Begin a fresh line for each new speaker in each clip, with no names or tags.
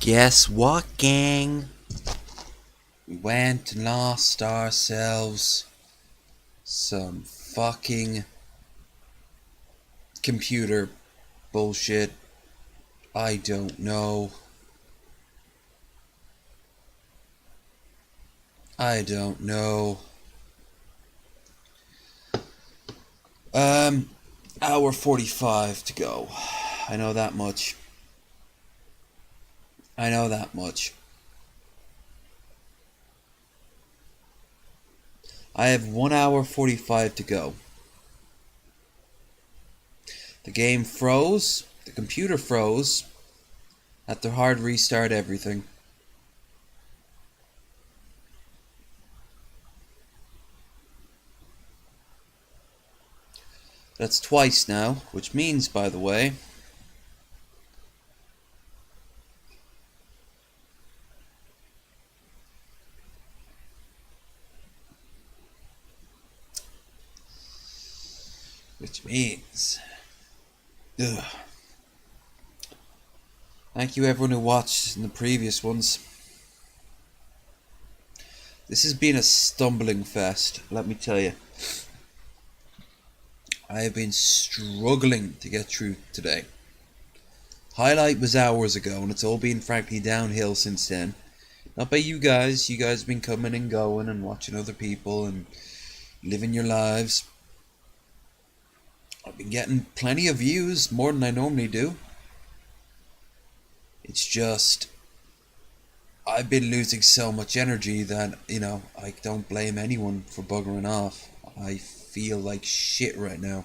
Guess what, gang? We went and lost ourselves some fucking computer bullshit. I don't know. I don't know. Hour 45 to go. I know that much. I know that much. I have 1 hour 45 to go. The game froze. The computer froze. Had to hard restart everything. That's twice now, which means, by the way, ugh. Thank you everyone who watched in the previous ones. This has been a stumbling fest, let me tell you. I have been struggling to get through today. Highlight was hours ago, and it's all been frankly downhill since then. Not by you guys. You guys have been coming and going and watching other people and living your lives. I've been getting plenty of views, more than I normally do. It's just, I've been losing so much energy that, I don't blame anyone for buggering off. I feel like shit right now.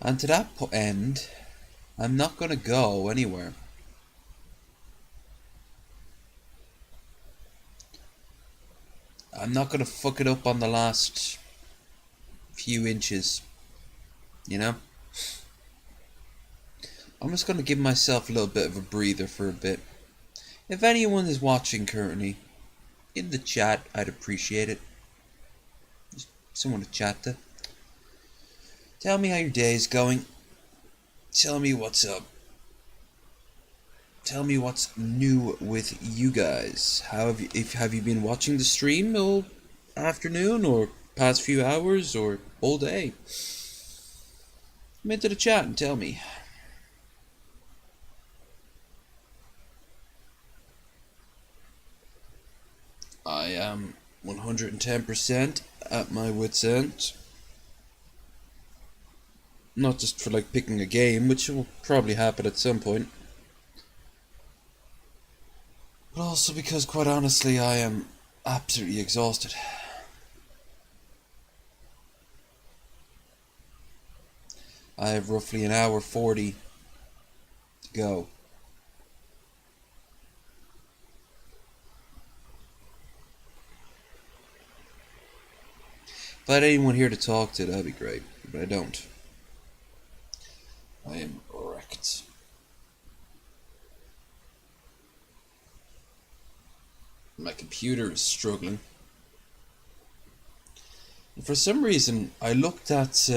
And to that end, I'm not going to go anywhere. I'm not going to fuck it up on the last few inches. I'm just going to give myself a little bit of a breather for a bit. If anyone is watching currently, in the chat, I'd appreciate it. Just someone to chat to. Tell me how your day is going. Tell me what's up. Tell me what's new with you guys. Have you been watching the stream all afternoon or past few hours or all day? Come into the chat and tell me. I am 110% at my wit's end. Not just for picking a game, which will probably happen at some point. But also because, quite honestly, I am absolutely exhausted. I have roughly an hour 40 to go. If I had anyone here to talk to, that'd be great. But I don't. I am wrecked. My computer is struggling. And for some reason, I looked at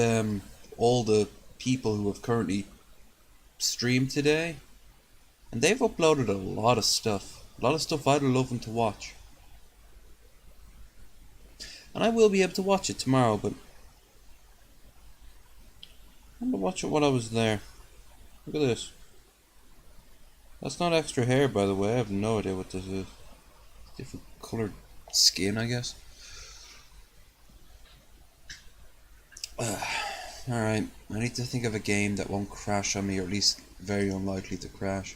all the people who have currently streamed today, and they've uploaded a lot of stuff. A lot of stuff I'd love them to watch. And I will be able to watch it tomorrow, but I'm gonna watch it while I was there. Look at this. That's not extra hair, by the way. I have no idea what this is. Different colored skin, I guess. Alright, I need to think of a game that won't crash on me, or at least very unlikely to crash.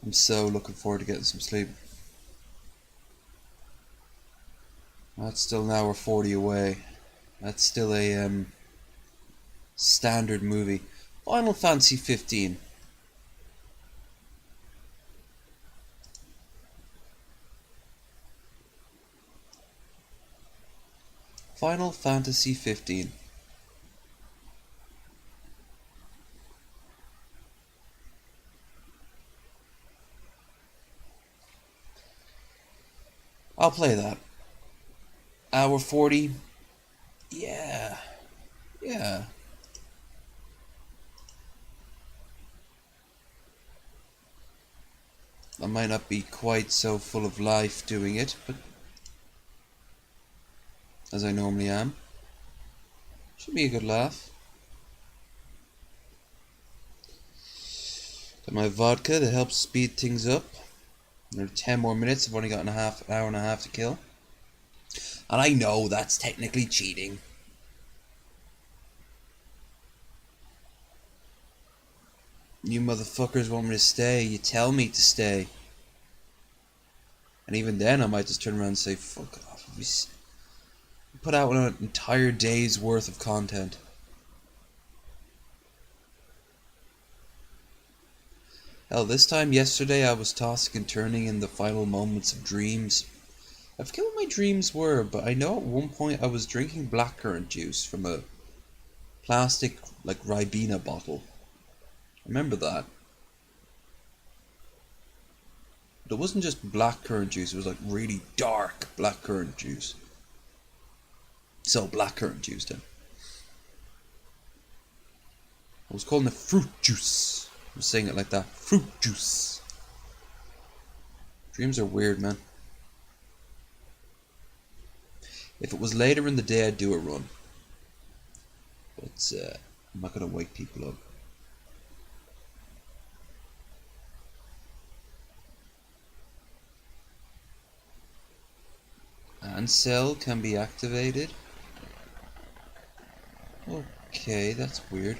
I'm so looking forward to getting some sleep. That's still an hour 40 away. That's still a standard movie. Final Fantasy 15. Final Fantasy 15. I'll play that. Hour 40. Yeah. Yeah. I might not be quite so full of life doing it, but as I normally am. Should be a good laugh. Got my vodka to help speed things up. Another 10 more minutes. I've only got an hour and a half to kill. And I know that's technically cheating. You motherfuckers want me to stay. You tell me to stay. And even then I might just turn around and say, fuck off. Put out an entire day's worth of content. Hell, this time yesterday I was tossing and turning in the final moments of dreams. I forget what my dreams were, but I know at one point I was drinking blackcurrant juice from a plastic, like, Ribena bottle. Remember that? But it wasn't just blackcurrant juice, it was like really dark blackcurrant juice. So, blackcurrant juice then. I was calling it fruit juice. I was saying it like that. Fruit juice. Dreams are weird, man. If it was later in the day, I'd do a run. But I'm not going to wake people up. Ancel can be activated. Okay, that's weird.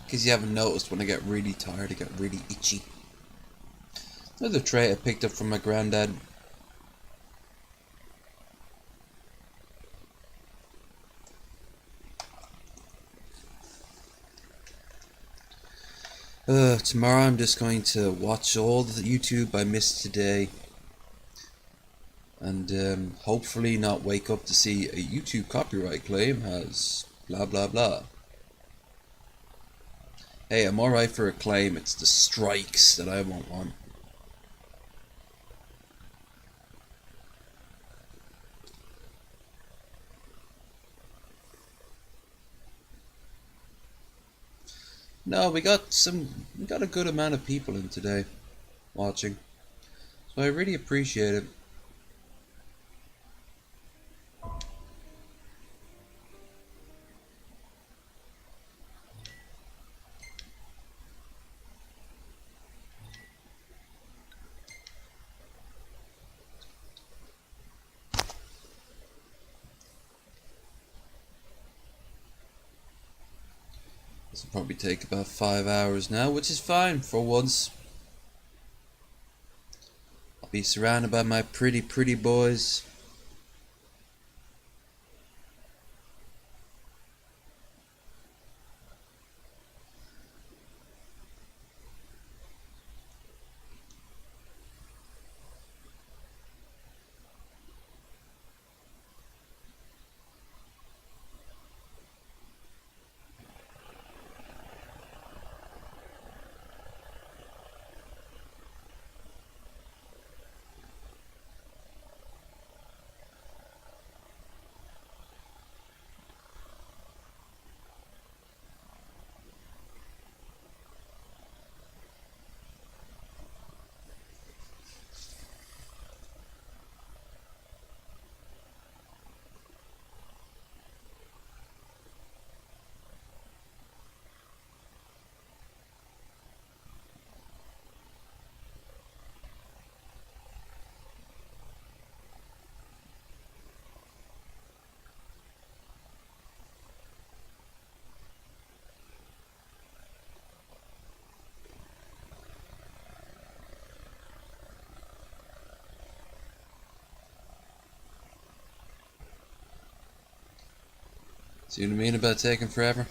Because you haven't noticed, when I get really tired, I get really itchy. Another trait I picked up from my granddad. Tomorrow I'm just going to watch all the YouTube I missed today. And hopefully not wake up to see a YouTube copyright claim has blah blah blah. Hey, I'm alright for a claim, it's the strikes that I won't want. No, we got a good amount of people in today watching. So I really appreciate it. This will probably take about 5 hours now, which is fine for once. I'll be surrounded by my pretty boys. See what I mean about taking forever?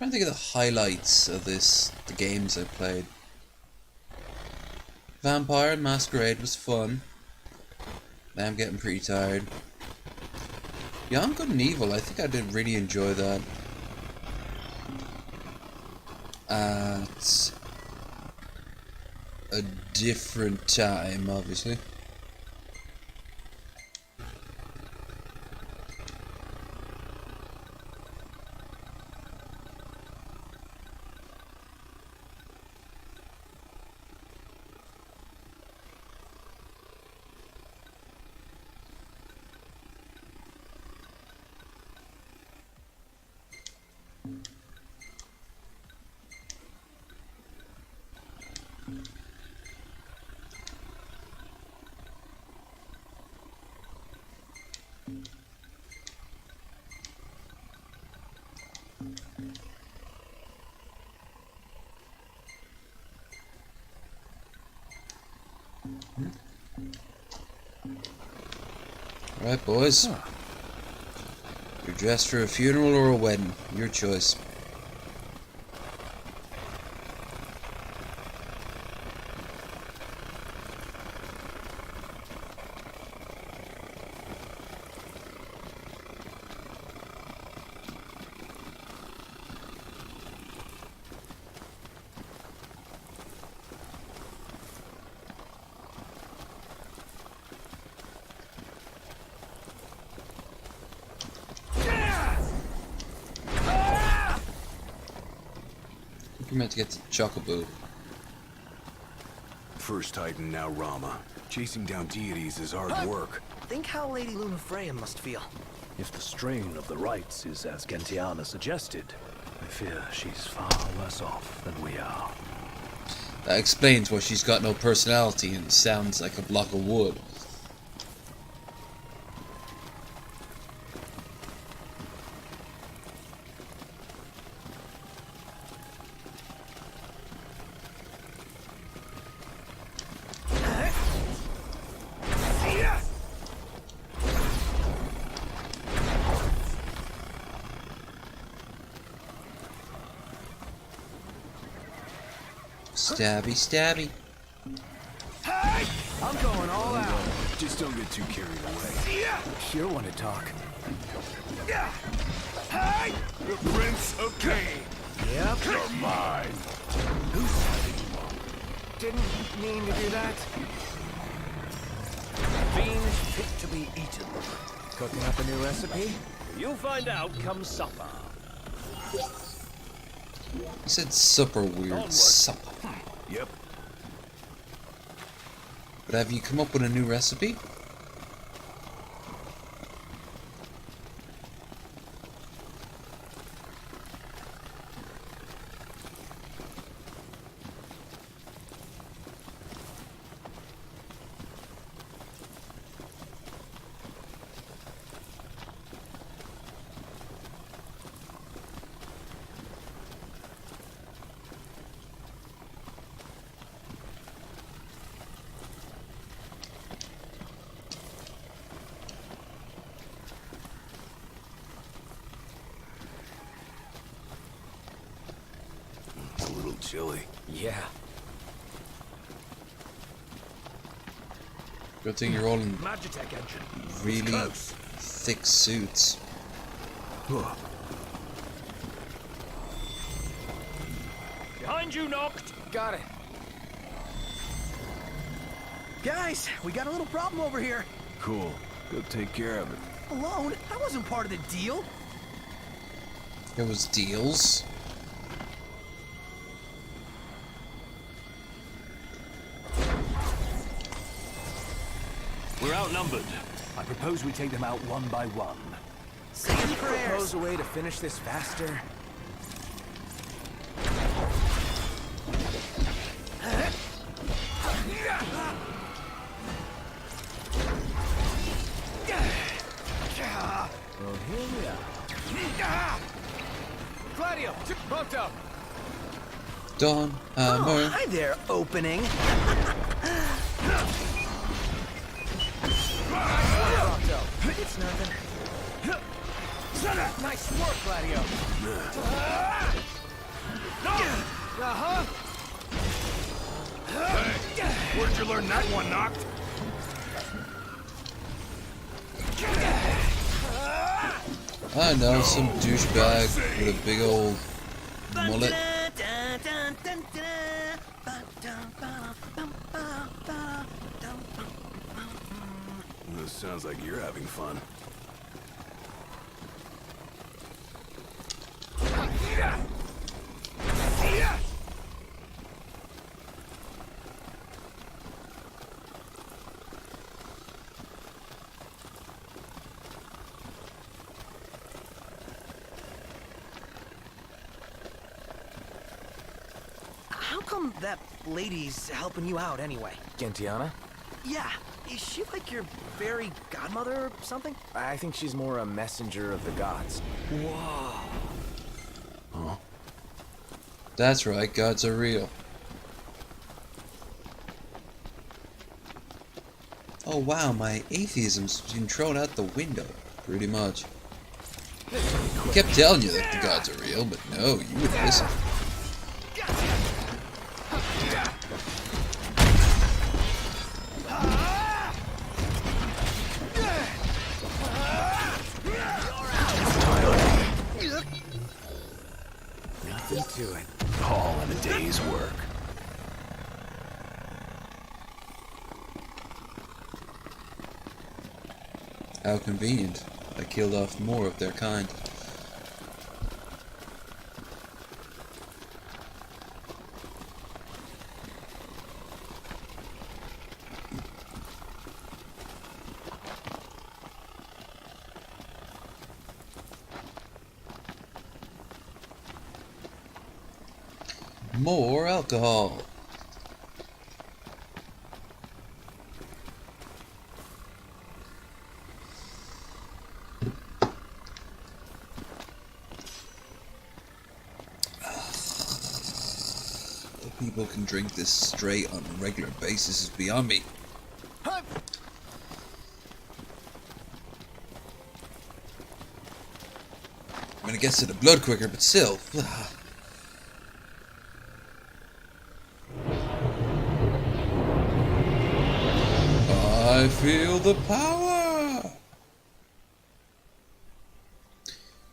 I'm trying to think of the highlights of the games I played. Vampire Masquerade was fun. Now I'm getting pretty tired. Beyond Good and Evil, I think I did really enjoy that. At a different time, obviously. Alright, boys. You're dressed for a funeral or a wedding. Your choice. You're meant to get to Chocobo.
First Titan, now Rama. Chasing down deities is hard work.
Think how Lady Lunafreya must feel.
If the strain of the rites is as Gentiana suggested, I fear she's far worse off than we are.
That explains why she's got no personality and sounds like a block of wood. Stabby, stabby.
I'm going all out.
Just don't get too carried away.
Sure want to talk.
The Prince of Cain.
Yep.
You're mine.
Didn't mean to do that. Fiend fit to be eaten. Cooking up a new recipe?
You'll find out come supper.
You said supper weird. Supper.
Yep.
But have you come up with a new recipe?
It's a little chilly.
Yeah.
Good thing you're all in
Magitech engine.
really
Close.
thick suits.
Behind you, Noct.
Got it. Guys, we got a little problem over here.
Cool. Go take care of it.
Alone? I wasn't part of the deal.
There was deals.
We're outnumbered.
I propose we take them out one by one.
Say your prayers.
Propose a way to finish this faster? Well, here we are. Gladio, Proto.
Dawn Hammer.
Hi there, opening.
Proto.
It's nothing.
Nice work, Gladio. Uh-huh.
Where'd you learn that one, Noct?
I know, some douchebag with a big old mullet.
This sounds like you're having fun.
How come that lady's helping you out anyway?
Gentiana?
Yeah, is she like your fairy godmother or something?
I think she's more a messenger of the gods.
Whoa.
That's right, gods are real. Oh wow, my atheism's been thrown out the window, pretty much. I kept telling you that the gods are real, but no, you wouldn't listen.
Nothing to it.
All in a day's work.
How convenient. I killed off more of their kind. More alcohol. That people can drink this straight on a regular basis is beyond me. I mean, it gets to the blood quicker, but still. I feel the power!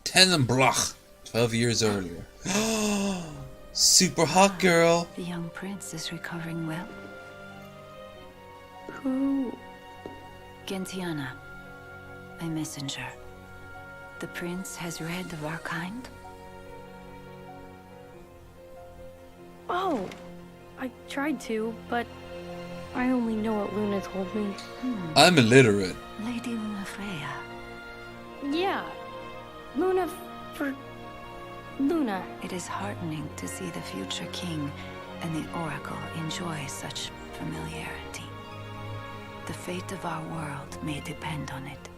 Tenenblach, 12 years earlier. Super hot girl!
The young prince is recovering well.
Who?
Gentiana, a messenger. The prince has read of our kind.
Oh, I tried to, but I only know what Luna told me.
I'm illiterate.
Lady Lunafreya.
Yeah, Luna for Luna.
It is heartening to see the future king and the Oracle enjoy such familiarity. The fate of our world may depend on it.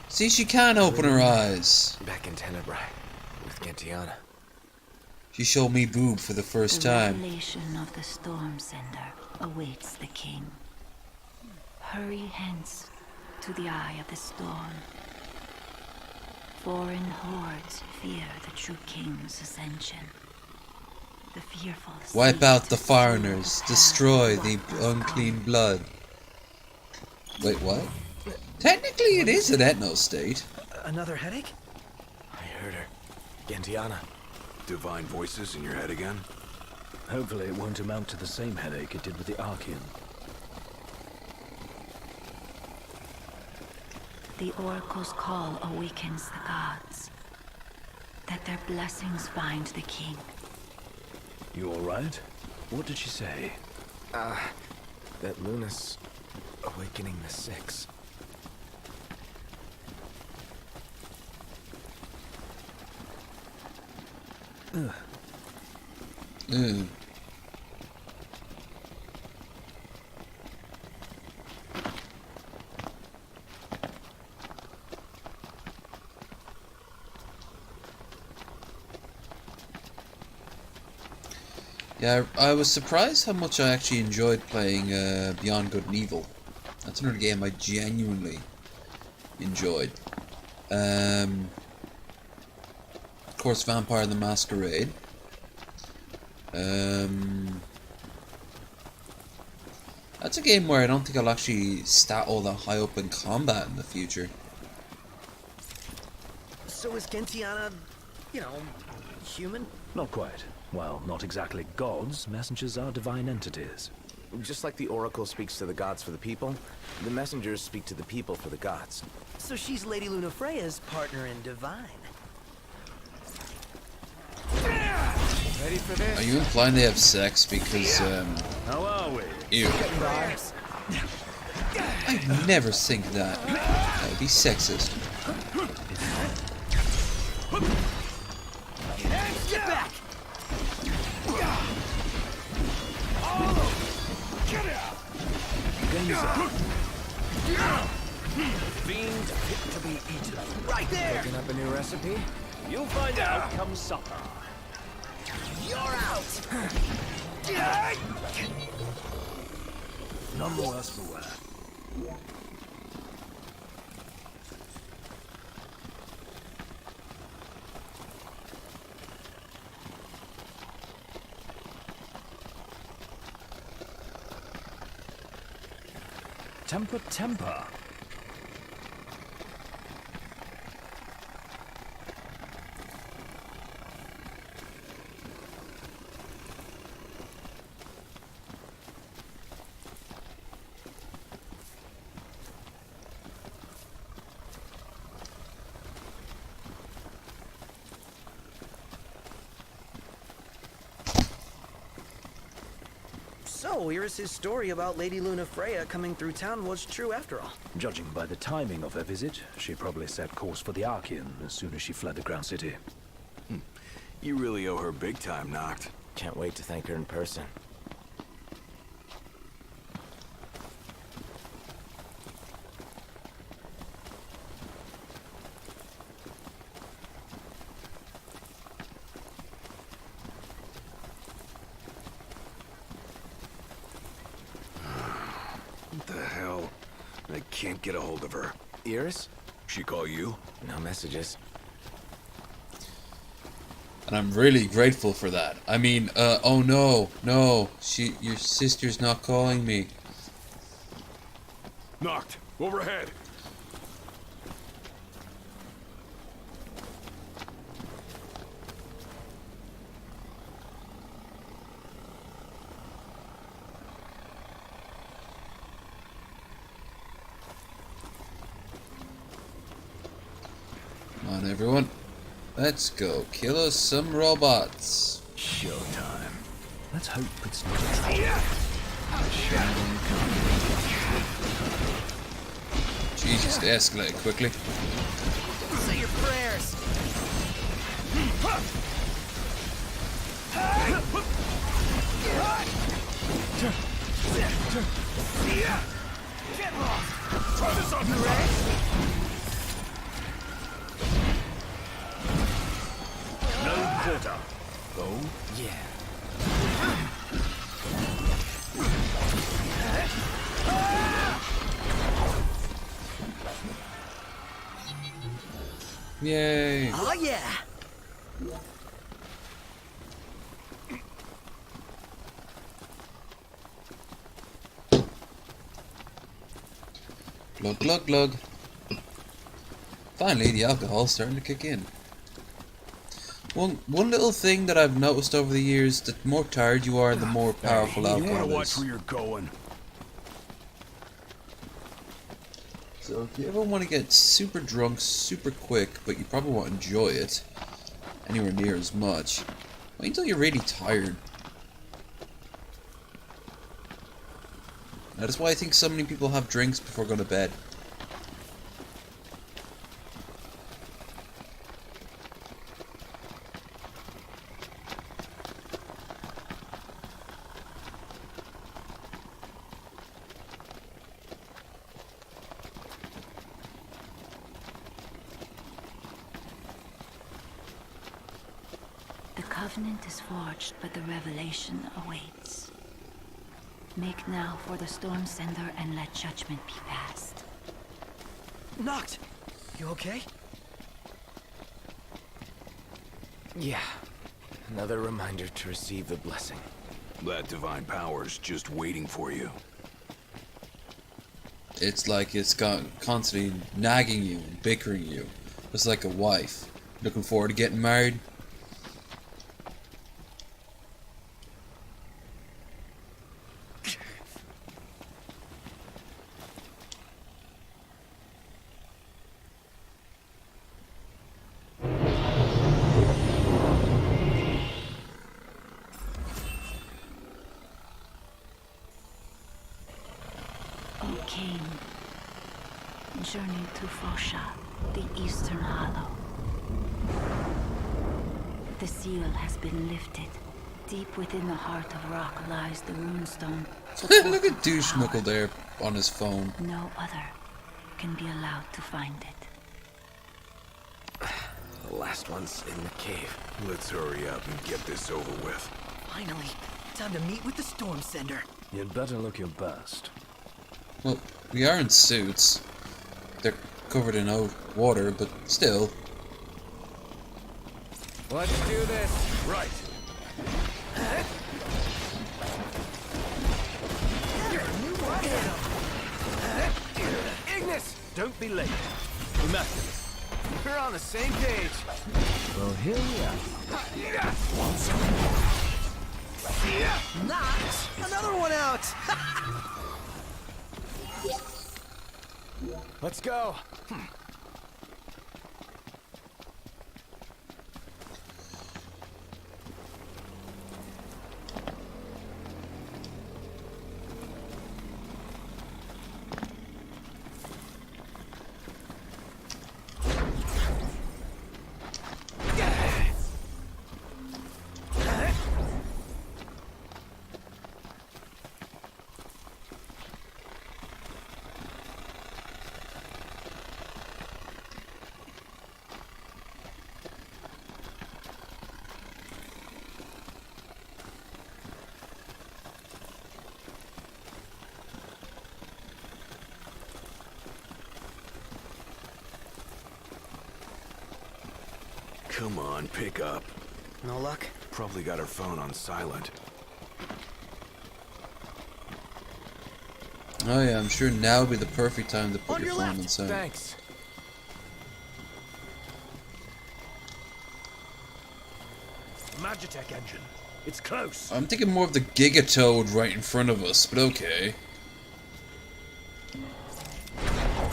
See, she can open her eyes.
Back in Tenebrae with Gentiana.
She showed me boob for the first time.
The revelation of the Storm Sender awaits the king. Hurry hence to the eye of the storm. Foreign hordes fear the true king's ascension. The fearful
Wipe
seek
out
to
the
seal
foreigners.
path
Destroy
of
the
what was
unclean
come.
blood. Wait, what? Technically, it is an ethno state.
Another headache?
I heard her. Gentiana.
Divine voices in your head again?
Hopefully it won't amount to the same headache it did with the Archean.
The Oracle's call awakens the gods. That their blessings find the king.
You alright? What did she say?
That Luna's awakening the Six.
Ugh. Yeah, I was surprised how much I actually enjoyed playing Beyond Good and Evil. That's another game I genuinely enjoyed. Of course, Vampire the Masquerade. That's a game where I don't think I'll actually stat all that high up in combat in the future.
So is Gentiana, you know, human?
Not quite. Well, not exactly gods. Messengers are divine entities.
Just like the Oracle speaks to the gods for the people, the messengers speak to the people for the gods.
So she's Lady Lunafreya's partner in divine.
Ready for this?
Are you implying they have sex because,
How are we?
ew. I'd never think that. That would be sexist.
Get back!
Fiend fit to be eaten.
Right there!
Picking up a new recipe?
You'll find out come supper.
You're out!
None the worse for wear. Temper, temper.
So, Iris' story about Lady Lunafreya coming through town was true after all.
Judging by the timing of her visit, she probably set course for the Archean as soon as she fled the Ground City.
You really owe her big time, Noct.
Can't wait to thank her in person.
What the hell? I can't get a hold of her.
Iris?
She call you?
No messages.
And I'm really grateful for that. I mean, oh no, your sister's not calling me.
Noct, overhead.
Come on, everyone. Let's go kill us some robots.
Showtime. Let's hope it's not a trap.
Jesus, they escalated quickly.
Say your prayers! Get lost! Try this on you ready?
No quarter.
Oh, yeah.
Yay.
Oh yeah!
Glug, glug, glug. Finally, the alcohol's starting to kick in. One little thing that I've noticed over the years, the more tired you are, the more powerful
You wanna
alcohol
watch
is.
where you're going.
So if you ever want to get super drunk super quick, but you probably won't enjoy it anywhere near as much, wait until you're really tired. That's why I think so many people have drinks before going to bed.
covenant is forged, but the revelation awaits. Make now for the storm sender and let judgment be passed.
Noct! You okay?
Yeah. Another reminder to receive the blessing.
That divine power's just waiting for you.
It's like it's got constantly nagging you and bickering you. Just like a wife. Looking forward to getting married.
O King, journey to Fosha, the Eastern Hollow. The seal has been lifted. Deep within the heart of rock lies the runestone.
Look at Douche Knuckle there on his phone.
No other can be allowed to find it.
The last one's in the cave.
Let's hurry up and get this over with.
Finally, time to meet with the storm sender.
You'd better look your best.
Well, we are in suits. They're covered in water, but still.
Let's do this.
Right.
Ignis!
Don't be late. Immaculate.
We're on the same page.
Well, here we are.
Noct! Another one out!
Let's go.
Come on, pick up.
No luck?
Probably got her phone on silent.
Oh yeah, I'm sure now would be the perfect time to put
On
your
your
phone
left.
on silent.
Thanks.
Magitech engine. It's close.
I'm thinking more of the Gigatoad right in front of us, but okay.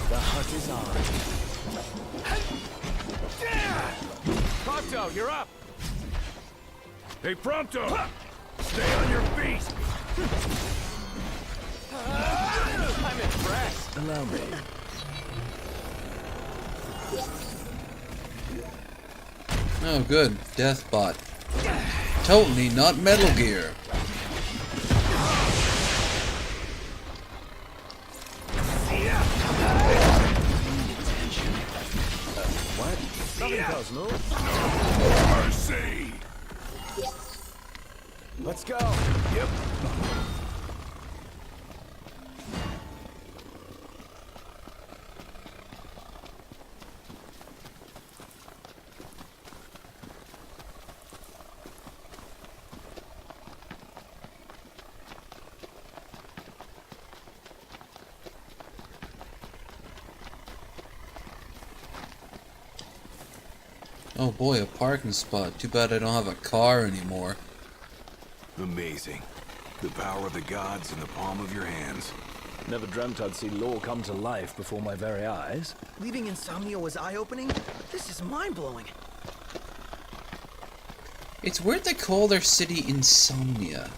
The hunt is on. Prompto, you're up.
Hey, Prompto! Stay on your feet!
I'm impressed.
Allow me.
Oh good, Deathbot. Totally not Metal Gear.
Nothing personal.
Mercy!
Let's go.
Yep.
Oh boy, a parking spot. Too bad I don't have a car anymore.
Amazing. The power of the gods in the palm of your hands.
Never dreamt I'd see law come to life before my very eyes.
Leaving Insomnia was eye-opening? This is mind-blowing.
It's weird they call their city Insomnia.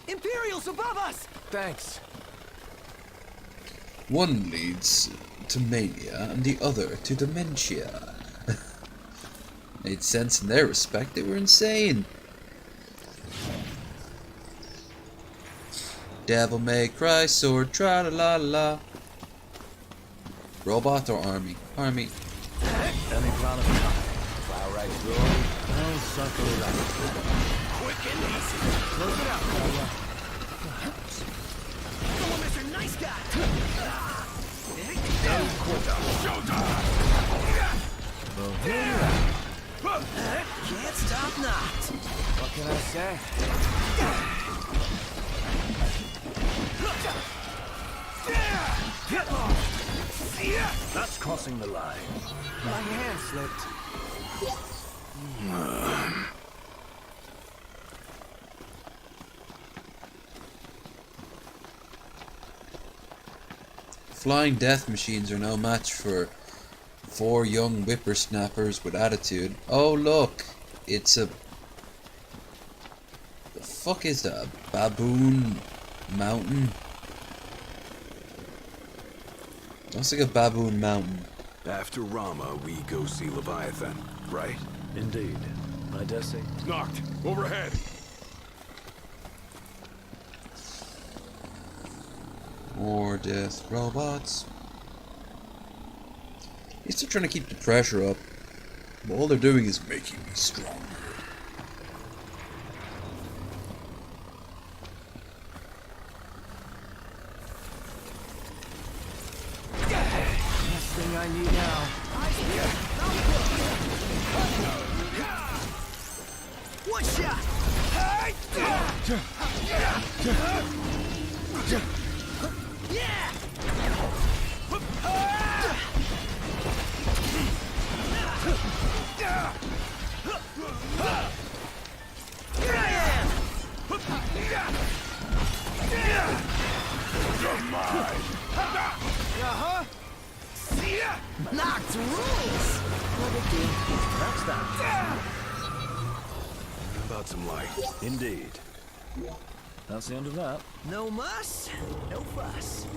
Imperials above us!
Thanks.
One leads to mania and the other to dementia. Made sense in their respect, they were insane. Devil May Cry, sword, tra la la la. Robot or army? Army.
right, Roy. I'll suckle that. Quick and easy. Close it out, Carla. Come on, Mr. Nice Guy. Can't stop not. What can I say?
That's crossing the line.
My hand slipped.
Flying death machines are no match for 4 young whippersnappers with attitude. Oh look, it's a... The fuck is that? A baboon mountain? Looks like a baboon mountain.
After Rama, we go see Leviathan, right?
Indeed. I dare say.
Knocked. Overhead.
More death robots. At least they're trying to keep the pressure up. But all they're doing is making me stronger.
Last thing I need now. One shot. Yeah. Here I am. Uh-huh. Knocked rules. No big deal. That's that.
About some light.
Indeed. That's the end of that.
No muss, no fuss.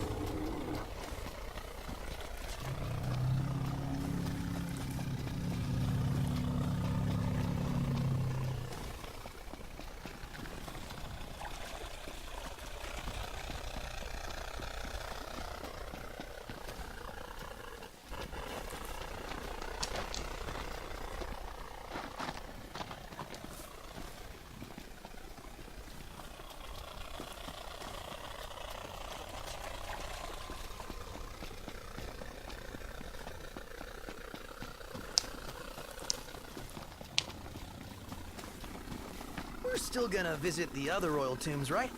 We're still gonna visit the other royal tombs, right?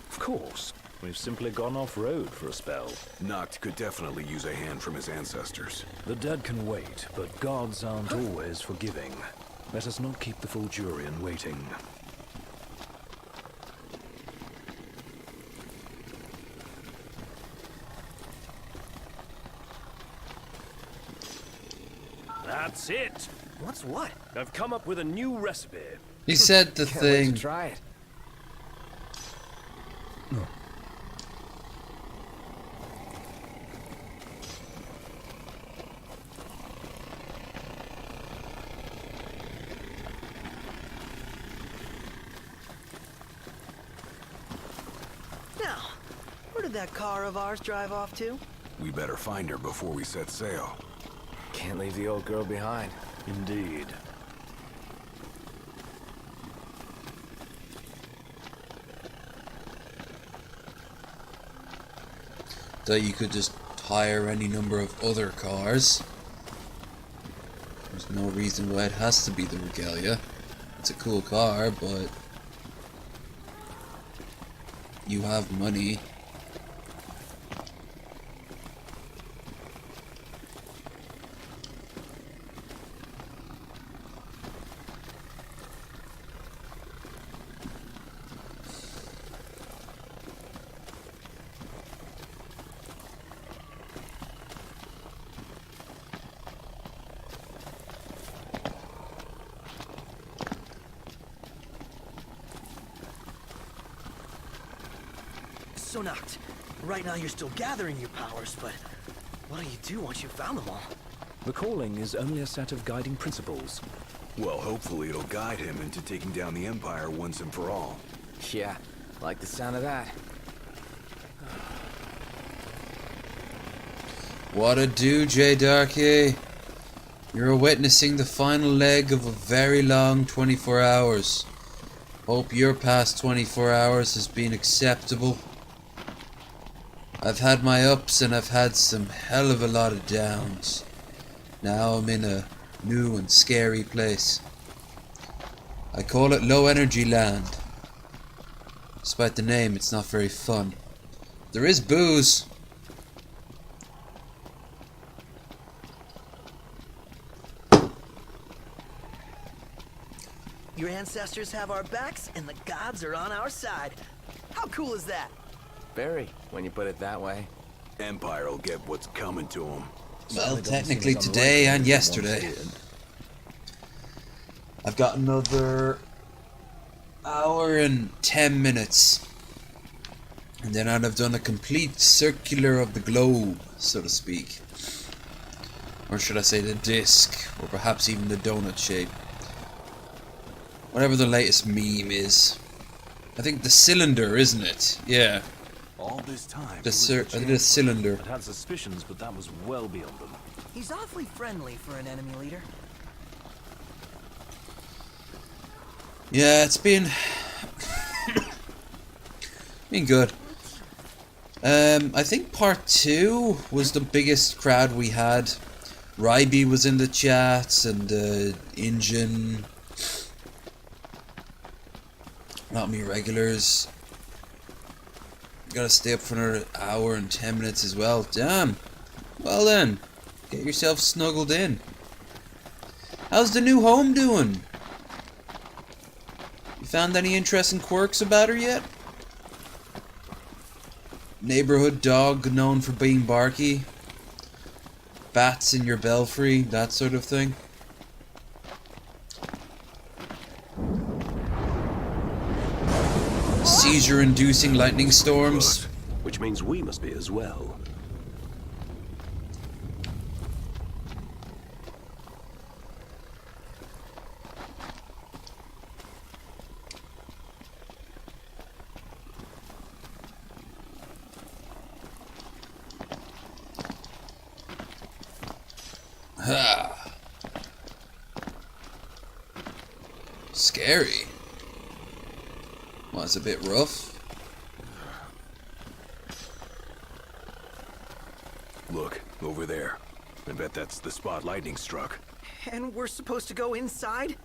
Of course. We've simply gone off-road for a spell.
Knocked could definitely use a hand from his ancestors.
The dead can wait, but gods aren't always forgiving. Let us not keep the Fulgurian waiting. That's it!
What's what?
I've come up with a new recipe.
He said the
Can't wait
thing.
to try it. Now, where did that car of ours drive off to?
We better find her before we set sail.
Can't leave the old girl behind.
Indeed.
That you could just hire any number of other cars. There's no reason why it has to be the Regalia. It's a cool car, but you have money.
So knocked. Right now you're still gathering your powers, but what do you do once you've found them all?
The calling is only a set of guiding principles.
Well, hopefully it'll guide him into taking down the Empire once and for all.
Yeah, like the sound of that.
What a do, J Darky. You're witnessing the final leg of a very long 24 hours. Hope your past 24 hours has been acceptable. I've had my ups and I've had some hell of a lot of downs. Now I'm in a new and scary place. I call it Low Energy Land. Despite the name, it's not very fun. There is booze.
Your ancestors have our backs, and the gods are on our side. How cool is that?
Very, when you put it that way.
Empire will get what's coming to them.
Well, technically today and yesterday. I've got another hour and 10 minutes. And then I'd have done a complete circular of the globe, so to speak. Or should I say the disc, or perhaps even the donut shape. Whatever the latest meme is. I think the cylinder, isn't it? Yeah.
All this time.
I did a cylinder.
I'd had suspicions, but that was well beyond them.
He's awfully friendly for an enemy leader.
Yeah, it's been good. I think part 2 was the biggest crowd we had. Ryby was in the chats and Injun. Not me regulars. Gotta stay up for another hour and 10 minutes as well. Damn. Well then, get yourself snuggled in. How's the new home doing? You found any interesting quirks about her yet? Neighborhood dog known for being barky? Bats in your belfry, that sort of thing? Seizure-inducing lightning storms?
Which means we must be as well.
Ha! Scary. Well, it's a bit rough.
Look, over there. I bet that's the spot lightning struck.
And we're supposed to go inside?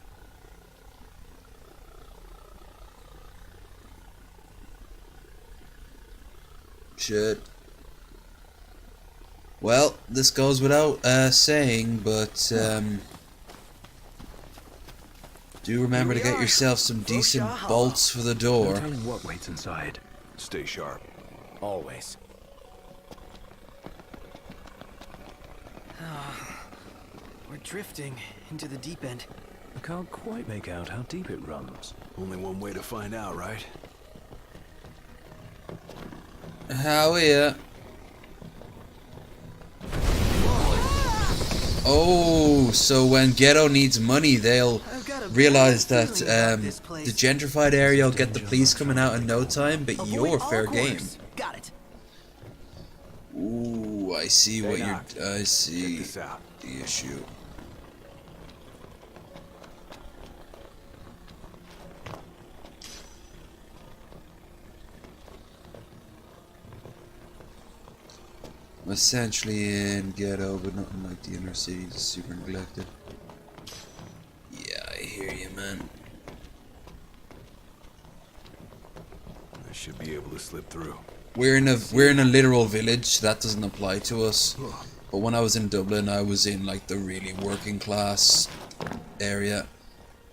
Shit. Well, this goes without saying, but do remember to get yourself some decent bolts for the
No
door.
telling what waits inside.
Stay sharp.
Always.
We're drifting into the deep end.
I can't quite make out how deep it runs.
Only one way to find out, right?
How yeah. Oh, so when Ghetto needs money, they'll
I've got a
realize
bad
that
feeling about this
the
place.
gentrified area will get the police coming out in no time, but
Avoid
you're
all
fair game.
corners. Got it.
Ooh, I see what you're. I
Check
see
this out.
the issue. I'm essentially in Ghetto, but nothing like the inner city is super neglected. Yeah, I hear you, man.
I should be able to slip through.
We're in a literal village. That doesn't apply to us. But when I was in Dublin, I was in like the really working class area.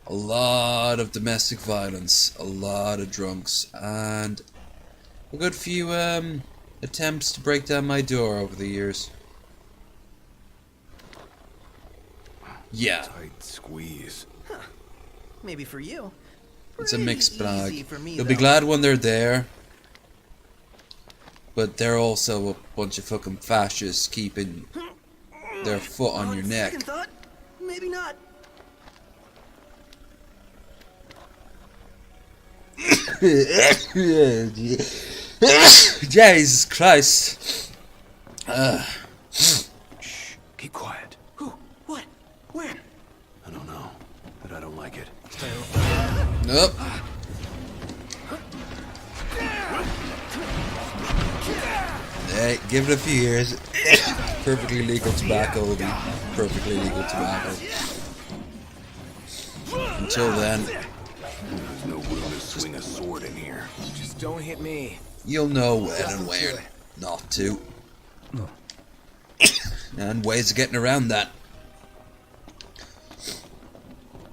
A lot of domestic violence, a lot of drunks, and a good few attempts to break down my door over the years. Yeah,
Tight squeeze.
Maybe for you.
it's a
Pretty
mixed
easy
bag.
for me,
You'll be
though.
glad when they're there. But they're also a bunch of fucking fascists keeping their foot on your neck.
Second thought, maybe not.
Jesus Christ.
Shh, keep quiet.
Who? What?
I don't like it.
Nope. Hey, give it a few years. Perfectly legal tobacco will be perfectly legal tobacco. Until then,
There's no room to swing a sword in here.
Just don't hit me.
you'll know when and where not to. And ways of getting around that.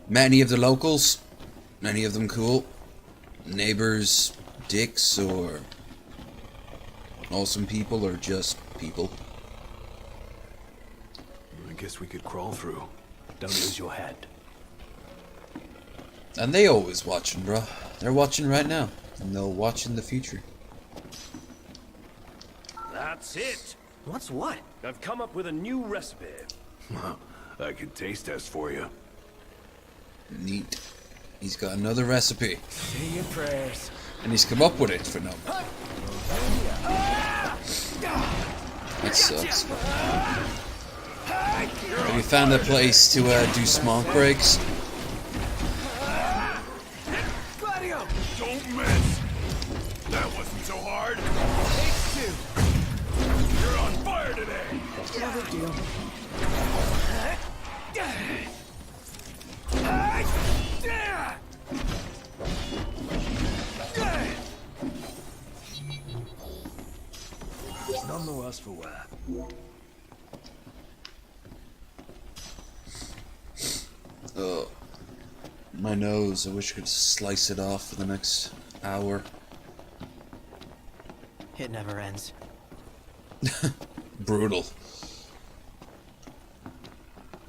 Many of the locals, many of them cool. Neighbors, dicks, or awesome people, or just people.
I guess we could crawl through.
Don't lose your head.
And they always watching, bro. They're watching right now. And they'll watch in the future.
That's it.
What's what?
I've come up with a new recipe.
I could taste test for you.
Neat. He's got another recipe.
Say your prayers.
And he's come up with it for no. That sucks. Have you found a place to do smoke breaks?
Gladio!
Don't miss! That wasn't so hard.
H2.
You're on fire today.
No big deal.
None the worse for wear.
Oh, my nose. I wish I could slice it off for the next hour.
It never ends.
Brutal.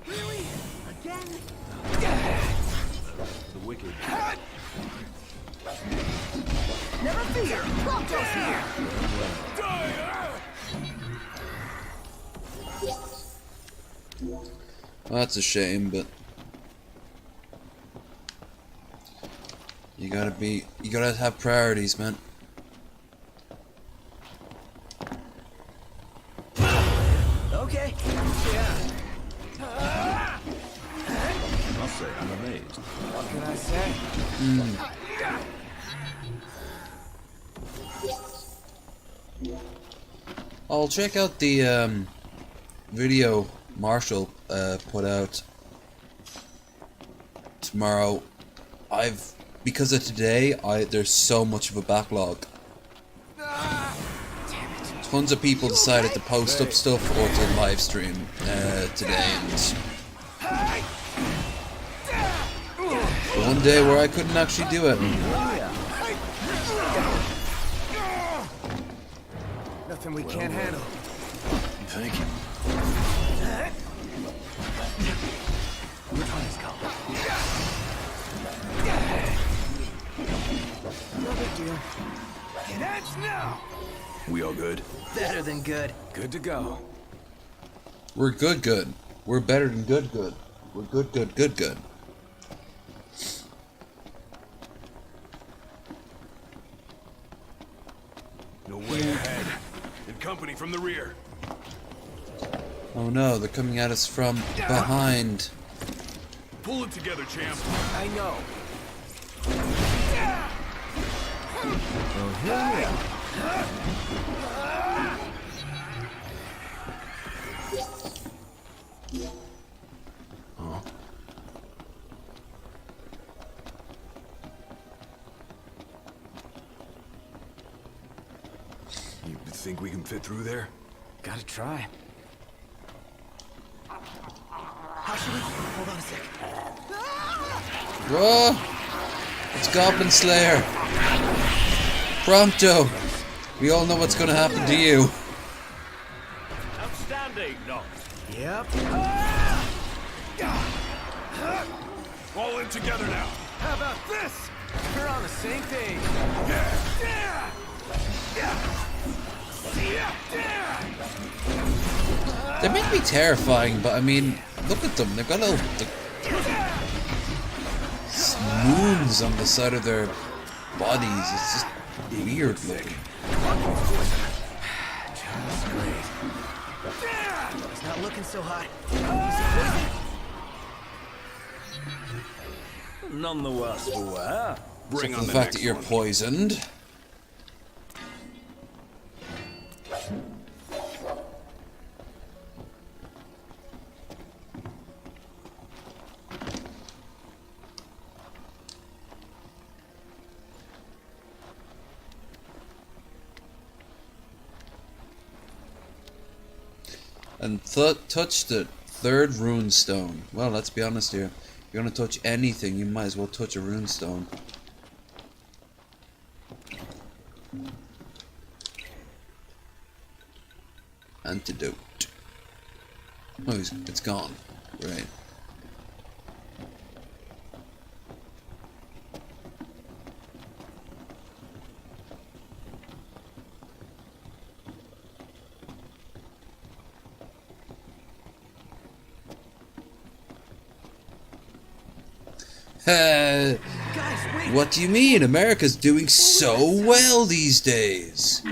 Really? Again?
The wicked.
Never fear! Prompto's here!
Well, that's a shame, but you gotta have priorities, man.
Okay. Yeah.
I'll say I'm amazed.
What can I say?
I'll check out the video Marshall put out tomorrow. Because of today, there's so much of a backlog. Tons of people decided to post up stuff or to live stream today, and one day where I couldn't actually do it.
Nothing we can't handle.
Thank you. Your time has come.
No big deal. It ends now.
We all good?
Better than good.
Good to go.
We're good. We're better than good. We're good.
No way ahead. And company from the rear.
Oh no, they're coming at us from behind.
Pull it together, champ.
I know. Oh, here we are.
Huh? You think we can fit through there?
Gotta try.
How should we... Hold on a sec.
Whoa! It's Goblin Slayer. Prompto. We all know what's gonna happen to you.
Outstanding, Noct.
Yep.
All in together now.
How about this? We're on the same page.
They make me terrifying, but I mean, look at them. They've got little moons on the side of their bodies. It's just weird looking.
Just great.
It's not looking so hot.
None the worse for wear.
Bring
For
on
the
the
fact that
next
you're
one.
poisoned. And touch the third rune stone. Well, let's be honest here. If you're gonna touch anything, you might as well touch a rune stone. Antidote. Oh, it's gone. Right.
Guys, wait!
What do you mean? America's doing so well these days.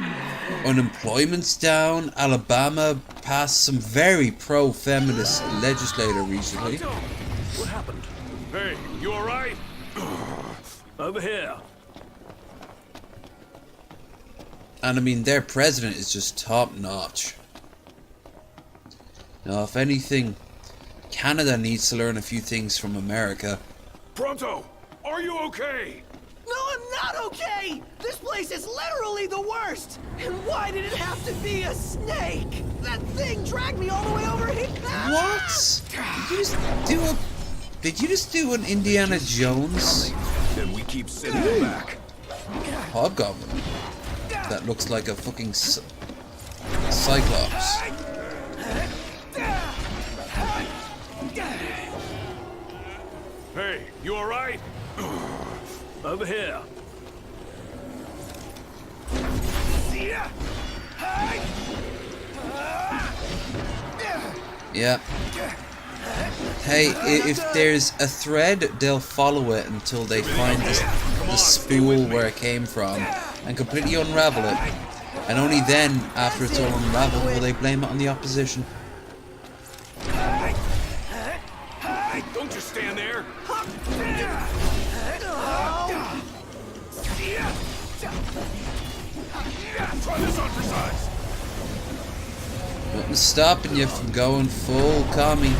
Unemployment's down. Alabama passed some very pro-feminist legislator recently.
What happened?
Hey, you alright?
Over here.
And I mean, their president is just top-notch. Now, if anything, Canada needs to learn a few things from America.
Pronto, are you okay?
No, I'm not okay! This place is literally the worst! And why did it have to be a snake? That thing dragged me all the way over here!
What? Did you just do an Indiana Jones
Then we keep sitting back.
hobgoblin? That looks like a fucking cyclops.
Hey, you alright?
Over here.
Yeah. Hey, if there's a thread, they'll follow it until they find the spool where it came from and completely unravel it. And only then, after it's all unraveled, will they blame it on the opposition.
Don't just stand there. Try this on for size.
Nothing's stopping you from going full commie.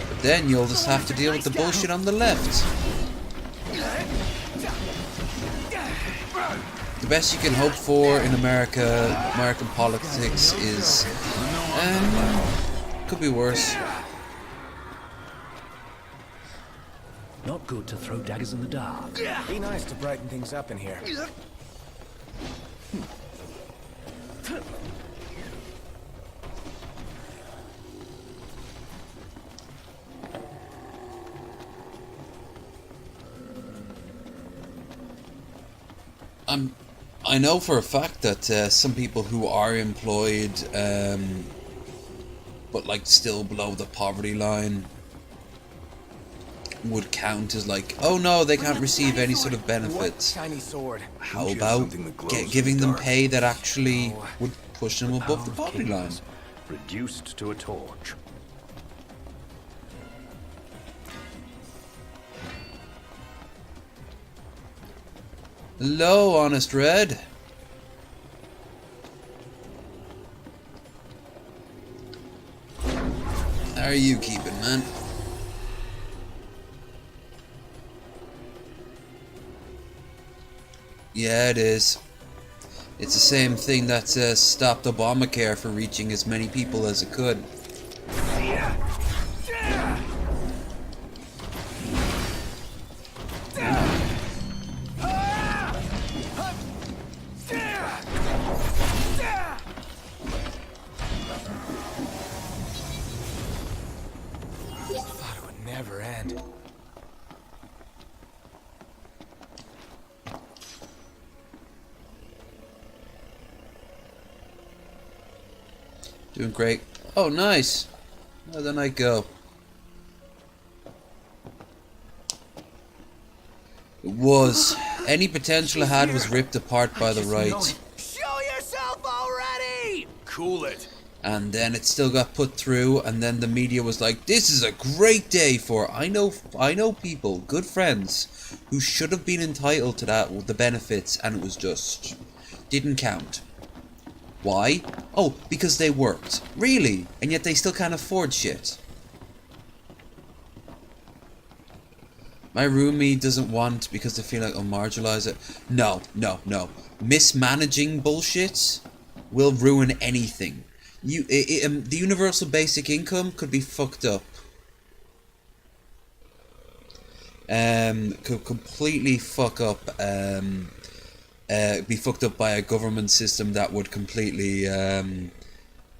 But then you'll just have to deal with the bullshit on the left. The best you can hope for in American politics is... could be worse.
Not good to throw daggers in the dark.
Be nice to brighten things up in here.
I know for a fact that some people who are employed, but like still below the poverty line, would count as like, oh no, they can't receive any sort of
What
benefits.
shiny sword?
How
Don't you have
about
something that glows in
giving
the
them
dark?
pay that actually would push them above the
Power of
poverty line?
kings, reduced to a torch.
Hello, Honest Red. How are you keeping, man? Yeah, it is. It's the same thing that stopped Obamacare from reaching as many people as it could.
Thought it would never end.
Doing great. Oh, nice. How'd the night go? It was. Any potential it had was ripped apart by the right.
Show yourself already!
Cool it.
And then it still got put through, and then the media was like, this is a great day for, I know people, good friends, who should have been entitled to that, with the benefits, and it was just, didn't count. Why? Oh, because they worked. Really? And yet they still can't afford shit. My roomie doesn't want, because they feel like I'll marginalise it. No. Mismanaging bullshit will ruin anything. The universal basic income could be fucked up. Could completely fuck up. Be fucked up by a government system that would completely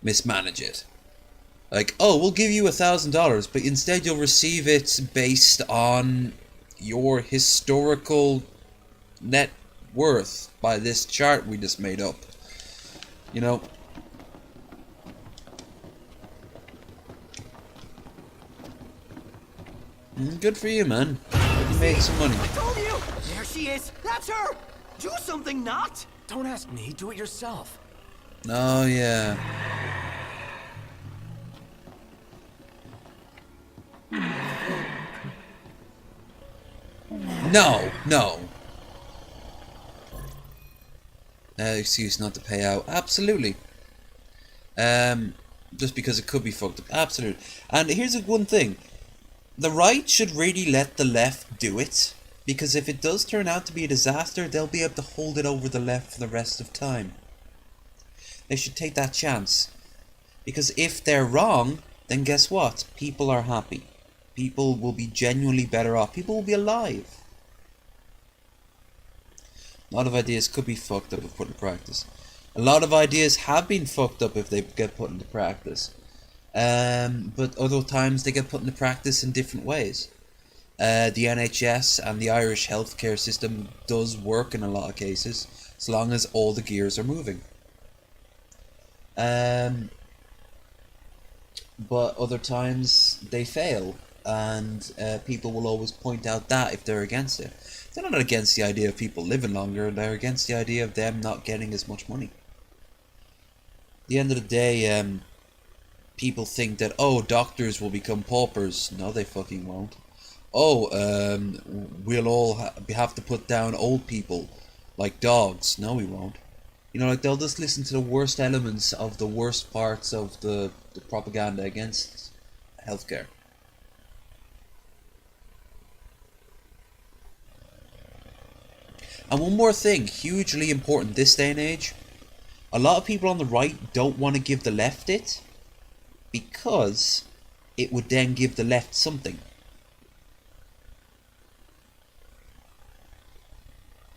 mismanage it. Like, oh, we'll give you $1,000, but instead you'll receive it based on your historical net worth by this chart we just made up. You know. Good for you, man. You made some money.
I told you! There she is! That's her! Do something, not!
Don't ask me, do it yourself.
Oh, yeah. No. Excuse not to pay out. Absolutely. Just because it could be fucked up. Absolutely. And here's one thing. The right should really let the left do it, because if it does turn out to be a disaster, they'll be able to hold it over the left for the rest of time. They should take that chance. Because if they're wrong, then guess what? People are happy. People will be genuinely better off. People will be alive. A lot of ideas could be fucked up if put into practice. A lot of ideas have been fucked up if they get put into practice. But other times they get put into practice in different ways. The NHS and the Irish healthcare system does work in a lot of cases, as long as all the gears are moving. But other times they fail, and people will always point out that if they're against it. They're not against the idea of people living longer, they're against the idea of them not getting as much money. At the end of the day, people think that, oh, doctors will become paupers. No, they fucking won't. Oh, we'll all have to put down old people like dogs. No, we won't. You know, like, they'll just listen to the worst elements of the worst parts of the propaganda against healthcare. And one more thing, hugely important this day and age. A lot of people on the right don't want to give the left it, because it would then give the left something.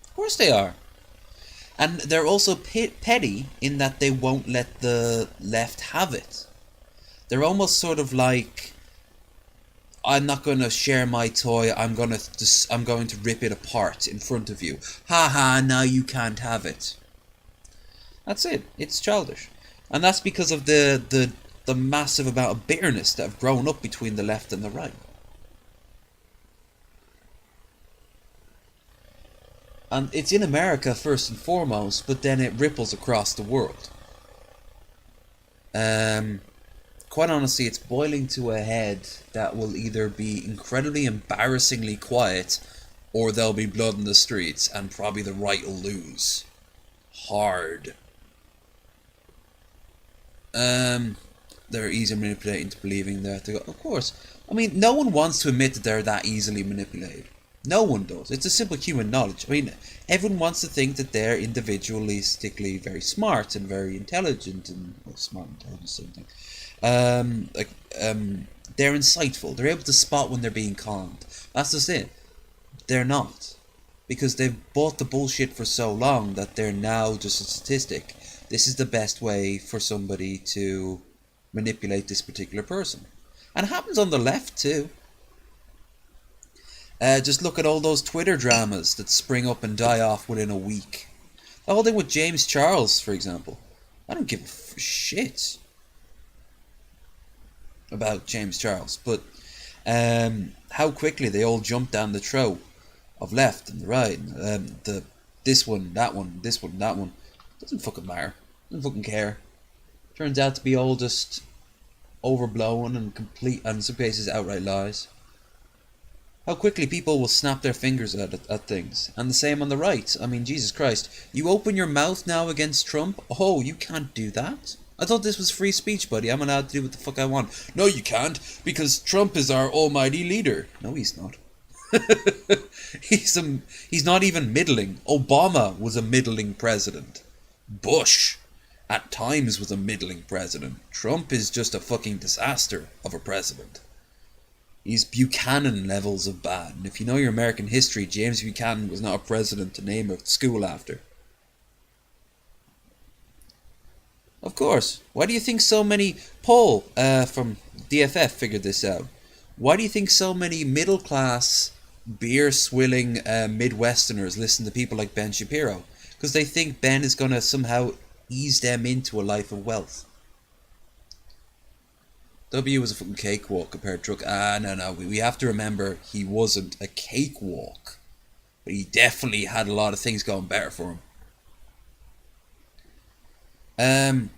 Of course they are. And they're also petty in that they won't let the left have it. They're almost sort of like, I'm not going to share my toy, I'm going to rip it apart in front of you. Haha, now you can't have it. That's it. It's childish. And that's because of the massive amount of bitterness that have grown up between the left and the right. And it's in America first and foremost, but then it ripples across the world. Quite honestly, it's boiling to a head that will either be incredibly embarrassingly quiet, or there'll be blood in the streets, and probably the right will lose. Hard. They're easily manipulated into believing that they go, of course. I mean, no one wants to admit that they're that easily manipulated. No one does. It's a simple human knowledge. I mean, everyone wants to think that they're individualistically very smart and very intelligent, and smart and intelligent, same thing. They're insightful. They're able to spot when they're being conned. That's just it. They're not, because they've bought the bullshit for so long that they're now just a statistic. This is the best way for somebody to manipulate this particular person. And it happens on the left too. Just look at all those Twitter dramas that spring up and die off within a week. The whole thing with James Charles, for example. I don't give a shit about James Charles, but how quickly they all jump down the throat of left and the right. This one, that one, this one, that one. Doesn't fucking matter. Doesn't fucking care. turns out to be all just overblown and complete, and in some cases outright lies. How quickly people will snap their fingers at things. And the same on the right. I mean, Jesus Christ. You open your mouth now against Trump? Oh, you can't do that? I thought this was free speech, buddy. I'm allowed to do what the fuck I want. No, you can't, because Trump is our almighty leader. No, he's not. He's not even middling. Obama was a middling president. Bush, at times, was a middling president. Trump is just a fucking disaster of a president. He's Buchanan levels of bad. And if you know your American history, James Buchanan was not a president to name a school after. Of course. Why do you think so many... Paul from DFF figured this out. Why do you think so many middle-class, beer-swilling Midwesterners listen to people like Ben Shapiro? Because they think Ben is going to somehow ease them into a life of wealth. W was a fucking cakewalk compared to Truck. No. We have to remember he wasn't a cakewalk. But he definitely had a lot of things going better for him.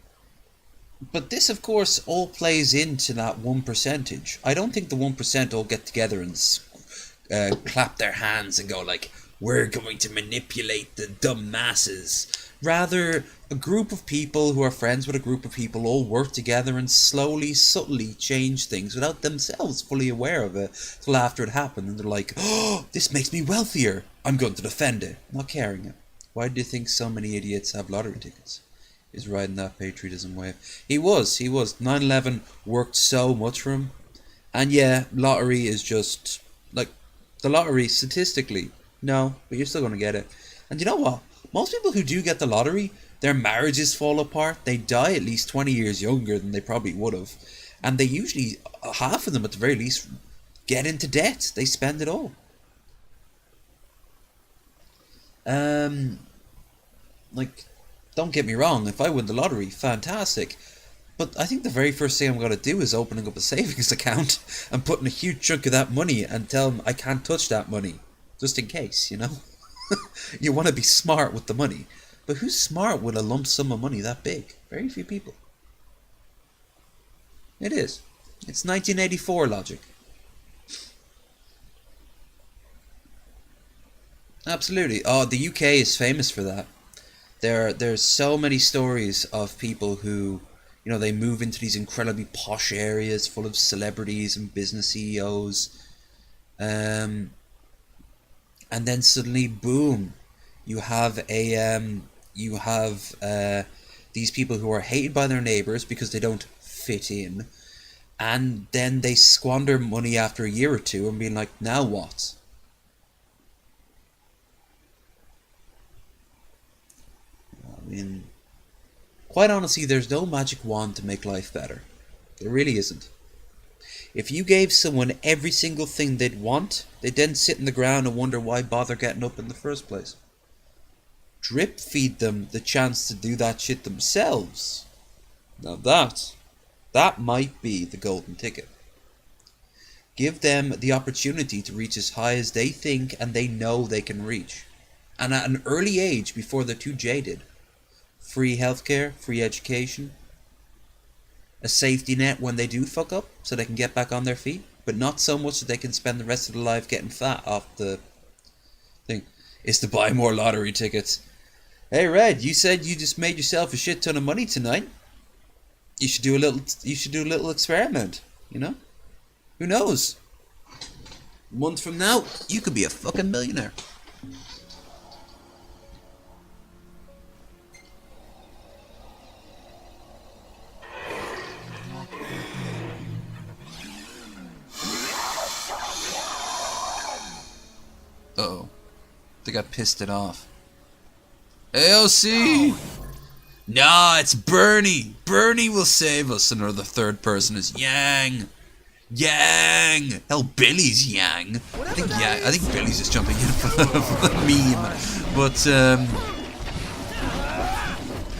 But this, of course, all plays into that 1%. I don't think the 1% all get together and clap their hands and go like, we're going to manipulate the dumb masses. Rather, a group of people who are friends with a group of people all work together and slowly, subtly change things without themselves fully aware of it till after it happened. And they're like, oh, this makes me wealthier. I'm going to defend it. Not caring it. Why do you think so many idiots have lottery tickets? He's riding that patriotism wave. He was. 9/11 worked so much for him. And yeah, lottery is just, like, the lottery statistically, no, but you're still going to get it. And you know what? Most people who do get the lottery, their marriages fall apart. They die at least 20 years younger than they probably would have. And they usually, half of them at the very least, get into debt. They spend it all. Like, don't get me wrong, if I win the lottery, fantastic. But I think the very first thing I'm going to do is opening up a savings account and putting a huge chunk of that money and tell them I can't touch that money. Just in case, you know? You want to be smart with the money. But who's smart with a lump sum of money that big? Very few people. It is. It's 1984 logic. Absolutely. Oh, the UK is famous for that. There's so many stories of people who, you know, they move into these incredibly posh areas full of celebrities and business CEOs. And then suddenly, boom, you have these people who are hated by their neighbors because they don't fit in, and then they squander money after a year or two and being like, now what? I mean, quite honestly, there's no magic wand to make life better. There really isn't. If you gave someone every single thing they'd want, they'd then sit in the ground and wonder why bother getting up in the first place. Drip feed them the chance to do that shit themselves. Now that might be the golden ticket. Give them the opportunity to reach as high as they think and they know they can reach. And at an early age, before they're too jaded. Free healthcare, free education, a safety net when they do fuck up so they can get back on their feet, but not so much that they can spend the rest of their life getting fat off the thing. Is to buy more lottery tickets. Hey Red, you said you just made yourself a shit ton of money tonight. You should do a little experiment, you know? Who knows? A month from now, you could be a fucking millionaire. Uh-oh. I think I pissed it off. AOC! Nah, it's Bernie! Bernie will save us. And the third person is Yang! Yang! Hell, Billy's Yang. I think Billy's just jumping in for the meme. But,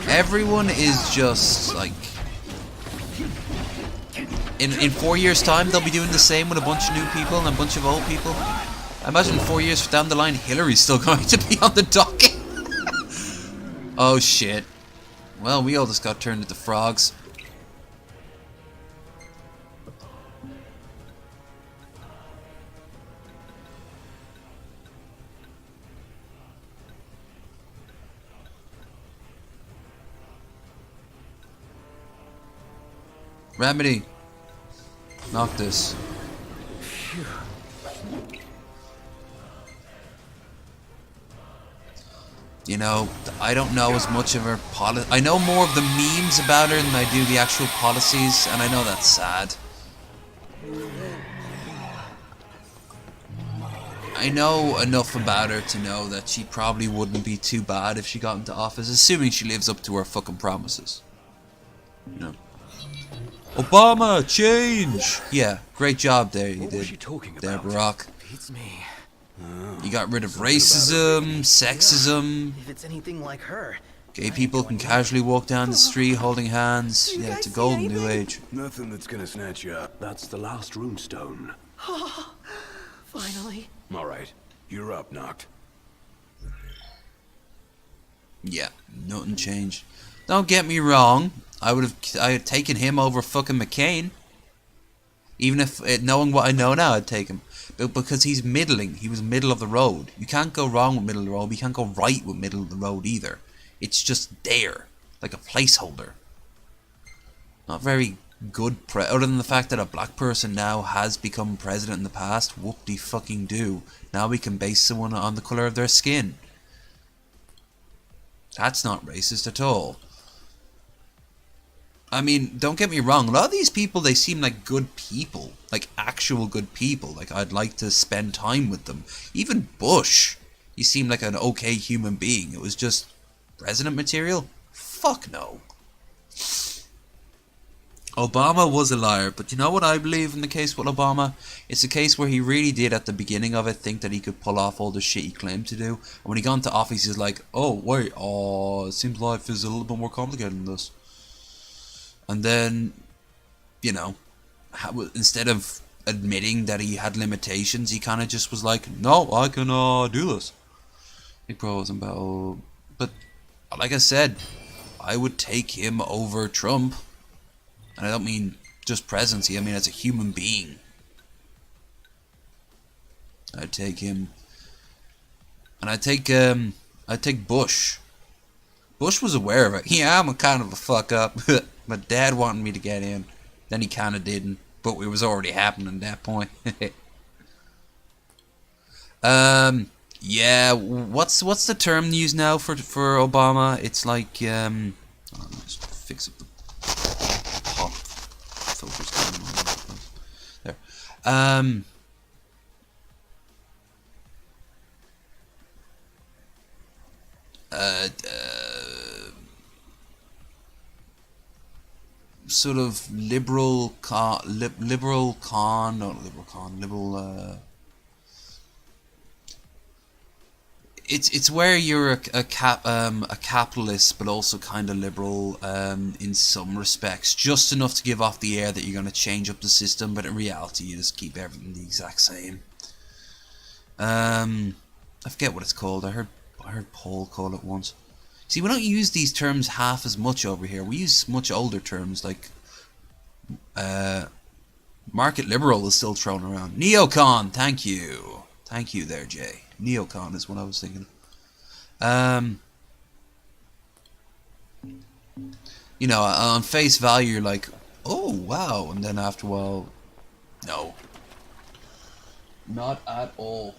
everyone is just, like... In 4 years' time, they'll be doing the same with a bunch of new people and a bunch of old people. I imagine 4 years down the line, Hillary's still going to be on the docket. Oh shit. Well, we all just got turned into frogs. Remedy. Knock this. You know, I don't know as much of her policy. I know more of the memes about her than I do the actual policies, and I know that's sad. I know enough about her to know that she probably wouldn't be too bad if she got into office, assuming she lives up to her fucking promises. You know. Obama, change! Yeah, great job there you
What
did.
was she talking
There,
about?
Barack.
Beats me.
You got rid of racism, sexism.
If it's anything like her.
Gay people can casually walk down the street holding hands. Yeah, it's a golden new age.
Nothing that's gonna snatch you up.
That's the last runestone.
Finally.
All right, you're up, Noct.
Yeah, nothing changed. Don't get me wrong. I had taken him over fucking McCain. Even if, knowing what I know now, I'd take him. But because he's middling, he was middle of the road. You can't go wrong with middle of the road, but you can't go right with middle of the road either. It's just there, like a placeholder. Not very good, other than the fact that a black person now has become president in the past. Whoop-de-fucking-do. Now we can base someone on the colour of their skin. That's not racist at all. I mean, don't get me wrong, a lot of these people, they seem like good people. Like, actual good people. Like, I'd like to spend time with them. Even Bush, he seemed like an okay human being. It was just president material? Fuck no. Obama was a liar, but you know what I believe in the case with Obama? It's a case where he really did, at the beginning of it, think that he could pull off all the shit he claimed to do. And when he got into office, he's like, oh, wait, it seems life is a little bit more complicated than this. And then, you know, instead of admitting that he had limitations, he kind of just was like, no, I can do this. He probably wasn't about... But, like I said, I would take him over Trump. And I don't mean just presidency, I mean as a human being. I'd take him. And I'd take Bush. Bush was aware of it. Yeah, I'm a kind of a fuck up. My dad wanted me to get in. Then he kind of didn't. But it was already happening at that point. Yeah, what's the term used now for Obama? It's like, let's fix up the pop filters. There. Sort of liberal it's where you're a capitalist but also kind of liberal in some respects, just enough to give off the air that you're going to change up the system, but in reality you just keep everything the exact same. I forget what it's called. I heard Paul call it once. See, we don't use these terms half as much over here. We use much older terms like market liberal is still thrown around. Neocon, thank you. Thank you there, Jay. Neocon is what I was thinking. You know, on face value you're like, oh wow, and then after a while, no. Not at all.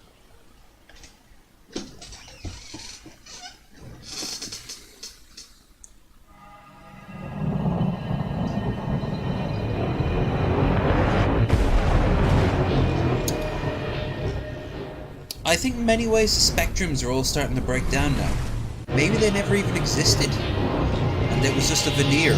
I think in many ways the spectrums are all starting to break down now. Maybe they never even existed, and it was just a veneer.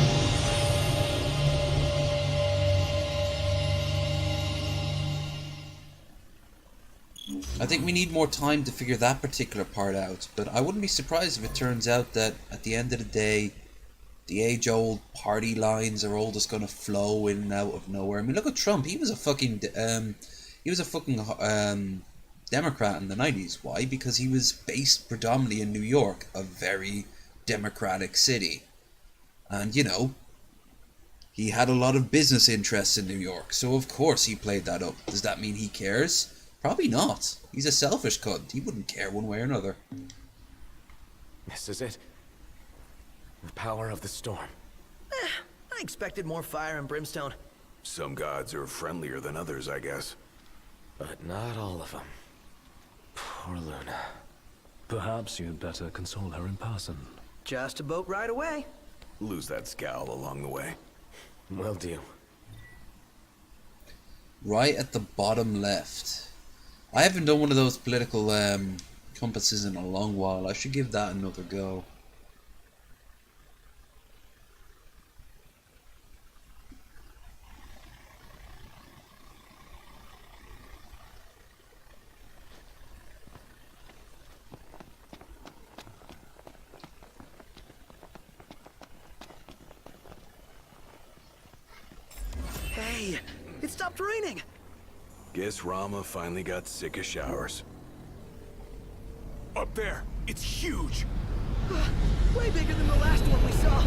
I think we need more time to figure that particular part out, but I wouldn't be surprised if it turns out that at the end of the day, the age-old party lines are all just going to flow in and out of nowhere. I mean, look at Trump. He was a fucking Democrat in the 90s. Why? Because he was based predominantly in New York, a very democratic city. And, you know, he had a lot of business interests in New York, so of course he played that up. Does that mean he cares? Probably not. He's a selfish cunt. He wouldn't care one way or another.
This is it. The power of the storm.
I expected more fire and brimstone.
Some gods are friendlier than others, I guess.
But not all of them. Poor Luna.
Perhaps you'd better console her in person.
Just a boat ride away.
Lose that scowl along the way.
Will do.
Right at the bottom left. I haven't done one of those political compasses in a long while. I should give that another go.
Hey, it stopped raining.
Guess Rama finally got sick of showers. Up there! It's huge!
Way bigger than the last one we saw.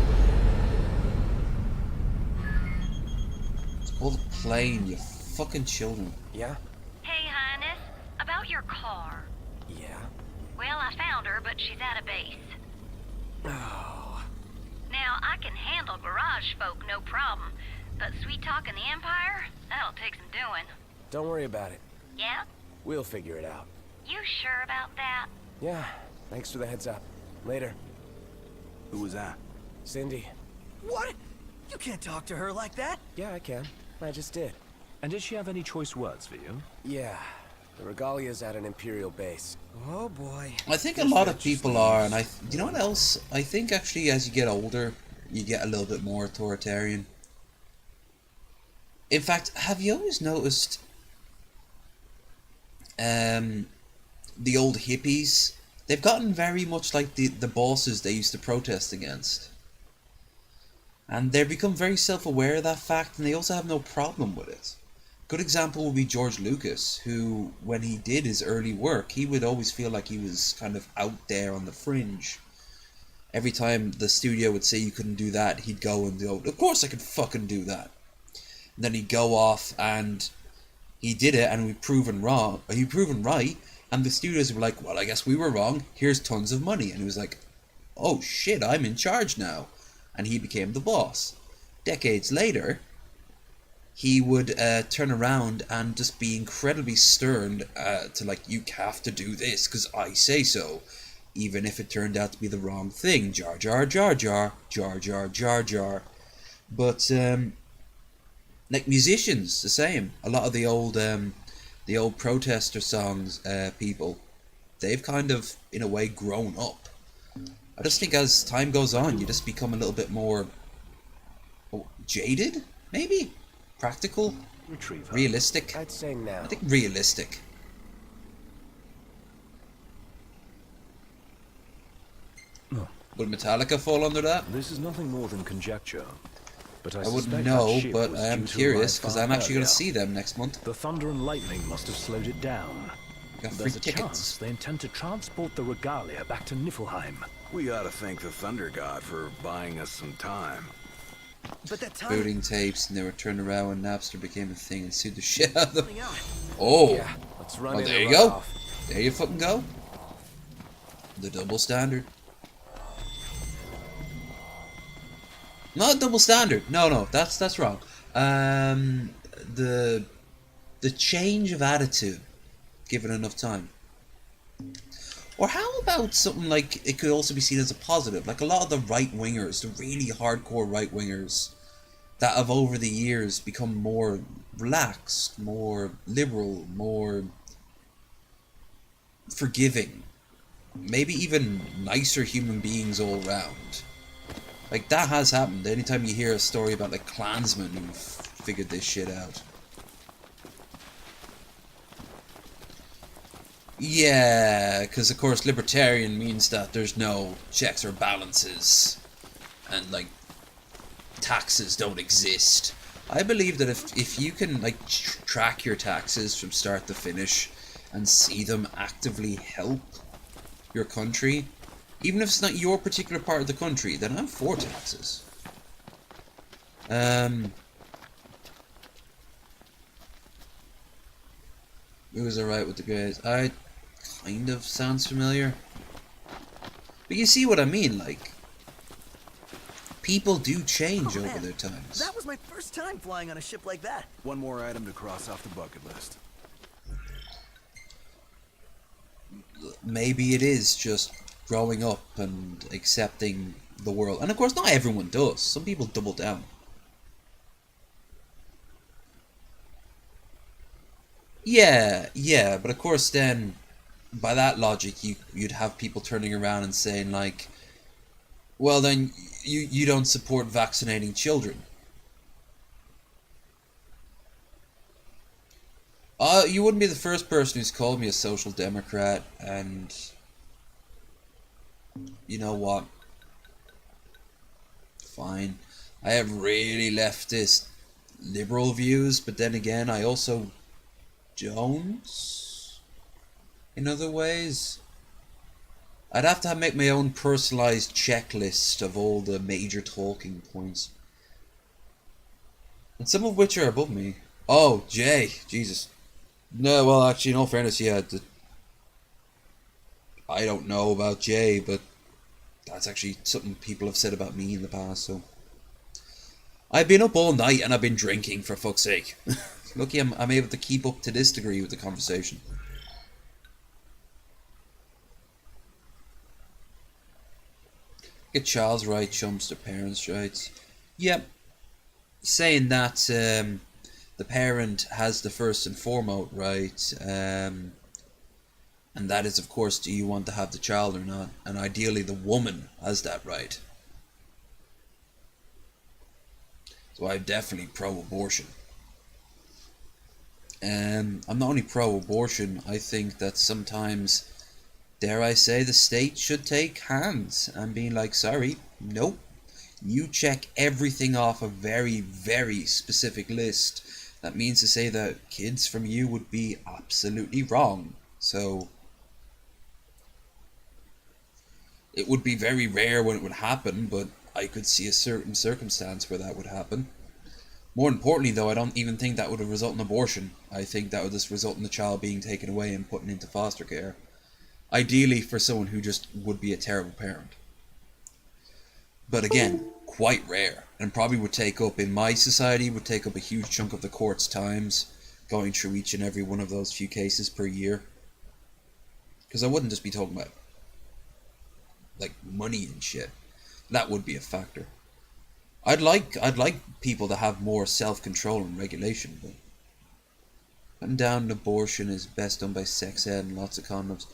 Oh, the plane, you fucking children.
Yeah?
Hey, Highness. About your car.
Yeah?
Well, I found her, but she's at a base.
Oh.
Now, I can handle garage folk, no problem. But sweet talking the Empire? That'll take some doing.
Don't worry about it.
Yeah?
We'll figure it out.
You sure about that?
Yeah, thanks for the heads up. Later.
Who was that?
Cindy.
What? You can't talk to her like that.
Yeah, I can. I just did.
And did she have any choice words for you?
Yeah. The Regalia's at an Imperial base.
Oh boy.
I think a lot of people are, and you know what else? I think actually as you get older, you get a little bit more authoritarian. In fact, have you always noticed the old hippies? They've gotten very much like the bosses they used to protest against. And they've become very self-aware of that fact, and they also have no problem with it. Good example would be George Lucas, who, when he did his early work, he would always feel like he was kind of out there on the fringe. Every time the studio would say you couldn't do that, he'd go and go, of course I could fucking do that. And then he'd go off and he did it, and he'd proven right, and the studios were like, well, I guess we were wrong, here's tons of money. And he was like, oh shit, I'm in charge now. And he became the boss. Decades later, he would turn around and just be incredibly stern to like, you have to do this because I say so, even if it turned out to be the wrong thing. Jar Jar Jar Jar, Jar Jar Jar Jar. But like musicians, the same. A lot of the old protester songs, people, they've kind of in a way grown up. I just think as time goes on, you just become a little bit more jaded, maybe? Practical?
Retrieve her.
Realistic? I'd say now.
I think realistic.
Oh.
Would Metallica fall under that?
This is nothing more than conjecture. But I
wouldn't
suspect
know,
that ship
but
was
I am
due to
curious,
arrive
because
far
I'm actually going
earlier.
to see them next month.
The thunder and lightning must have slowed it down.
Got free
There's a
tickets.
chance they intend to transport the regalia back to Niflheim.
We ought to thank the Thunder God for buying us some time.
But that time
Booting tapes, and they were turned around when Napster became a thing and sued the shit out of them.
running out.
Oh!
Yeah, let's run
Well,
in
there
and
you
run
go.
off.
There you fucking go. The double standard. Not double standard. No, that's wrong. The change of attitude, given enough time. Or how about something like it could also be seen as a positive, like a lot of the right wingers, the really hardcore right wingers, that have over the years become more relaxed, more liberal, more forgiving, maybe even nicer human beings all round. Like, that has happened. Anytime you hear a story about like Klansmen who've figured this shit out. Yeah, because of course libertarian means that there's no checks or balances, and like taxes don't exist. I believe that if you can like track your taxes from start to finish and see them actively help your country, even if it's not your particular part of the country, then I'm for taxes. Who was alright with the guys? I kind of sounds familiar. But you see what I mean, like People do change
Oh,
over
man.
their times.
That was my first time flying on a ship like that.
One more item to cross off the bucket list.
Maybe it is just growing up and accepting the world. And of course, not everyone does. Some people double down. Yeah, but of course then, by that logic, you'd have people turning around and saying like, well then, you don't support vaccinating children. You wouldn't be the first person who's called me a social democrat, and you know what? Fine. I have really leftist liberal views, but then again, I also don't in other ways. I'd have to make my own personalized checklist of all the major talking points, and some of which are above me. Oh, Jay, Jesus. No, well, actually, in all fairness, yeah, I don't know about Jay, but that's actually something people have said about me in the past, so. I've been up all night and I've been drinking, for fuck's sake. Lucky I'm able to keep up to this degree with the conversation. Get child's right trumps their parents' rights. Yep. Saying that the parent has the first and foremost right, and that is, of course, do you want to have the child or not? And ideally, the woman has that right. So I'm definitely pro-abortion. I'm not only pro-abortion, I think that sometimes, dare I say, the state should take hands and be like, sorry, nope. You check everything off a very, very specific list. That means to say that kids from you would be absolutely wrong. So it would be very rare when it would happen, but I could see a certain circumstance where that would happen. More importantly, though, I don't even think that would result in abortion. I think that would just result in the child being taken away and put into foster care. Ideally for someone who just would be a terrible parent. But again, quite rare. And probably would take up, in my society, would take up a huge chunk of the court's times, going through each and every one of those few cases per year. Because I wouldn't just be talking about, like, money and shit. That would be a factor. I'd like people to have more self-control and regulation, but cutting down abortion is best done by sex ed and lots of condoms.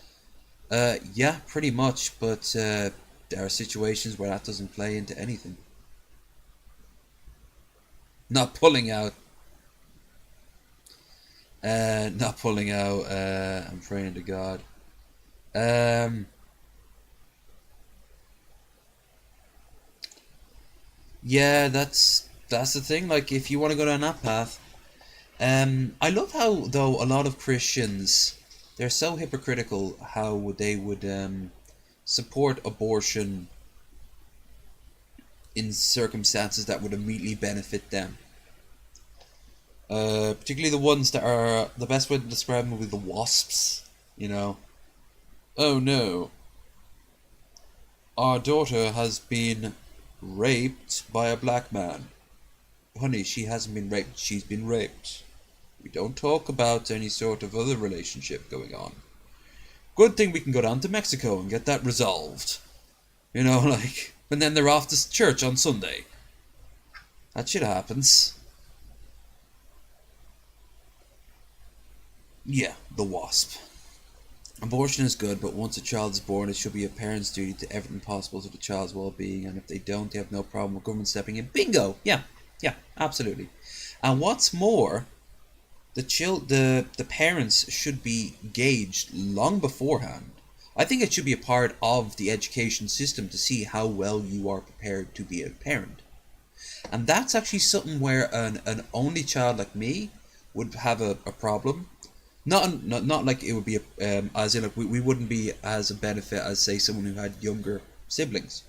Yeah, pretty much, but there are situations where that doesn't play into anything. Not pulling out. I'm praying to God. Yeah, that's the thing. Like, if you want to go down that path, I love how, though, a lot of Christians, they're so hypocritical how they would support abortion in circumstances that would immediately benefit them. Particularly the ones that are, the best way to describe them would be the wasps, you know. Oh no, our daughter has been raped by a black man. Honey, she hasn't been raped, she's been raped. We don't talk about any sort of other relationship going on. Good thing we can go down to Mexico and get that resolved. You know, like, and then they're off to church on Sunday. That shit happens. Yeah, the wasp. Abortion is good, but once a child is born, it should be a parent's duty to everything possible to the child's well-being, and if they don't, they have no problem with government stepping in. Bingo! Yeah, absolutely. And what's more, the parents should be gauged long beforehand. I think it should be a part of the education system to see how well you are prepared to be a parent. And that's actually something where an only child like me would have a problem. Not like it would be as in like we wouldn't be as a benefit as, say, someone who had younger siblings.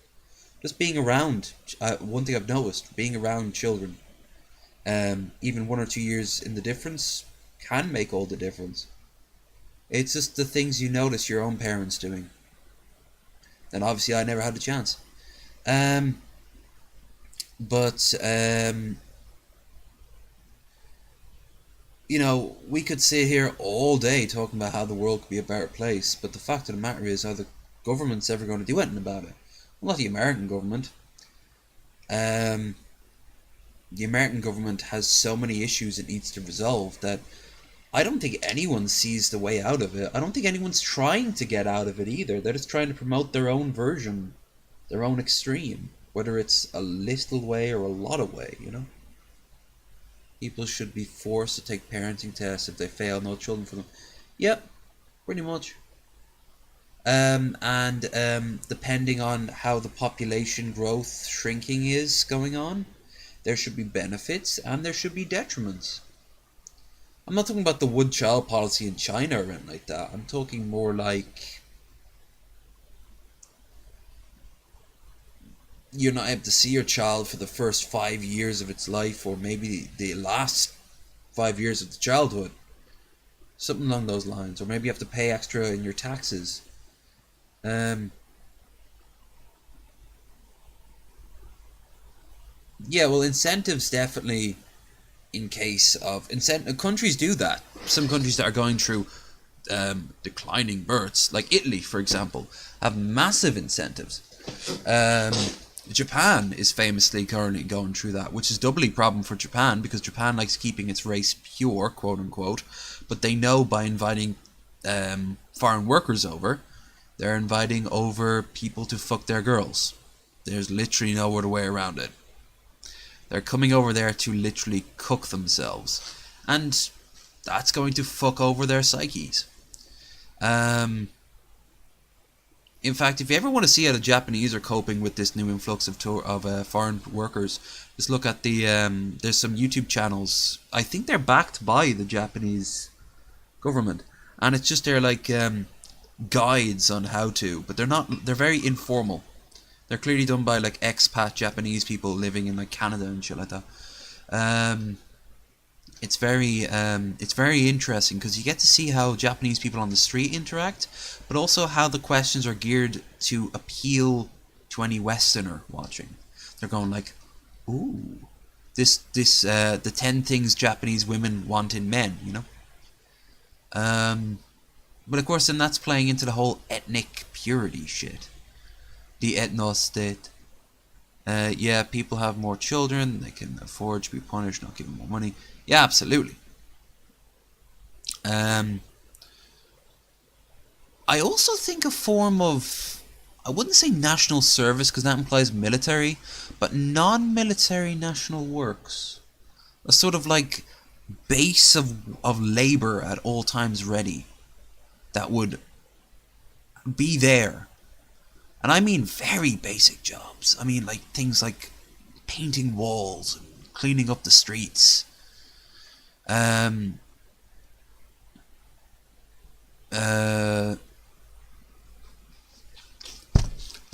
Just being around, one thing I've noticed, being around children, even 1 or 2 years in the difference, can make all the difference. It's just the things you notice your own parents doing. And obviously I never had the chance. But you know, we could sit here all day talking about how the world could be a better place, but the fact of the matter is, are the government's ever going to do anything about it? Well, not the American government. The American government has so many issues it needs to resolve that I don't think anyone sees the way out of it. I don't think anyone's trying to get out of it either. They're just trying to promote their own version, their own extreme, whether it's a little way or a lot of way, you know? People should be forced to take parenting tests. If they fail, no children for them. Yep, pretty much. Depending on how the population growth shrinking is going on, there should be benefits and there should be detriments. I'm not talking about the one child policy in China or anything like that. I'm talking more like you're not able to see your child for the first 5 years of its life, or maybe the last 5 years of the childhood. Something along those lines. Or maybe you have to pay extra in your taxes. Yeah, well, incentives definitely, in case of countries do that. Some countries that are going through declining births, like Italy, for example, have massive incentives. Japan is famously currently going through that, which is doubly a problem for Japan because Japan likes keeping its race pure, quote unquote, but they know by inviting foreign workers over, they're inviting over people to fuck their girls. There's literally no other way around it. They're coming over there to literally cook themselves, and that's going to fuck over their psyches. In fact, if you ever want to see how the Japanese are coping with this new influx of foreign workers, just look at the there's some YouTube channels. I think they're backed by the Japanese government, and it's just they're like guides on how to, but they're not. They're very informal. They're clearly done by like expat Japanese people living in like Canada and shit like that. It's very interesting because you get to see how Japanese people on the street interact, but also how the questions are geared to appeal to any Westerner watching. They're going like, "Ooh, the 10 things Japanese women want in men," you know. But of course, then that's playing into the whole ethnic purity shit. The ethnos state. Yeah, people have more children, they can afford to be punished, not give them more money. Yeah, absolutely. I also think a form of, I wouldn't say national service because that implies military, but non-military national works. A sort of like base of labor at all times ready that would be there. And I mean very basic jobs. I mean like things like painting walls, cleaning up the streets. But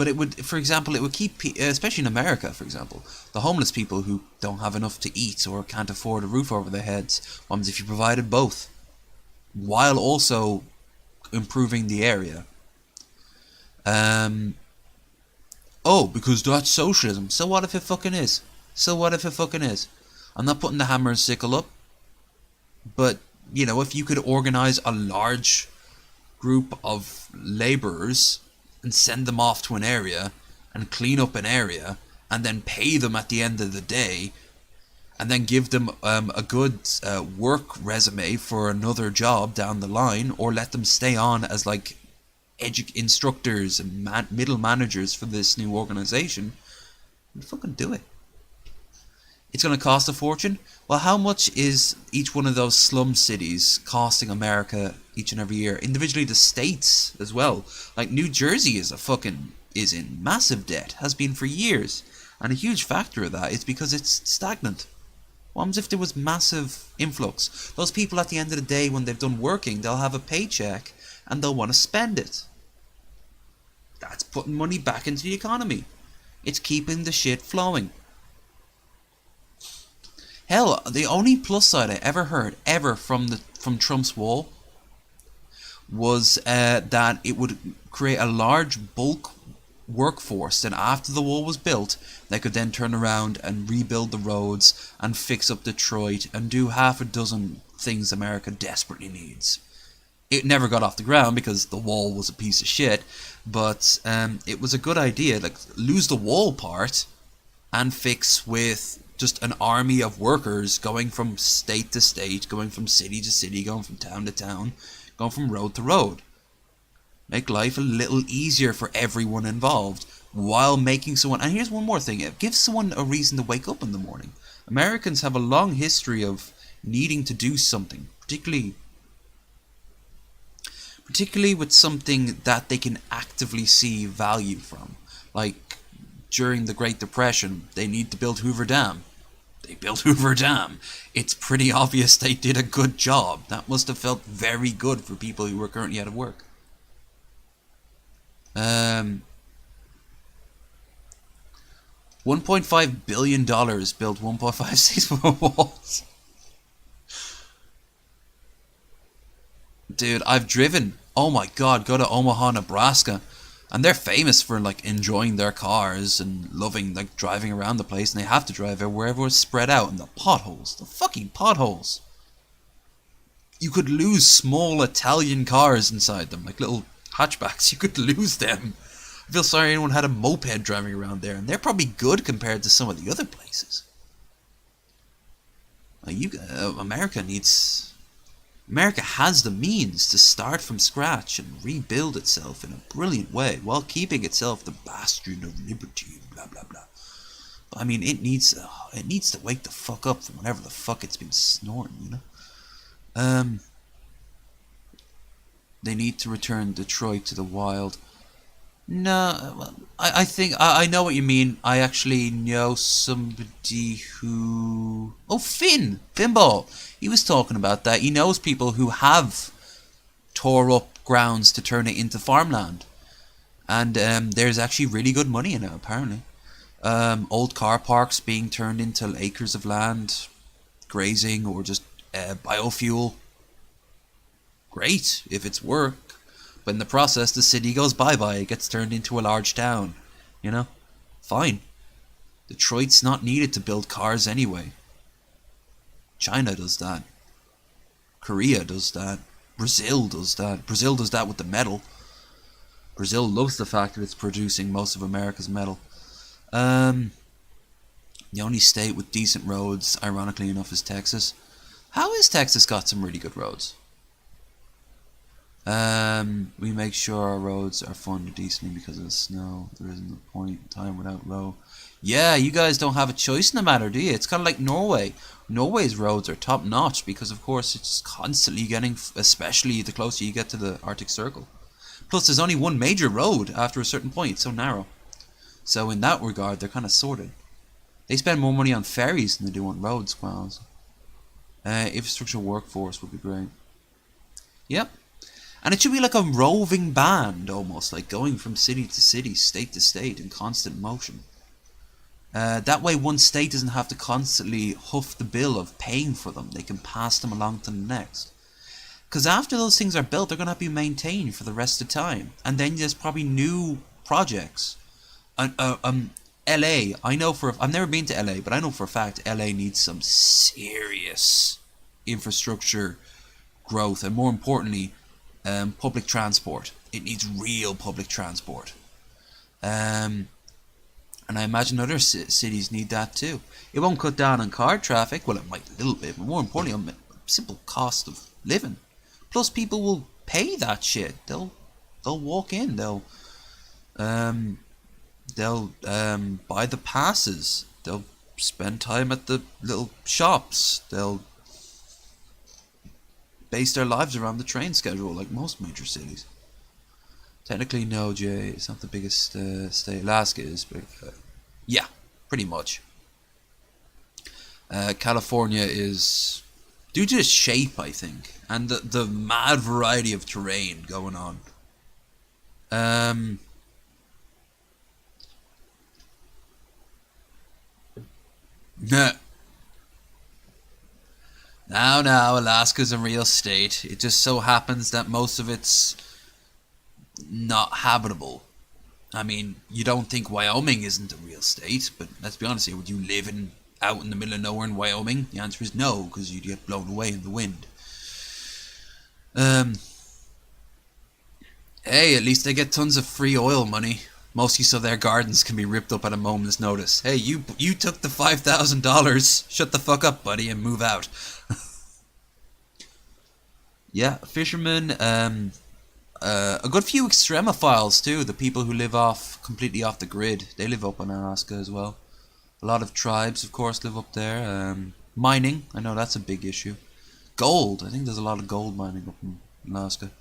it would, for example, it would keep, especially in America, for example, the homeless people who don't have enough to eat or can't afford a roof over their heads. What happens if you provided both, while also improving the area? Oh, because that's socialism. So what if it fucking is? So what if it fucking is? I'm not putting the hammer and sickle up, but, you know, if you could organize a large group of laborers and send them off to an area and clean up an area and then pay them at the end of the day and then give them a good work resume for another job down the line, or let them stay on as like instructors and middle managers for this new organization, fucking do it. It's going to cost a fortune. Well, how much is each one of those slum cities costing America each and every year? Individually, the states as well. Like New Jersey is in massive debt, has been for years, and a huge factor of that is because it's stagnant. What happens if there was massive influx? Those people at the end of the day, when they've done working, they'll have a paycheck and they'll want to spend it. That's putting money back into the economy. It's keeping the shit flowing. Hell, the only plus side I ever heard from Trump's wall was that it would create a large bulk workforce. Then after the wall was built, they could then turn around and rebuild the roads and fix up Detroit and do half a dozen things America desperately needs. It never got off the ground because the wall was a piece of shit, but it was a good idea. Like, lose the wall part and fix with just an army of workers going from state to state, going from city to city, going from town to town, going from road to road. Make life a little easier for everyone involved while making someone... And here's one more thing. It gives someone a reason to wake up in the morning. Americans have a long history of needing to do something, particularly with something that they can actively see value from. Like, during the Great Depression, they need to build Hoover Dam. They built Hoover Dam. It's pretty obvious they did a good job. That must have felt very good for people who were currently out of work. $1.5 billion built 1.56 walls. Dude, I've driven, oh my god, go to Omaha, Nebraska, and they're famous for like enjoying their cars and loving like driving around the place, and they have to drive wherever it's spread out, and the potholes, the fucking potholes. You could lose small Italian cars inside them, like little hatchbacks. You could lose them. I feel sorry anyone had a moped driving around there, and they're probably good compared to some of the other places. America has the means to start from scratch and rebuild itself in a brilliant way while keeping itself the bastion of liberty, blah blah blah. But I mean, it needs to wake the fuck up from whatever the fuck it's been snoring, you know. They need to return Detroit to the wild. No, well, I think I know what you mean. I actually know somebody who... Oh, Finball. He was talking about that. He knows people who have tore up grounds to turn it into farmland. And there's actually really good money in it, apparently. Old car parks being turned into acres of land, grazing, or just biofuel. Great, if it's work. But in the process, the city goes bye-bye. It gets turned into a large town. You know? Fine. Detroit's not needed to build cars anyway. China does that. Korea does that. Brazil does that. Brazil does that with the metal. Brazil loves the fact that it's producing most of America's metal. The only state with decent roads, ironically enough, is Texas. How has Texas got some really good roads? We make sure our roads are funded decently because of the snow. There isn't a point in time without row. Yeah, you guys don't have a choice in the matter, do you? It's kind of like Norway. Norway's roads are top notch because, of course, it's constantly getting, especially the closer you get to the Arctic Circle. Plus, there's only one major road after a certain point. It's so narrow. So in that regard, they're kind of sorted. They spend more money on ferries than they do on roads, Qualls. Infrastructure workforce would be great. Yep. And it should be like a roving band, almost, like going from city to city, state to state, in constant motion. That way one state doesn't have to constantly hoof the bill of paying for them. They can pass them along to the next. Because after those things are built, they're going to have to be maintained for the rest of the time. And then there's probably new projects. LA, I know I've never been to LA, but I know for a fact LA needs some serious infrastructure growth. And more importantly, public transport. It needs real public transport. And I imagine other cities need that too. It won't cut down on car traffic. Well, it might a little bit, but more importantly, on the simple cost of living. Plus, people will pay that shit. They'll walk in. They'll buy the passes. They'll spend time at the little shops. They'll base their lives around the train schedule, like most major cities. Technically, no, Jay, it's not the biggest state. Alaska is, but yeah, pretty much. California is, due to the shape, I think, and the mad variety of terrain going on. Now, Alaska's a real state. It just so happens that most of it's not habitable. I mean, you don't think Wyoming isn't a real state, but let's be honest here, would you live out in the middle of nowhere in Wyoming? The answer is no, because you'd get blown away in the wind. Hey, at least they get tons of free oil money. Mostly so their gardens can be ripped up at a moment's notice. Hey, you took the $5,000. Shut the fuck up, buddy, and move out. Yeah, fishermen, a good few extremophiles too, the people who live completely off the grid. They live up in Alaska as well. A lot of tribes, of course, live up there. Mining, I know that's a big issue. Gold, I think there's a lot of gold mining up in Alaska.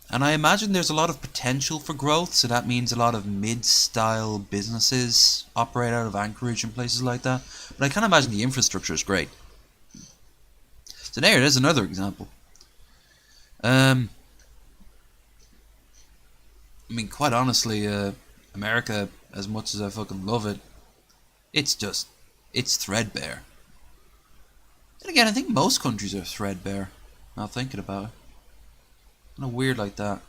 And I imagine there's a lot of potential for growth, so that means a lot of mid-style businesses operate out of Anchorage and places like that. But I can't imagine the infrastructure is great. So there's another example. I mean, quite honestly, America, as much as I fucking love it, it's threadbare. And again, I think most countries are threadbare, now thinking about it. Kind of weird like that.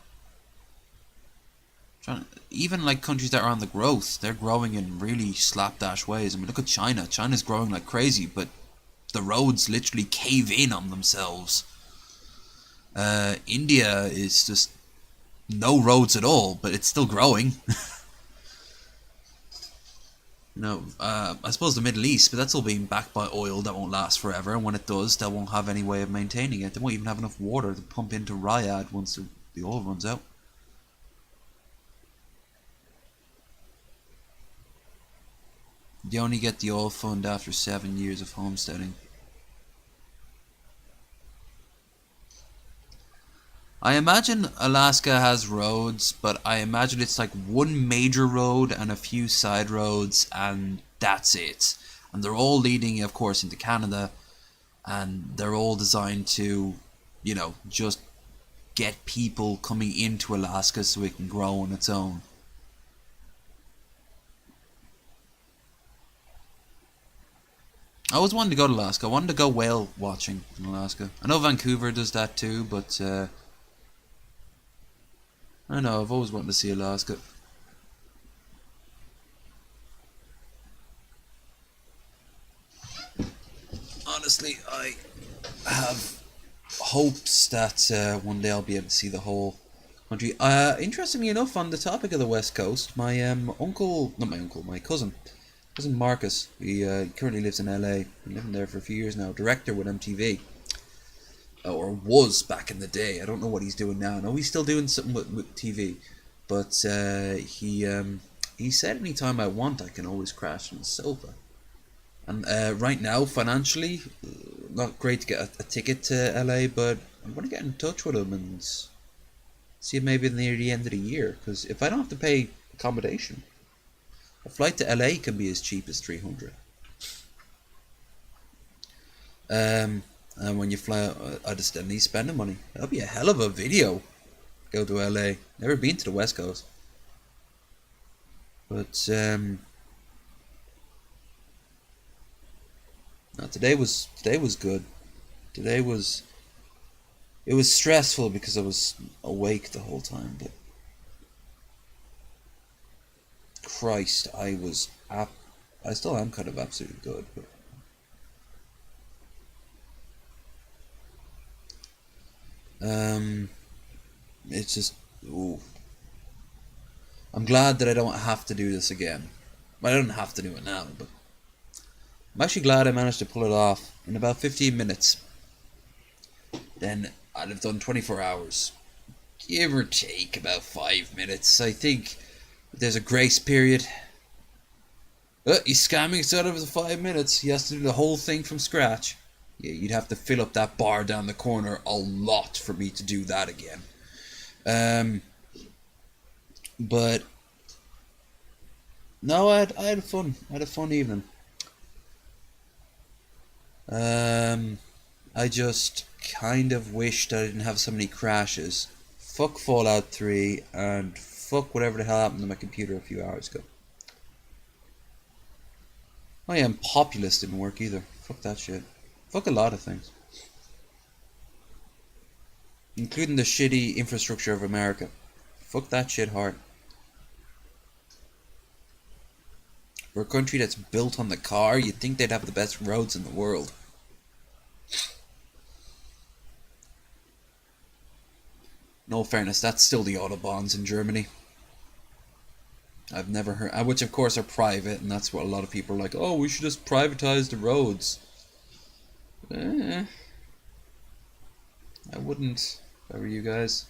Even like countries that are on the growth, they're growing in really slapdash ways. I mean, look at China. China's growing like crazy, but the roads literally cave in on themselves. India is just no roads at all, but it's still growing. I suppose the Middle East, but that's all being backed by oil that won't last forever, and when it does, they won't have any way of maintaining it. They won't even have enough water to pump into Riyadh once the oil runs out. You only get the oil fund after 7 years of homesteading. I imagine Alaska has roads, but I imagine it's like one major road and a few side roads, and that's it. And they're all leading, of course, into Canada, and they're all designed to, just get people coming into Alaska so it can grow on its own. I always wanted to go to Alaska. I wanted to go whale watching in Alaska. I know Vancouver does that too, but I don't know, I've always wanted to see Alaska. Honestly, I have hopes that one day I'll be able to see the whole country. Interestingly enough, on the topic of the West Coast, my my cousin Marcus, he currently lives in LA, been living there for a few years now, director with MTV. Or was back in the day. I don't know what he's doing now. I know he's still doing something with TV, but he said anytime I want, I can always crash on the sofa. And right now, financially, not great to get a ticket to LA, but I'm going to get in touch with him and see if maybe near the end of the year. Because if I don't have to pay accommodation, a flight to LA can be as cheap as $300. And when you fly out of Stanley, spending money. That'll be a hell of a video. Go to LA. Never been to the West Coast. But no, today was good. It was stressful because I was awake the whole time, but Christ, I still am kind of absolutely good, but it's just, ooh. I'm glad that I don't have to do this again. I don't have to do it now, but I'm actually glad I managed to pull it off in about 15 minutes. Then I'd have done 24 hours. Give or take about 5 minutes. I think there's a grace period. He's scamming us out of the 5 minutes. He has to do the whole thing from scratch. Yeah, you'd have to fill up that bar down the corner a lot for me to do that again. But no, I had fun. I had a fun evening. I just kind of wished I didn't have so many crashes. Fuck Fallout 3 and fuck whatever the hell happened to my computer a few hours ago. I am Populous didn't work either. Fuck that shit. Fuck a lot of things. Including the shitty infrastructure of America. Fuck that shit hard. For a country that's built on the car, you'd think they'd have the best roads in the world. In all fairness, that's still the Autobahns in Germany. I've never heard, which of course are private, and that's what a lot of people are like, oh, we should just privatize the roads. I wouldn't, if I were you guys.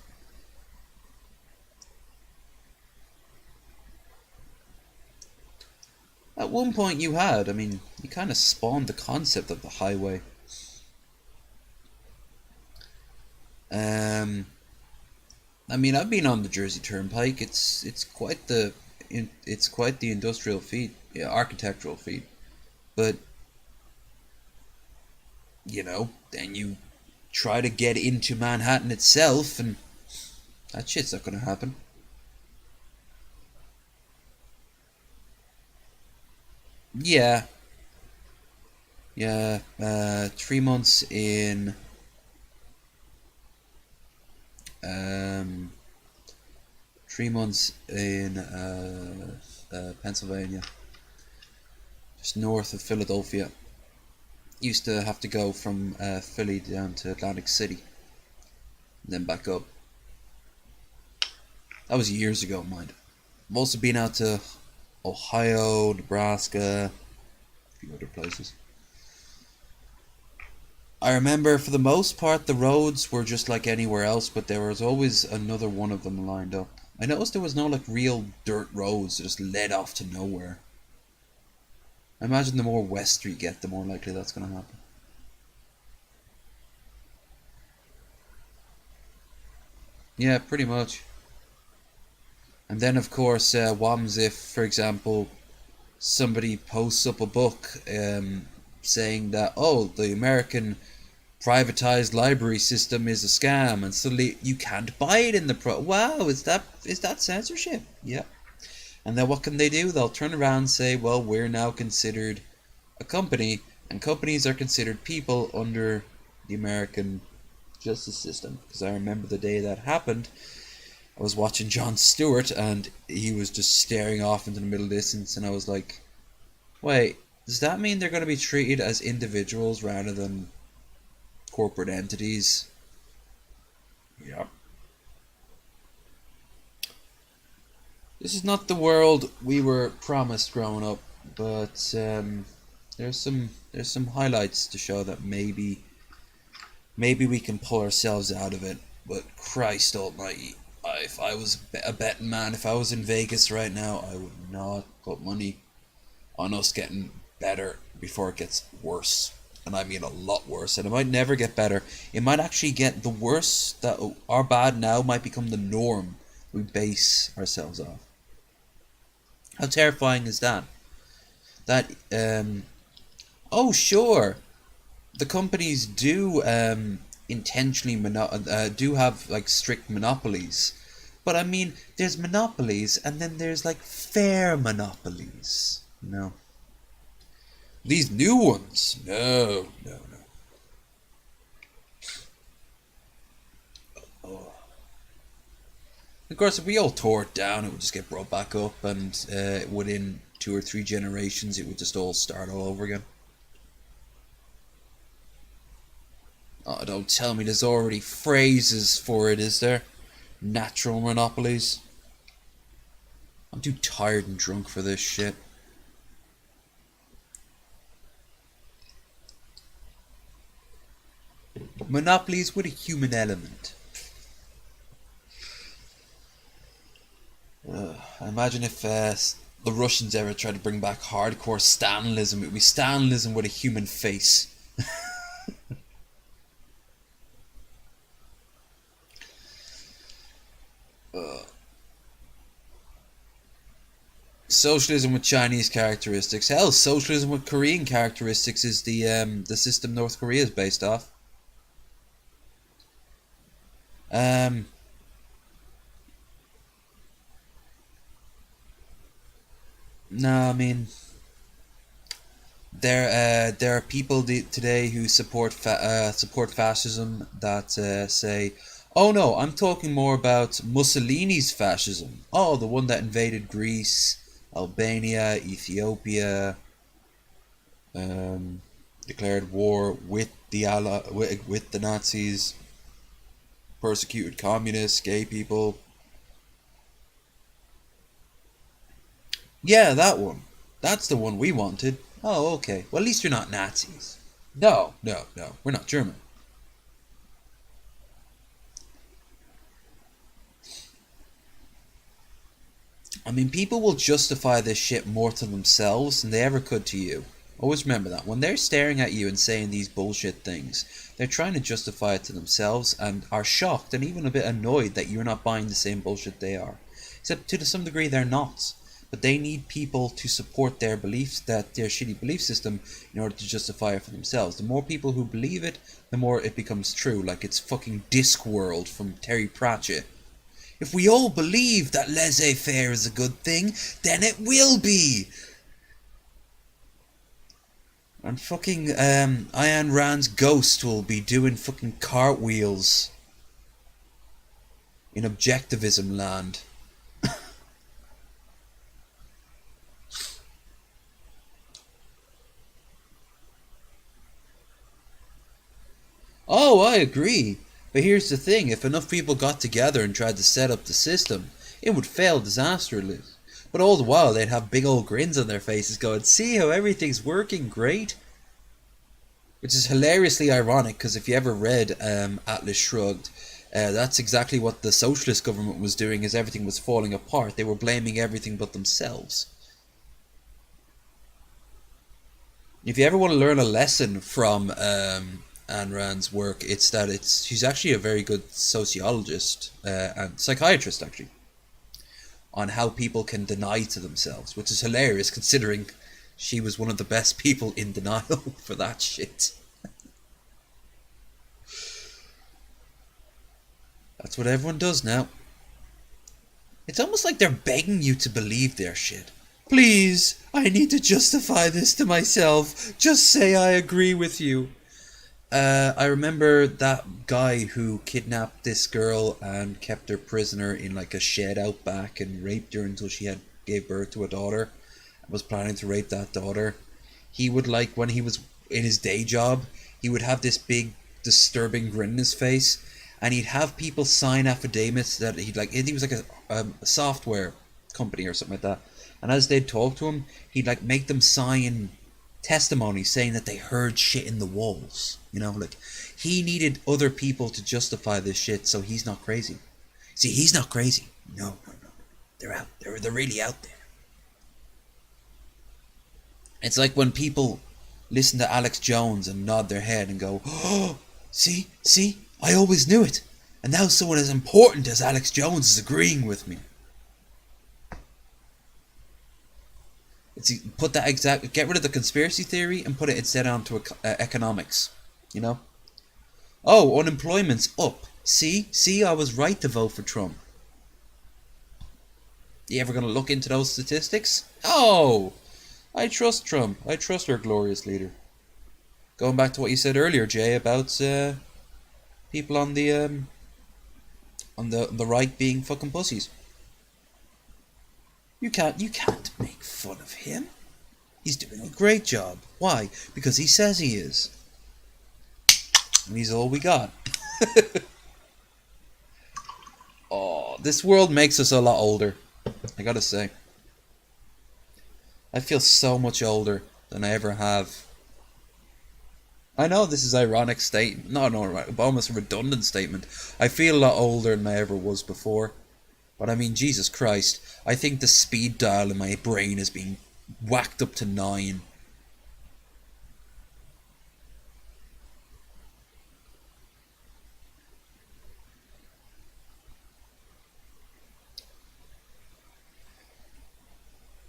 At one point you had, I mean, you kind of spawned the concept of the highway. I mean, I've been on the Jersey Turnpike. It's quite the industrial feat, yeah, architectural feat. But you know, then you try to get into Manhattan itself, and that shit's not gonna happen. Yeah. Yeah, 3 months in um 3 months in Pennsylvania, just north of Philadelphia. Used to have to go from Philly down to Atlantic City, and then back up. That was years ago, mind. I've also been out to Ohio, Nebraska, a few other places. I remember for the most part the roads were just like anywhere else, but there was always another one of them lined up. I noticed there was no like real dirt roads that just led off to nowhere. I imagine the more west you get, the more likely that's going to happen. Yeah, pretty much. And then of course, what happens if, for example, somebody posts up a book saying that, oh, the American privatized library system is a scam, and suddenly you can't buy it in the wow, is that censorship? Yeah. And then what can they do? They'll turn around and say, well, we're now considered a company, and companies are considered people under the American justice system. Because I remember the day that happened, I was watching Jon Stewart, and he was just staring off into the middle distance, and I was like, wait, does that mean they're going to be treated as individuals rather than corporate entities? Yeah. This is not the world we were promised growing up, but there's some highlights to show that maybe we can pull ourselves out of it. But Christ Almighty, if I was a betting man, if I was in Vegas right now, I would not put money on us getting better before it gets worse. And I mean a lot worse. And it might never get better. It might actually get the worse. That our bad now might become the norm we base ourselves off. How terrifying is that? That, oh sure, the companies do intentionally do have like strict monopolies. But I mean, there's monopolies and then there's like fair monopolies. No. These new ones, no. Oh. Of course, if we all tore it down, it would just get brought back up, and within 2 or 3 generations, it would just all start all over again. Oh, don't tell me there's already phrases for it, is there? Natural monopolies. I'm too tired and drunk for this shit. Monopolies with a human element. Imagine if the Russians ever tried to bring back hardcore Stalinism. It would be Stalinism with a human face. Socialism with Chinese characteristics. Hell, socialism with Korean characteristics is the system North Korea is based off. No, I mean, there are people today who support fascism that say, Oh no, I'm talking more about Mussolini's fascism. Oh, the one that invaded Greece, Albania, Ethiopia, declared war with the with the Nazis, persecuted communists, gay people. Yeah, that one. That's the one we wanted. Oh, okay. Well, at least you're not Nazis. No, no, no. We're not German. I mean, people will justify this shit more to themselves than they ever could to you. Always remember that. When they're staring at you and saying these bullshit things, they're trying to justify it to themselves and are shocked and even a bit annoyed that you're not buying the same bullshit they are. Except to some degree they're not. But they need people to support their beliefs, that their shitty belief system, in order to justify it for themselves. The more people who believe it, the more it becomes true. Like it's fucking Discworld from Terry Pratchett. If we all believe that laissez-faire is a good thing, then it will be. And fucking Ayn Rand's ghost will be doing fucking cartwheels in objectivism land. Oh, I agree. But here's the thing, if enough people got together and tried to set up the system, it would fail disastrously. But all the while they'd have big old grins on their faces going, see how everything's working great? Which is hilariously ironic, because if you ever read Atlas Shrugged, that's exactly what the socialist government was doing as everything was falling apart. They were blaming everything but themselves. If you ever want to learn a lesson from Ayn Rand's work, it's that she's actually a very good sociologist and psychiatrist, actually, on how people can deny to themselves, which is hilarious considering she was one of the best people in denial for that shit. That's what everyone does now. It's almost like they're begging you to believe their shit. Please, I need to justify this to myself. Just say I agree with you. I remember that guy who kidnapped this girl and kept her prisoner in like a shed out back and raped her until she gave birth to a daughter and was planning to rape that daughter. He would, like, when he was in his day job, he would have this big disturbing grin in his face, and he'd have people sign affidavits that he was like a software company or something like that, and as they'd talk to him, he'd like make them sign testimony saying that they heard shit in the walls. You know, like, he needed other people to justify this shit so he's not crazy. See, he's not crazy. No. They're out. They're really out there. It's like when people listen to Alex Jones and nod their head and go, oh, see, I always knew it. And now someone as important as Alex Jones is agreeing with me. Get rid of the conspiracy theory and put it instead onto economics. You know? Oh, unemployment's up. See, I was right to vote for Trump. You ever gonna look into those statistics? Oh, I trust Trump. I trust our glorious leader. Going back to what you said earlier, Jay, about people on the right being fucking pussies. You can't make fun of him. He's doing a great job. Why? Because he says he is. And he's all we got. Oh, this world makes us a lot older, I gotta say. I feel so much older than I ever have. I know this is ironic statement. No, almost a redundant statement. I feel a lot older than I ever was before. But I mean, Jesus Christ, I think the speed dial in my brain is being whacked up to 9.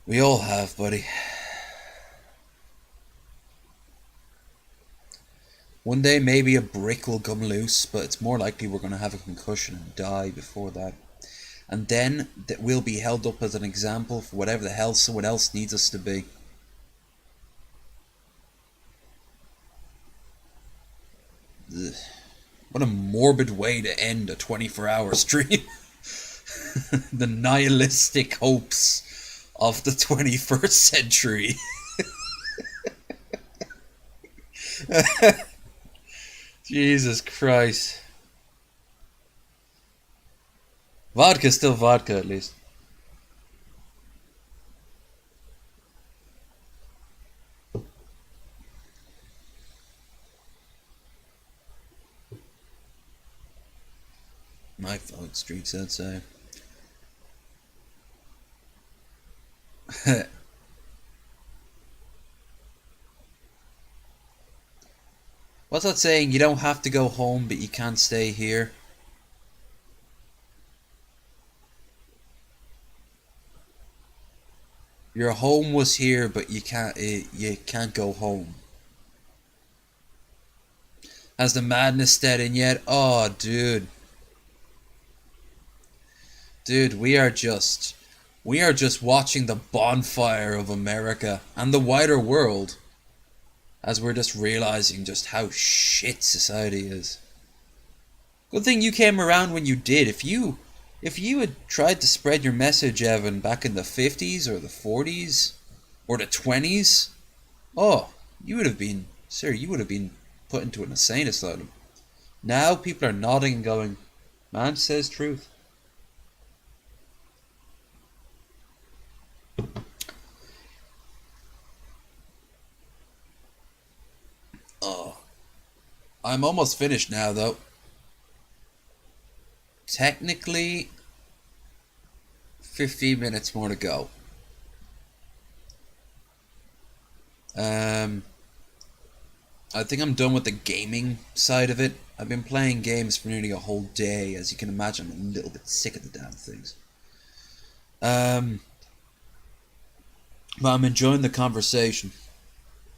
We all have, buddy. One day maybe a brick will come loose, but it's more likely we're going to have a concussion and die before that. And then that we'll be held up as an example for whatever the hell someone else needs us to be. Ugh. What a morbid way to end a 24-hour stream. The nihilistic hopes of the 21st century. Jesus Christ. Vodka's still vodka, at least. My phone streaks outside. What's that saying? You don't have to go home, but you can't stay here. Your home was here, but you can't go home. Has the madness set in yet? Oh, dude. Dude, we are just watching the bonfire of America and the wider world as we're just realizing just how shit society is. Good thing you came around when you did. If you had tried to spread your message, Evan, back in the 50s or the 40s or the 20s, oh, you would have been put into an insane asylum. Now people are nodding and going, man says truth. Oh, I'm almost finished now, though. Technically, 15 minutes more to go. I think I'm done with the gaming side of it. I've been playing games for nearly a whole day. As you can imagine, I'm a little bit sick of the damn things. But I'm enjoying the conversation.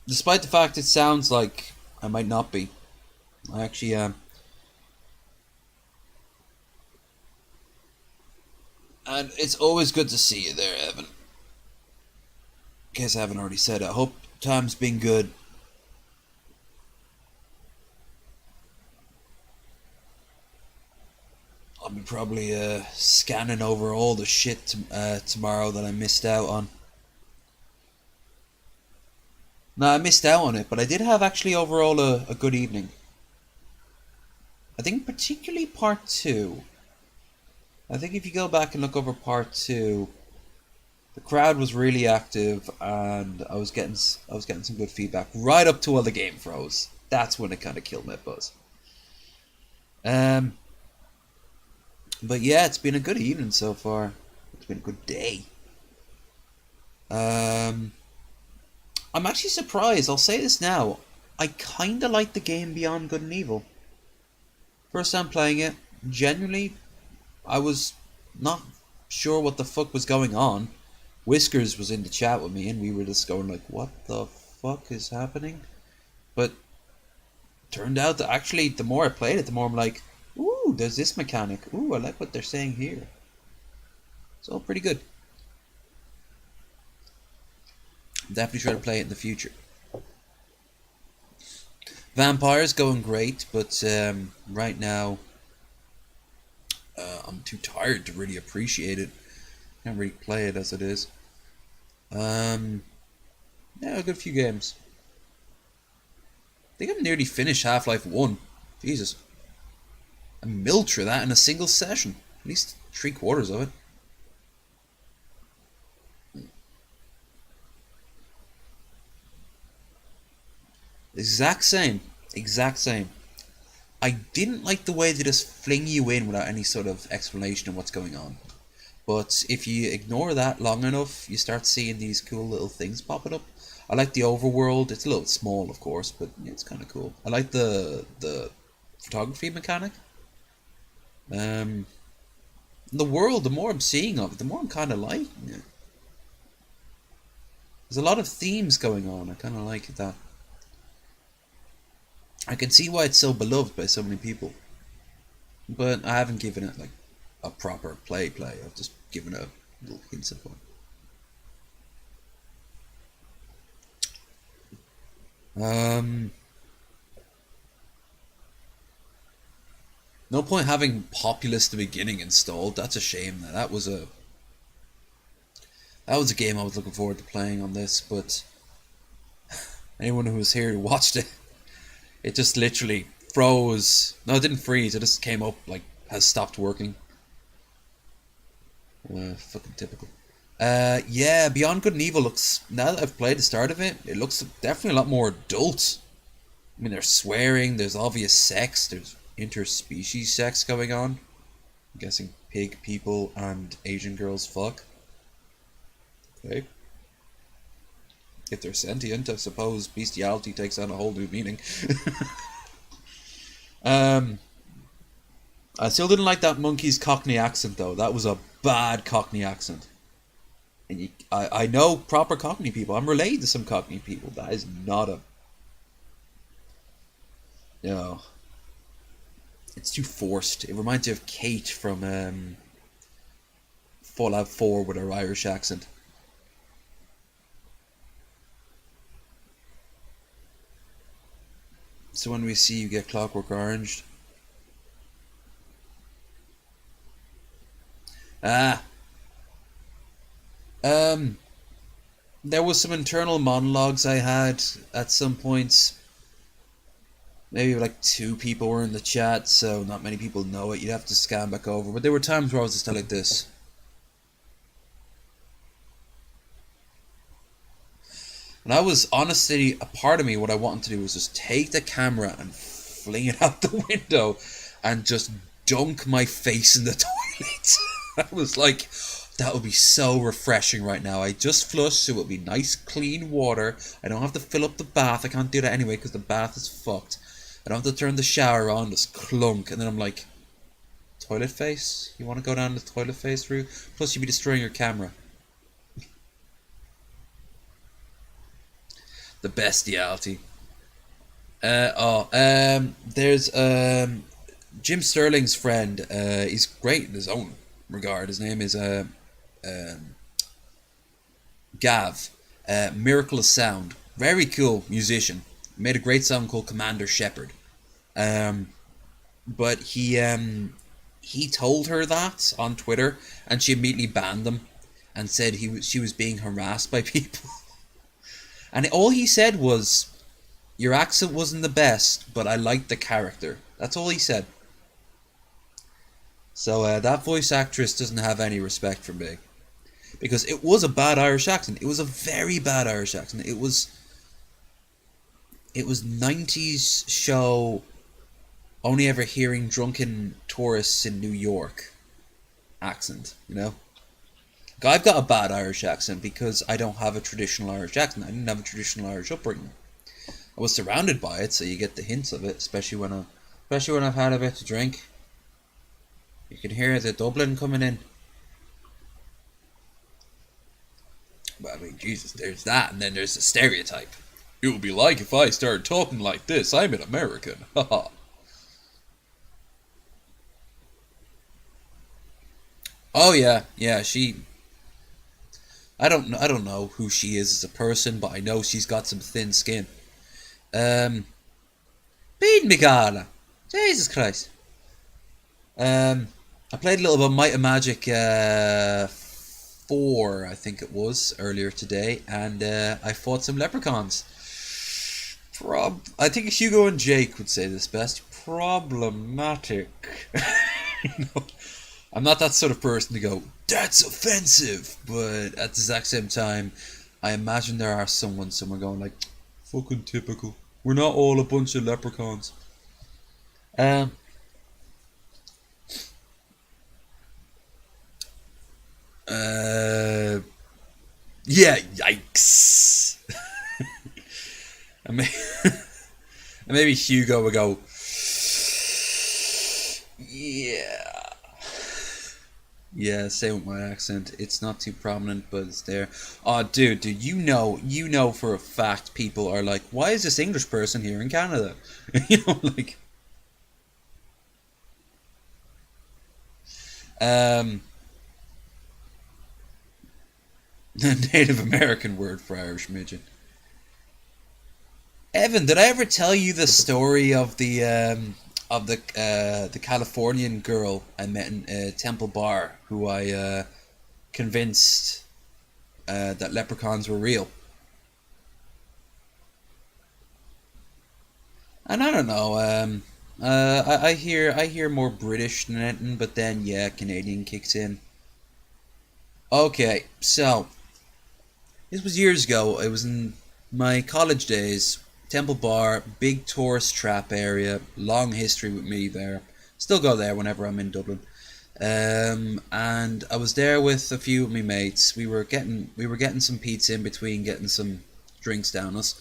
Despite the fact it sounds like I might not be. I actually am. And it's always good to see you there, Evan. In case I haven't already said it. I hope time's been good. I'll be probably scanning over all the shit tomorrow that I missed out on. No, I missed out on it, but I did have actually overall a good evening. I think particularly part 2. I think if you go back and look over part 2, the crowd was really active, and I was getting some good feedback right up to while the game froze. That's when it kind of killed my buzz. But yeah, it's been a good evening so far. It's been a good day. I'm actually surprised. I'll say this now. I kind of like the game Beyond Good and Evil. First time playing it, genuinely, I was not sure what the fuck was going on. Whiskers was in the chat with me, and we were just going like, what the fuck is happening? But turned out that actually, the more I played it, the more I'm like, ooh, there's this mechanic. Ooh, I like what they're saying here. It's all pretty good. Definitely try to play it in the future. Vampire's going great, but right now I'm too tired to really appreciate it. Can't really play it as it is. Yeah, a good few games. I think I'm nearly finished Half-Life 1. Jesus. I milled through that in a single session. At least 3/4 of it. Exact same. I didn't like the way they just fling you in without any sort of explanation of what's going on. But if you ignore that long enough, you start seeing these cool little things popping up. I like the overworld. It's a little small, of course, but yeah, it's kind of cool. I like the photography mechanic. The world, the more I'm seeing of it, the more I'm kind of liking it. There's a lot of themes going on. I kind of like that. I can see why it's so beloved by so many people. But I haven't given it like a proper play. I've just given it little hints of one. No point having Populous the Beginning installed. That's a shame. That was a game I was looking forward to playing on this, but anyone who was here who watched it, it just literally froze. No, it didn't freeze. It just came up like has stopped working. Fucking typical. Yeah, Beyond Good and Evil looks, now that I've played the start of it, it looks definitely a lot more adult. I mean, there's swearing, there's obvious sex, there's interspecies sex going on. I'm guessing pig people and Asian girls fuck. Okay. If they're sentient, I suppose bestiality takes on a whole new meaning. I still didn't like that monkey's Cockney accent, though. That was a bad Cockney accent. And I know proper Cockney people. I'm related to some Cockney people. That is not a... No. It's too forced. It reminds me of Kate from Fallout 4 with her Irish accent. So when we see you get Clockwork Orange... there was some internal monologues I had at some points. Maybe like 2 people were in the chat, so not many people know it. You'd have to scan back over. But there were times where I was just like this. And I was honestly, a part of me, what I wanted to do was just take the camera and fling it out the window and just dunk my face in the toilet. I was like, that would be so refreshing right now. I just flushed, so it would be nice, clean water. I don't have to fill up the bath. I can't do that anyway because the bath is fucked. I don't have to turn the shower on, just clunk. And then I'm like, toilet face? You want to go down the toilet face route? Plus, you'd be destroying your camera. The bestiality. There's Jim Sterling's friend. He's great in his own regard. His name is Gav. Miracle of Sound. Very cool musician. Made a great song called Commander Shepard. But he told her that on Twitter, and she immediately banned him and said she was being harassed by people. And all he said was, your accent wasn't the best, but I liked the character. That's all he said. So that voice actress doesn't have any respect for me. Because it was a bad Irish accent. It was a very bad Irish accent. It was 90s show, only ever hearing drunken tourists in New York accent, you know? I've got a bad Irish accent because I don't have a traditional Irish accent. I didn't have a traditional Irish upbringing. I was surrounded by it, so you get the hints of it, especially when I've had a bit to drink. You can hear the Dublin coming in. But I mean, Jesus, there's that, and then there's the stereotype. It would be like if I started talking like this. I'm an American. Haha. Oh yeah, she... I don't know who she is as a person, but I know she's got some thin skin. Bean Migala. Jesus Christ. I played a little bit of Might and Magic 4, I think it was, earlier today, and I fought some leprechauns. I think Hugo and Jake would say this best. Problematic. You know, I'm not that sort of person to go, that's offensive, but at the exact same time, I imagine there are someone somewhere going like, fucking typical. We're not all a bunch of leprechauns. Yeah, yikes. And maybe Hugo would go, yeah, same with my accent. It's not too prominent, but it's there. Oh, dude, you know for a fact people are like, why is this English person here in Canada? You know, like... Native American word for Irish midget. Evan, did I ever tell you the story of the of the Californian girl I met in Temple Bar, who I convinced that leprechauns were real. And I don't know. I hear more British than anything, but then yeah, Canadian kicks in. Okay, so this was years ago. It was in my college days. Temple Bar, big tourist trap area, long history with me there. Still go there whenever I'm in Dublin. And I was there with a few of my mates. We were getting some pizza in between, getting some drinks down us,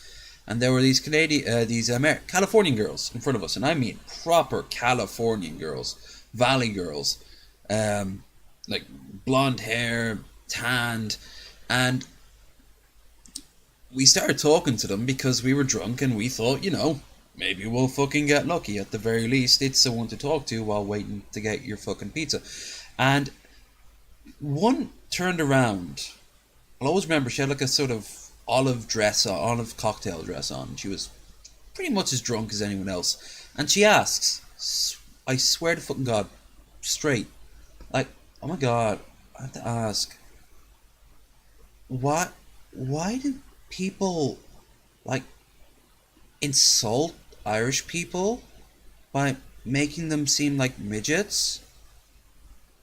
and there were these Californian girls in front of us, and I mean proper Californian girls, Valley girls, like blonde hair, tanned, and we started talking to them because we were drunk and we thought, maybe we'll fucking get lucky. At the very least, it's someone to talk to while waiting to get your fucking pizza. And one turned around. I'll always remember she had like a sort of olive cocktail dress on. She was pretty much as drunk as anyone else. And she asks, I swear to fucking God, straight, like, oh my God, I have to ask, why do people like insult Irish people by making them seem like midgets?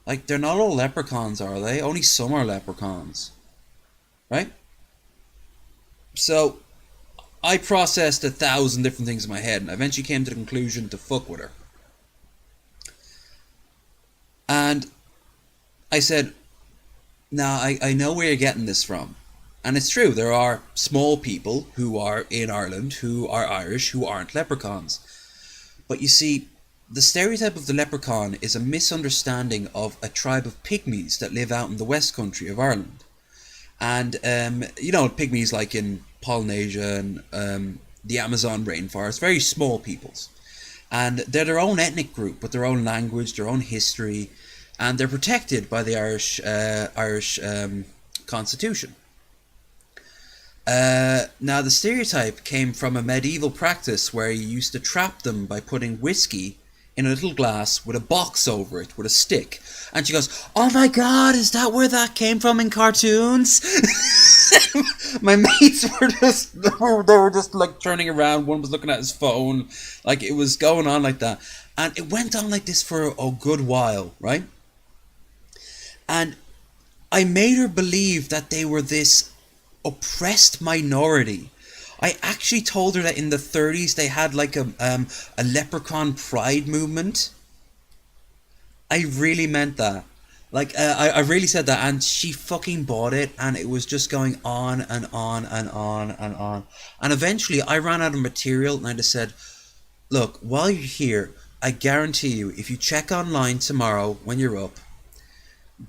Like, they're not all leprechauns, are they? Only some are leprechauns, right? So I processed 1,000 different things in my head, and I eventually came to the conclusion to fuck with her. And I said, now I know where you're getting this from. And it's true, there are small people who are in Ireland, who are Irish, who aren't leprechauns. But you see, the stereotype of the leprechaun is a misunderstanding of a tribe of pygmies that live out in the west country of Ireland. And, pygmies like in Polynesia and the Amazon rainforest, very small peoples. And they're their own ethnic group, with their own language, their own history, and they're protected by the Irish constitution. Now, the stereotype came from a medieval practice where you used to trap them by putting whiskey in a little glass with a box over it, with a stick. And she goes, oh my God, is that where that came from in cartoons? My mates were just like turning around. One was looking at his phone. Like, it was going on like that. And it went on like this for a good while, right? And I made her believe that they were this oppressed minority. I actually told her that in the 30s they had like a leprechaun pride movement. I really meant that. Like, I really said that, and she fucking bought it, and it was just going on and on and on and on. And eventually I ran out of material, and I just said, look, while you're here, I guarantee you, if you check online tomorrow when you're up,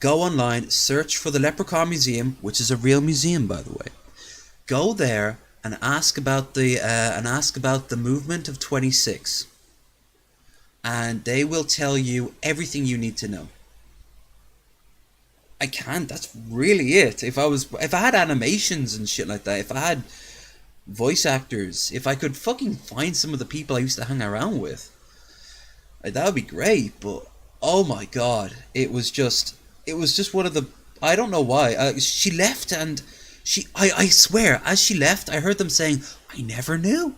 go online, search for the Leprechaun Museum, which is a real museum, by the way. Go there and ask about the movement of 26, and they will tell you everything you need to know. I can't. That's really it. If I had animations and shit like that, if I had voice actors, if I could fucking find some of the people I used to hang around with, that would be great. But oh my God, it was just one of the, I don't know why. She left, and I swear, as she left, I heard them saying, I never knew.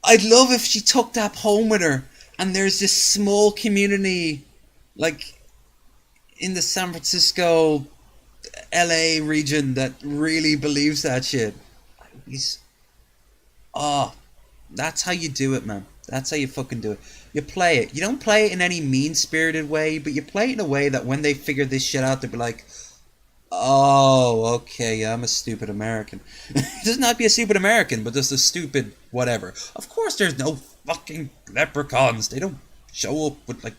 I'd love if she took that home with her, and there's this small community, like, in the San Francisco, LA region that really believes that shit. That's how you do it, man. That's how you fucking do it. You play it. You don't play it in any mean-spirited way, but you play it in a way that when they figure this shit out, they'll be like, oh, okay, I'm a stupid American. It doesn't have to be a stupid American, but just a stupid whatever. Of course there's no fucking leprechauns. They don't show up with, like,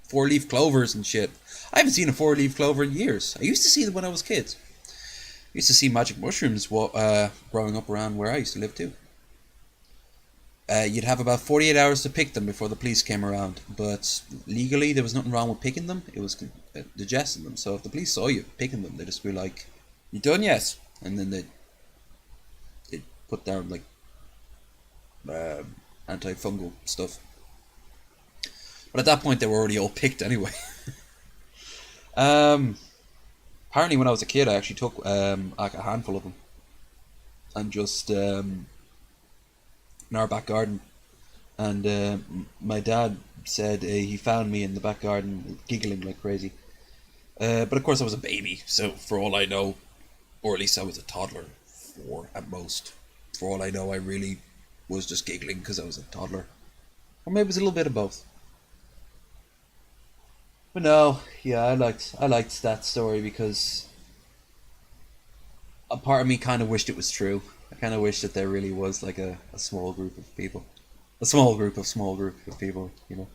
4-leaf clovers and shit. I haven't seen a 4-leaf clover in years. I used to see them when I was a kid. I used to see magic mushrooms growing up around where I used to live too. You'd have about 48 hours to pick them before the police came around, but legally there was nothing wrong with picking them. It was digesting them. So if the police saw you picking them, they'd just be like, "You done yet?" And then they'd put down like antifungal stuff. But at that point, they were already all picked anyway. Apparently, when I was a kid, I actually took like a handful of them and just in our back garden. And my dad said he found me in the back garden giggling like crazy. But of course, I was a baby, so for all I know, or at least I was a toddler, 4 at most. For all I know, I really was just giggling because I was a toddler. Or maybe it was a little bit of both. But no, yeah, I liked that story because a part of me kind of wished it was true. I kind of wish that there really was like a small group of people. A small group of people, you know.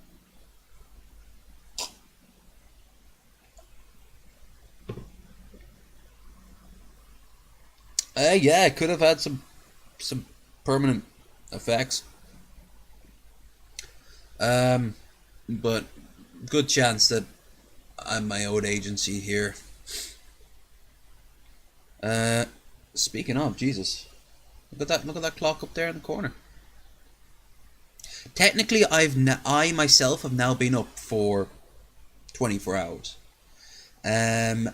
Yeah, it could have had some permanent effects. But good chance that I'm my own agency here. Speaking of, Jesus, look at that clock up there in the corner. Technically, I myself have now been up for 24 hours. And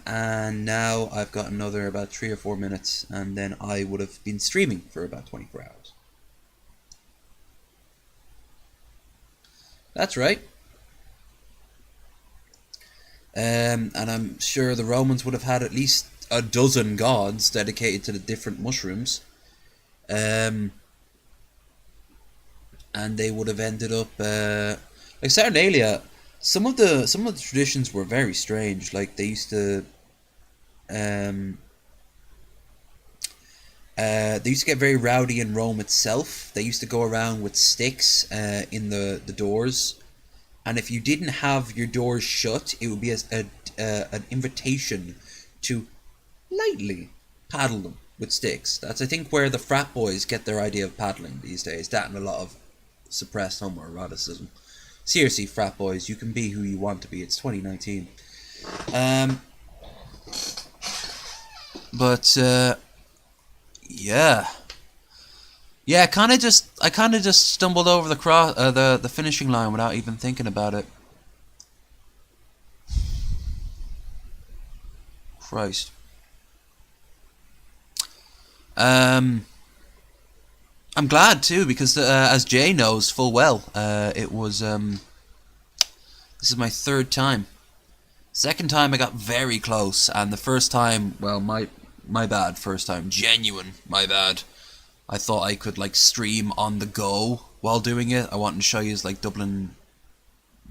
now I've got another about 3 or 4 minutes, and then I would have been streaming for about 24 hours. That's right. And I'm sure the Romans would have had at least a dozen gods dedicated to the different mushrooms. And they would have ended up like Saturnalia. Some of the traditions were very strange. Like they used to get very rowdy in Rome itself. They used to go around with sticks in the doors, and if you didn't have your doors shut, it would be an invitation to lightly paddle them with sticks. That's, I think, where the frat boys get their idea of paddling these days. That and a lot of suppressed homoeroticism. Seriously, frat boys, you can be who you want to be. It's 2019. Yeah. Yeah, I kind of just stumbled over the finishing line without even thinking about it. Christ. I'm glad too, because as Jay knows full well, it was this is my 3rd time. Second time I got very close, and the first time, well, my bad, first time, genuine, my bad. I thought I could like stream on the go while doing it. I wanted to show you like Dublin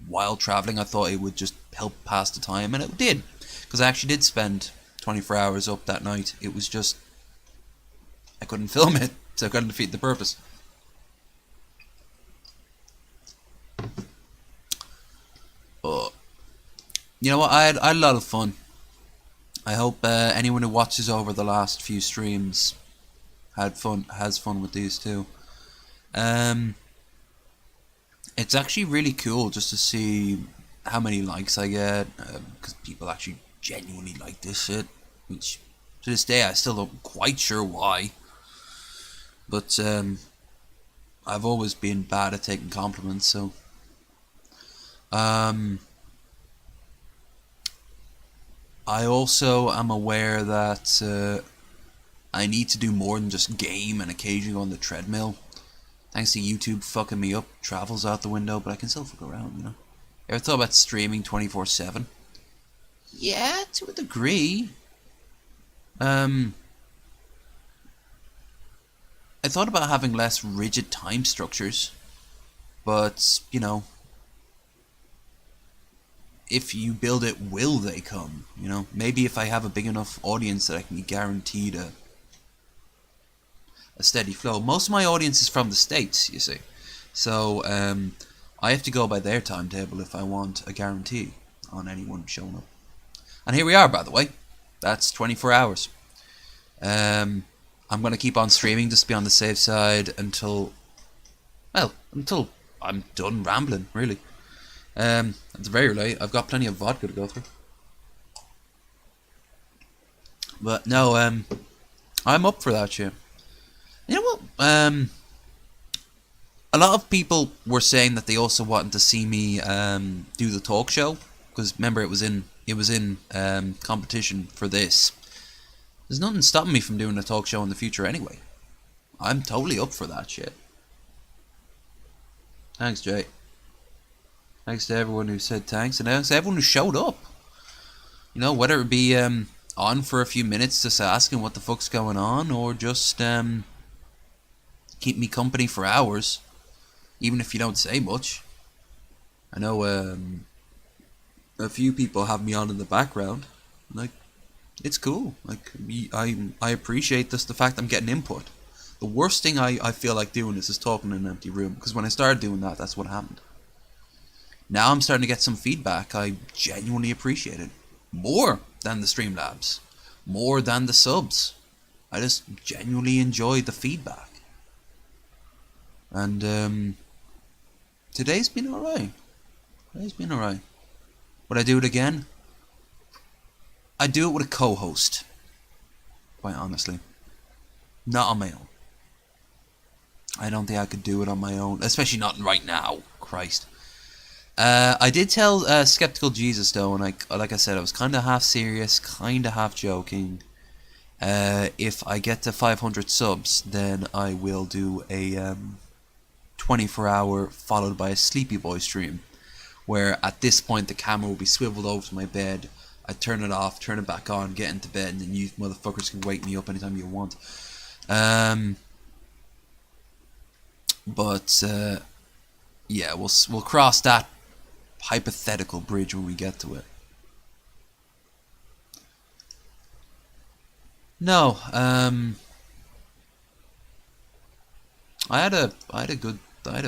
while traveling. I thought it would just help pass the time, and it did, because I actually did spend 24 hours up that night. It was just I couldn't film it, so I couldn't defeat the purpose. But you know what? I had a lot of fun. I hope anyone who watches over the last few streams has fun with these too. It's actually really cool just to see how many likes I get, because people actually genuinely like this shit, which to this day I still don't quite sure why. But I've always been bad at taking compliments, so I also am aware that I need to do more than just game and occasionally go on the treadmill. Thanks to YouTube fucking me up, travel's out the window, but I can still fuck around, you know. Ever thought about streaming 24/7? Yeah, to a degree. I thought about having less rigid time structures, but, you know, if you build it, will they come? You know, maybe if I have a big enough audience that I can be guaranteed a steady flow. Most of my audience is from the States, you see, so I have to go by their timetable if I want a guarantee on anyone showing up. And here we are, by the way. That's 24 hours. I'm going to keep on streaming just to be on the safe side until I'm done rambling, really. It's very late. I've got plenty of vodka to go through. But no, I'm up for that shit. You know what? a lot of people were saying that they also wanted to see me do the talk show, because remember it was in competition for this. There's nothing stopping me from doing a talk show in the future anyway. I'm totally up for that shit. Thanks, Jay. Thanks to everyone who said thanks, and thanks to everyone who showed up. You know, whether it be on for a few minutes just asking what the fuck's going on, or just keep me company for hours, even if you don't say much. I know a few people have me on in the background. Like, it's cool. Like, I appreciate this, the fact I'm getting input. The worst thing I feel like doing is just talking in an empty room, because when I started doing that, that's what happened. Now I'm starting to get some feedback. I genuinely appreciate it. More than the Streamlabs. More than the subs. I just genuinely enjoy the feedback. And today's been alright. Today's been alright. Would I do it again? I'd do it with a co-host. Quite honestly. Not on my own. I don't think I could do it on my own. Especially not right now. Christ. I did tell Skeptical Jesus though, and like I said, I was kind of half serious, kind of half joking. If I get to 500 subs, then I will do a 24-hour followed by a Sleepy Boy stream, where at this point the camera will be swiveled over to my bed. I turn it off, turn it back on, get into bed, and then you motherfuckers can wake me up anytime you want. But yeah, we'll cross that hypothetical bridge when we get to it. No, I had a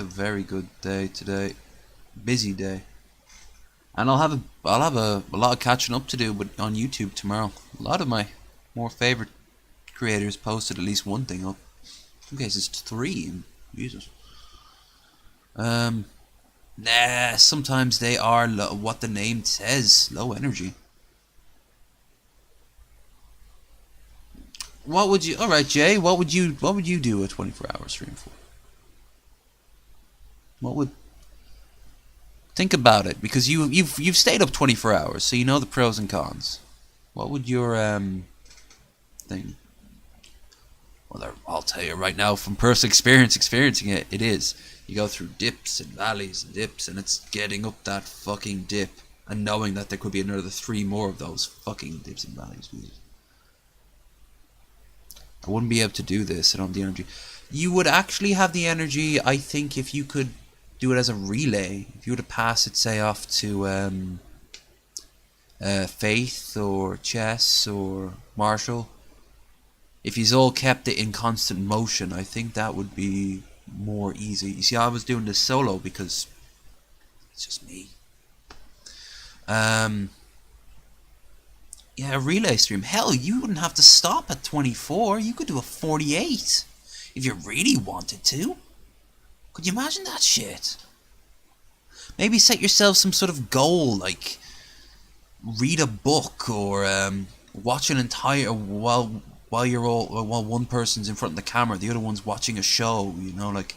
very good day today, busy day, and I'll have a lot of catching up to do on YouTube tomorrow. A lot of my more favorite creators posted at least one thing up. In some cases 3. Jesus. Nah, sometimes they are what the name says, low energy. What would you? All right, Jay. What would you do a 24-hour stream for? What would? Think about it, because you've stayed up 24 hours, so you know the pros and cons. What would your thing? Well, I'll tell you right now from personal experiencing it, it is. You go through dips and valleys and dips, and it's getting up that fucking dip and knowing that there could be another 3 more of those fucking dips and valleys. I wouldn't be able to do this. I don't have the energy. You would actually have the energy, I think, if you could do it as a relay. If you were to pass it, say, off to Faith or Chess or Marshall. If he's all kept it in constant motion, I think that would be more easy. You see, I was doing this solo because it's just me. Yeah, a relay stream. Hell, you wouldn't have to stop at 24. You could do a 48 if you really wanted to. Could you imagine that shit? Maybe set yourself some sort of goal, like read a book or watch an entire while one person's in front of the camera, the other one's watching a show. You know, like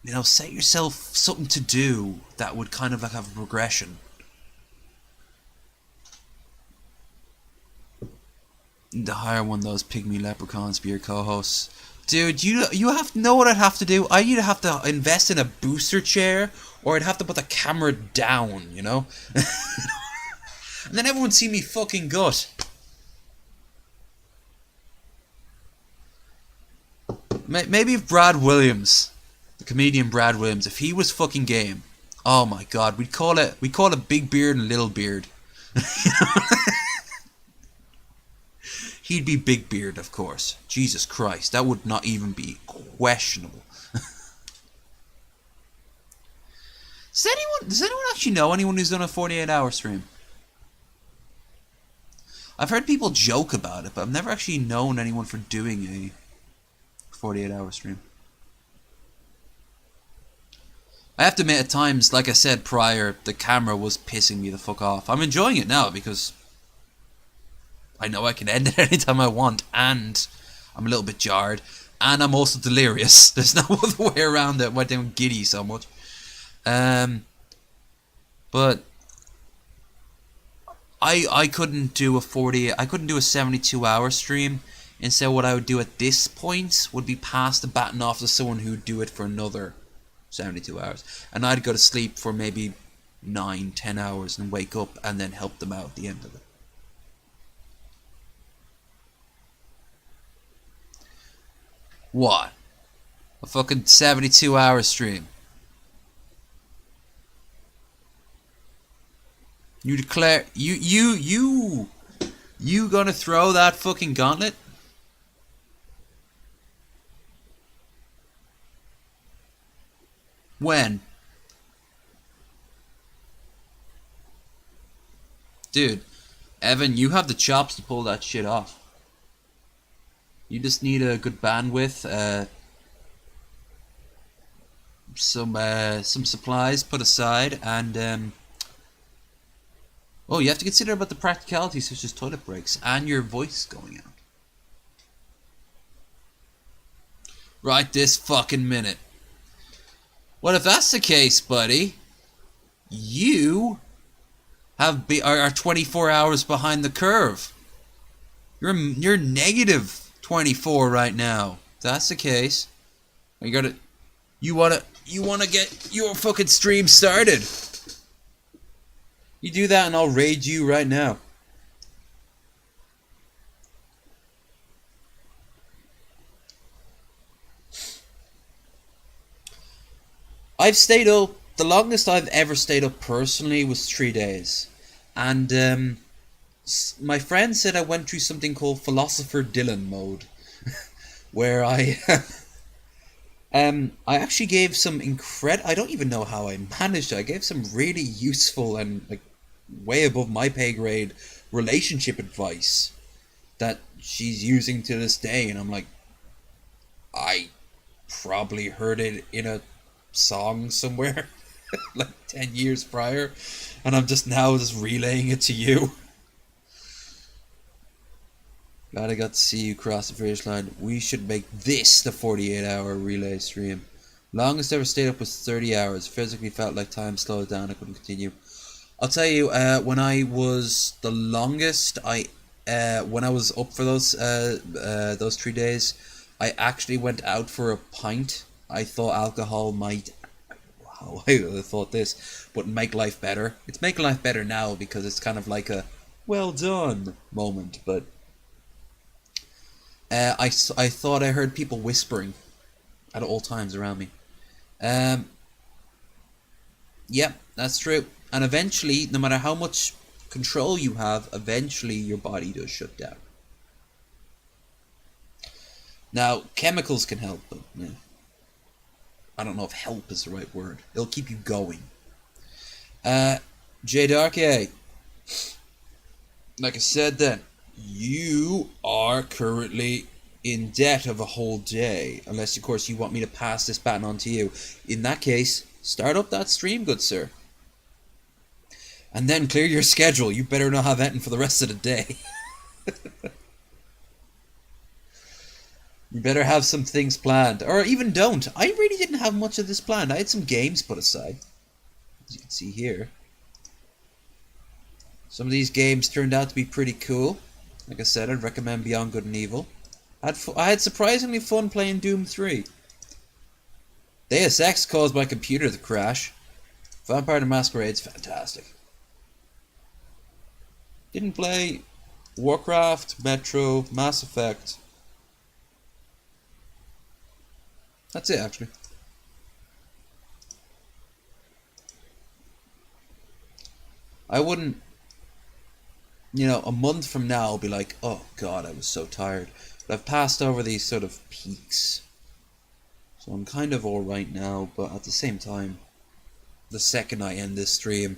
you know, set yourself something to do that would kind of like have a progression. To hire one of those pygmy leprechauns to be your co-hosts. Dude, you have to know what I'd have to do. I'd either have to invest in a booster chair, or I'd have to put the camera down, you know? And then everyone would see me fucking gut. Maybe if Brad Williams, the comedian Brad Williams, if he was fucking game, oh my god, we'd call it Big Beard and Little Beard. He'd be Big Beard, of course. Jesus Christ, that would not even be questionable. Does anyone actually know anyone who's done a 48-hour stream? I've heard people joke about it, but I've never actually known anyone for doing a 48-hour stream. I have to admit, at times, like I said prior, the camera was pissing me the fuck off. I'm enjoying it now because I know I can end it anytime I want, and I'm a little bit jarred, and I'm also delirious. There's no other way around it. Why I'm giddy so much. But I couldn't do a 72-hour stream. Instead, what I would do at this point would be pass the baton off to someone who'd do it for another 72 hours. And I'd go to sleep for maybe 9-10 hours and wake up and then help them out at the end of it. What? A fucking 72-hour stream. You declare you gonna throw that fucking gauntlet? When? Dude, Evan, you have the chops to pull that shit off. You just need a good bandwidth, some supplies put aside, and oh, you have to consider about the practicalities such as toilet breaks and your voice going out. Right this fucking minute. Well, if that's the case, buddy, you are 24 hours behind the curve. You're negative 24 right now. If that's the case, you wanna get your fucking stream started. You do that and I'll raid you right now. I've stayed up, the longest I've ever stayed up personally was 3 days. And my friend said I went through something called Philosopher Dylan mode. Where I actually gave some I don't even know how I managed it. I gave some really useful and like way above my pay grade relationship advice that she's using to this day, and I'm like, I probably heard it in a song somewhere like 10 years prior, and I'm just relaying it to you. Glad I got to see you cross the finish line. We should make this the 48-hour relay stream. Longest ever stayed up was 30 hours. Physically felt like time slowed down. I couldn't continue. I'll tell you, when I was the longest, when I was up for those 3 days, I actually went out for a pint. I thought alcohol might, wow, I would have thought this, but make life better. It's making life better now because it's kind of like a well done moment, but I thought I heard people whispering at all times around me. Yep, that's true. And eventually, no matter how much control you have, eventually your body does shut down. Now, chemicals can help, but yeah. I don't know if help is the right word. It'll keep you going. J Dark A. Like I said then, you are currently in debt of a whole day. Unless, of course, you want me to pass this baton on to you. In that case, start up that stream, good sir. And then clear your schedule. You better not have anything for the rest of the day. You better have some things planned. Or even don't. I really didn't have much of this planned. I had some games put aside. As you can see here. Some of these games turned out to be pretty cool. Like I said, I'd recommend Beyond Good and Evil. I had surprisingly fun playing Doom 3. Deus Ex caused my computer to crash. Vampire the Masquerade's fantastic. Didn't play Warcraft, Metro, Mass Effect. That's it, actually. I wouldn't, a month from now I'll be like, oh god, I was so tired. But I've passed over these sort of peaks. So I'm kind of alright now, but at the same time, the second I end this stream,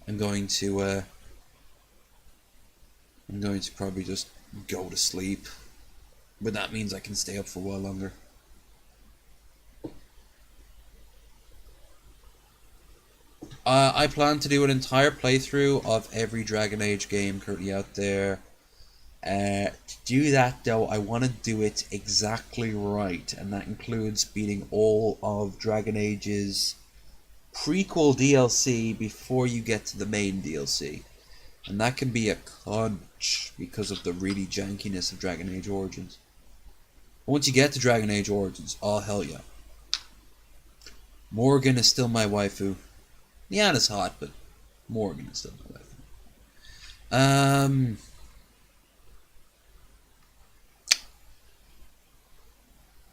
I'm going to probably just go to sleep. But that means I can stay up for a while longer. I plan to do an entire playthrough of every Dragon Age game currently out there. To do that though, I want to do it exactly right, and that includes beating all of Dragon Age's prequel DLC before you get to the main DLC. And that can be a crunch because of the really jankiness of Dragon Age Origins. But once you get to Dragon Age Origins, oh hell yeah. Morgan is still my waifu. Liana's hot, but Morgan is still my waifu.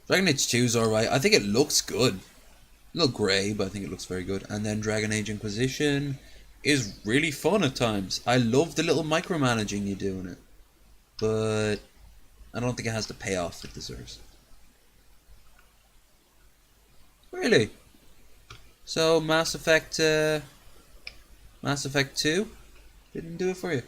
Dragon Age 2 is alright. I think it looks good. A little grey, but I think it looks very good. And then Dragon Age Inquisition is really fun at times. I love the little micromanaging you do in it. But I don't think it has the payoff it deserves. Really? So Mass Effect 2 didn't do it for you?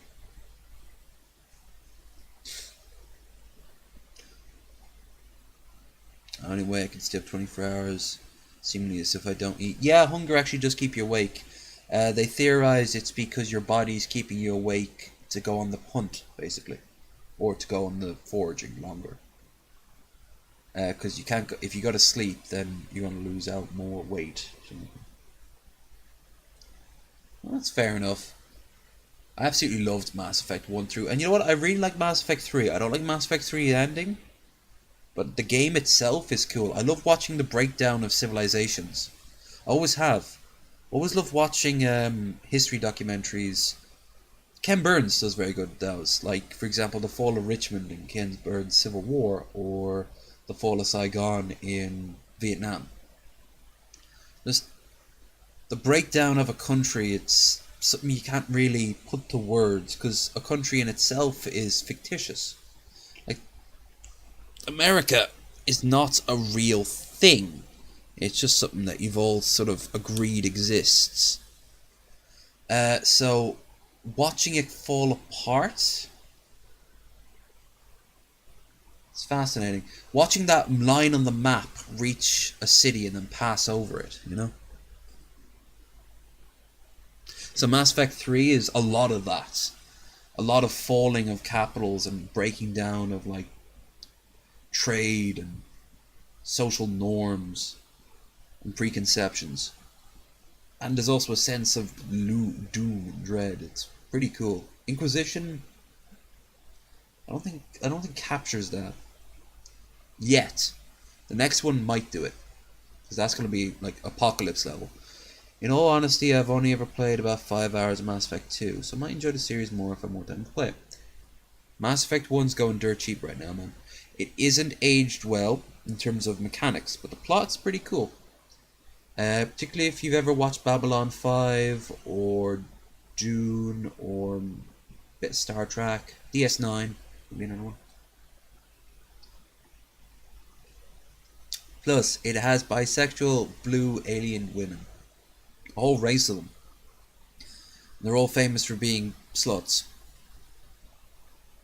Only way I can stay up 24 hours, seemingly as if I don't eat. Yeah, hunger actually does keep you awake. They theorize it's because your body's keeping you awake to go on the hunt, basically. Or to go on the foraging longer. Because you can't go, if you go to sleep, then you're going to lose out more weight. Well, that's fair enough. I absolutely loved Mass Effect 1 through. And you know what? I really like Mass Effect 3. I don't like Mass Effect 3 ending. But the game itself is cool. I love watching the breakdown of civilizations. I always have. Always love watching history documentaries. Ken Burns does very good at those. Like, for example, the fall of Richmond in Ken Burns' Civil War, or the fall of Saigon in Vietnam. Just the breakdown of a country, it's something you can't really put to words, because a country in itself is fictitious. Like, America is not a real thing. It's just something that you've all sort of agreed exists. So, watching it fall apart, it's fascinating. Watching that line on the map reach a city and then pass over it, you know? So Mass Effect 3 is a lot of that. A lot of falling of capitals and breaking down of, like, trade and social norms and preconceptions. And there's also a sense of doom and dread. It's pretty cool. Inquisition, I don't think captures that yet. The next one might do it, because that's going to be like Apocalypse level. In all honesty, I've only ever played about 5 hours of Mass Effect 2, so I might enjoy the series more if I'm more time to play it. Mass Effect 1's going dirt cheap right now, man. It isn't aged well in terms of mechanics, but the plot's pretty cool. Particularly if you've ever watched Babylon 5, or Dune, or a bit of Star Trek, DS9, would be another one. Plus, it has bisexual blue alien women. A whole race of them. They're all famous for being sluts.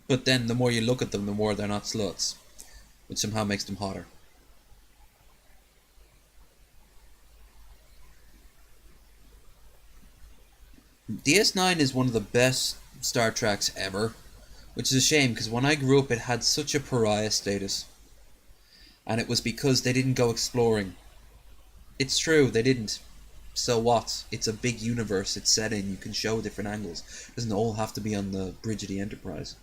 But then the more you look at them, the more they're not sluts. Which somehow makes them hotter. DS9 is one of the best Star Treks ever. Which is a shame, because when I grew up it had such a pariah status. And it was because they didn't go exploring. It's true, they didn't. So what? It's a big universe it's set in. You can show different angles. It doesn't all have to be on the bridge of the Enterprise.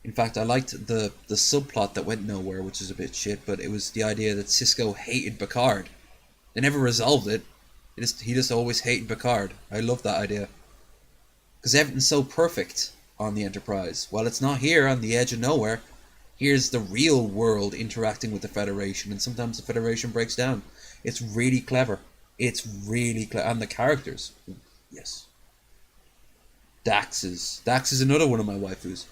In fact, I liked the subplot that went nowhere, which is a bit shit, but it was the idea that Sisko hated Picard. They never resolved it. He just always hated Picard. I love that idea. Because everything's so perfect on the Enterprise. While it's not here on the edge of nowhere, here's the real world interacting with the Federation, and sometimes the Federation breaks down. It's really clever. It's really clever. And the characters. Yes. Dax is another one of my waifus.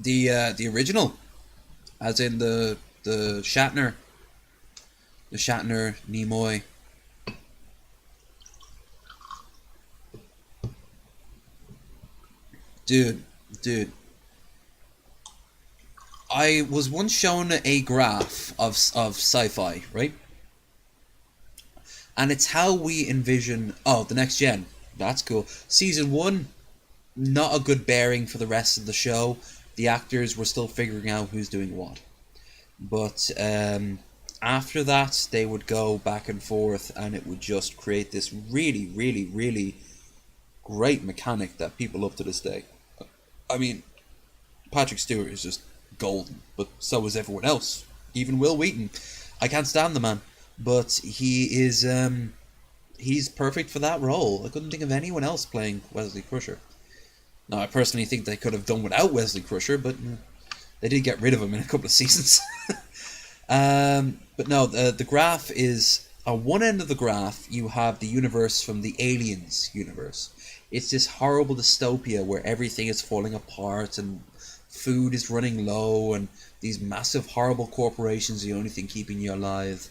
The original, as in the Shatner Nimoy. Dude, I was once shown a graph of sci-fi, right? And it's how we envision... Oh, the next gen. That's cool. Season 1, not a good bearing for the rest of the show. The actors were still figuring out who's doing what. But after that, they would go back and forth, and it would just create this really, really, really great mechanic that people love to this day. I mean, Patrick Stewart is just golden, but so is everyone else. Even Will Wheaton. I can't stand the man, but he is he's perfect for that role. I couldn't think of anyone else playing Wesley Crusher. Now, I personally think they could have done without Wesley Crusher, but they did get rid of him in a couple of seasons. But no, the graph is... On one end of the graph, you have the universe from the Aliens universe. It's this horrible dystopia where everything is falling apart and food is running low and these massive horrible corporations are the only thing keeping you alive.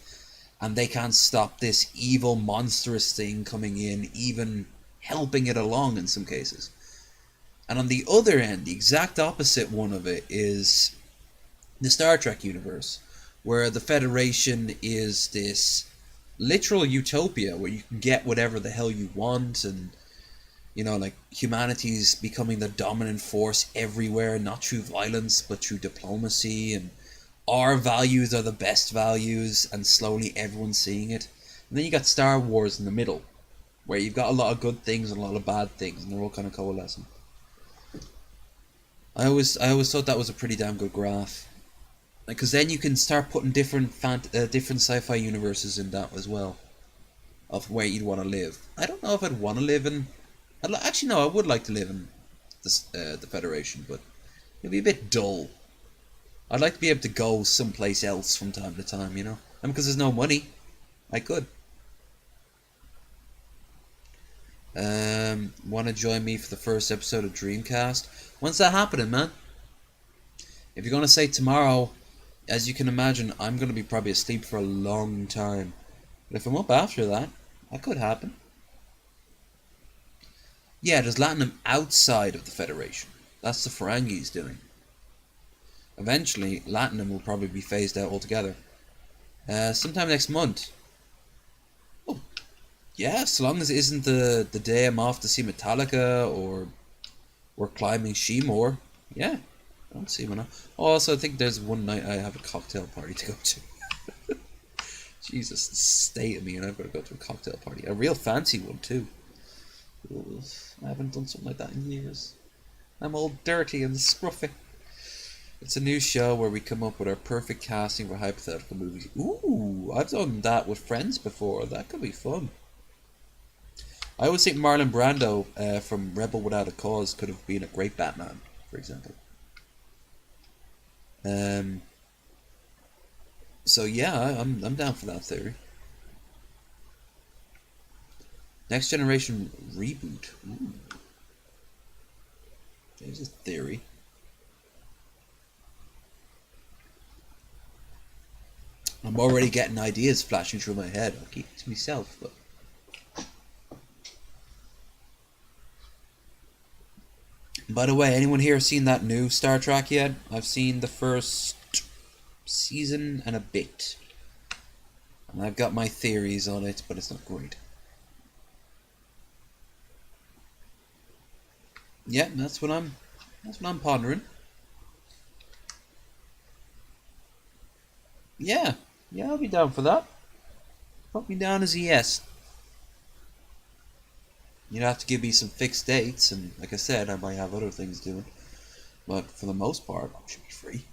And they can't stop this evil monstrous thing coming in, even helping it along in some cases. And on the other end, the exact opposite one of it is the Star Trek universe, where the Federation is this literal utopia where you can get whatever the hell you want, and you know, like, humanity's becoming the dominant force everywhere, not through violence but through diplomacy, and our values are the best values, and slowly everyone's seeing it. And then you got Star Wars in the middle, where you've got a lot of good things and a lot of bad things, and they're all kind of coalescing. I always thought that was a pretty damn good graph. Because then you can start putting different sci-fi universes in that as well, of where you'd want to live. I don't know if I'd want to live in... Actually, no, I would like to live in the Federation, but it'd be a bit dull. I'd like to be able to go someplace else from time to time, you know? And because there's no money, I could. Want to join me for the first episode of Dreamcast? When's that happening, man? If you're going to say tomorrow... As you can imagine, I'm going to be probably asleep for a long time. But if I'm up after that, that could happen. Yeah, there's Latinum outside of the Federation. That's the Ferengis doing. Eventually, Latinum will probably be phased out altogether. Sometime next month. Oh, yeah, so long as it isn't the day I'm off to see Metallica or we're climbing Shimor. Yeah. I don't see one now. Oh, also, I think there's one night I have a cocktail party to go to. Jesus, the state of me, and I've got to go to a cocktail party. A real fancy one, too. Ugh, I haven't done something like that in years. I'm all dirty and scruffy. It's a new show where we come up with our perfect casting for hypothetical movies. Ooh, I've done that with friends before. That could be fun. I always think Marlon Brando from Rebel Without a Cause could have been a great Batman, for example. So yeah, I'm down for that theory. Next Generation reboot. Ooh. There's a theory. I'm already getting ideas flashing through my head. I'll keep it to myself, but... By the way, anyone here seen that new Star Trek yet? I've seen the first season and a bit. And I've got my theories on it, but it's not great. Yeah, that's what I'm pondering. Yeah, I'll be down for that. Put me down as a yes. You'd have to give me some fixed dates, and like I said, I might have other things doing. But for the most part, I should be free.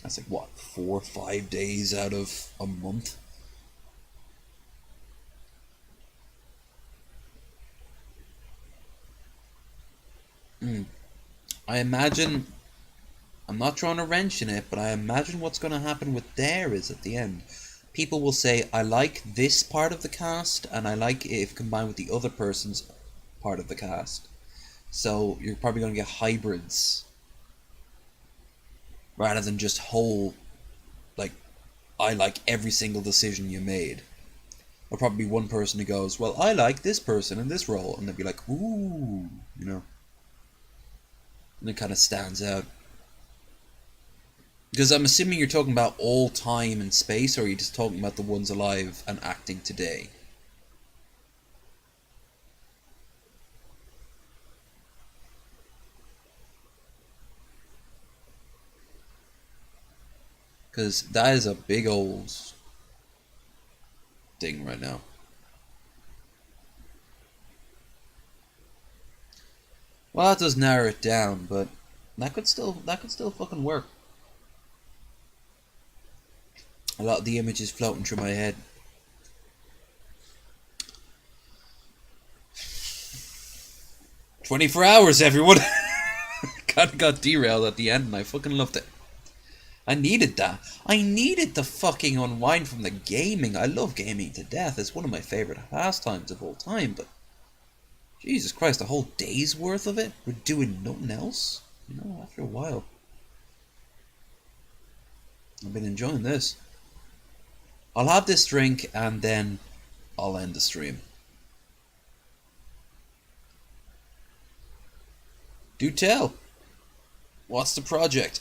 That's like, what, 4 or 5 days out of a month? I imagine... I'm not throwing a wrench in it, but I imagine what's going to happen with there is at the end. People will say, I like this part of the cast, and I like it if combined with the other person's part of the cast. So you're probably going to get hybrids. Rather than just whole, like, I like every single decision you made. There'll probably be one person who goes, well, I like this person in this role. And they'll be like, ooh, you know. And it kind of stands out. Because I'm assuming you're talking about all time and space, or are you just talking about the ones alive and acting today? Because that is a big old thing right now. Well, that does narrow it down, but that could still fucking work. A lot of the images floating through my head. "24 hours, everyone!" Kind of got derailed at the end, and I fucking loved it. I needed that. I needed to fucking unwind from the gaming. I love gaming to death. It's one of my favorite pastimes of all time, but Jesus Christ, a whole day's worth of it? We're doing nothing else? You know, after a while. I've been enjoying this. I'll have this drink and then I'll end the stream. Do tell. What's the project?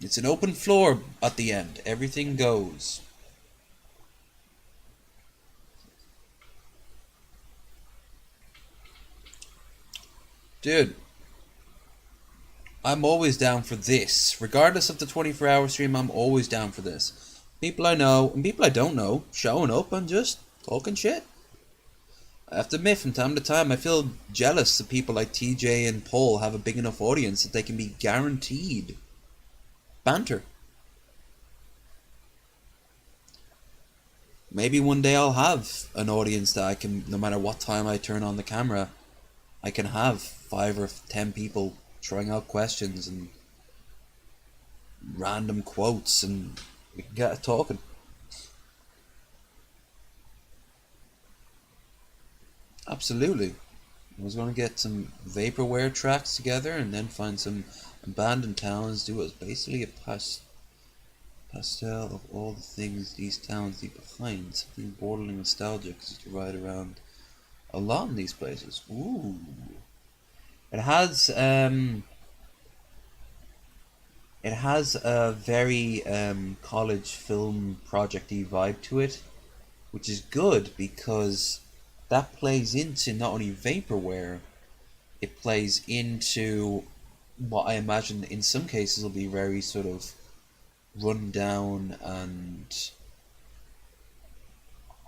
It's an open floor at the end. Everything goes. Dude, I'm always down for this. Regardless of the 24-hour stream, I'm always down for this. People I know and people I don't know showing up and just talking shit. I have to admit, from time to time, I feel jealous that people like TJ and Paul have a big enough audience that they can be guaranteed banter. Maybe one day I'll have an audience that I can, no matter what time I turn on the camera, I can have 5 or 10 people throwing out questions and random quotes, and we can get it talking. Absolutely. I was going to get some vaporware tracks together and then find some abandoned towns, do it basically a pastel of all the things these towns leave behind. Something borderline nostalgic as you ride around a lot in these places. Ooh. It has a very college film project-y vibe to it, which is good because that plays into not only vaporware, it plays into what I imagine in some cases will be very sort of run down and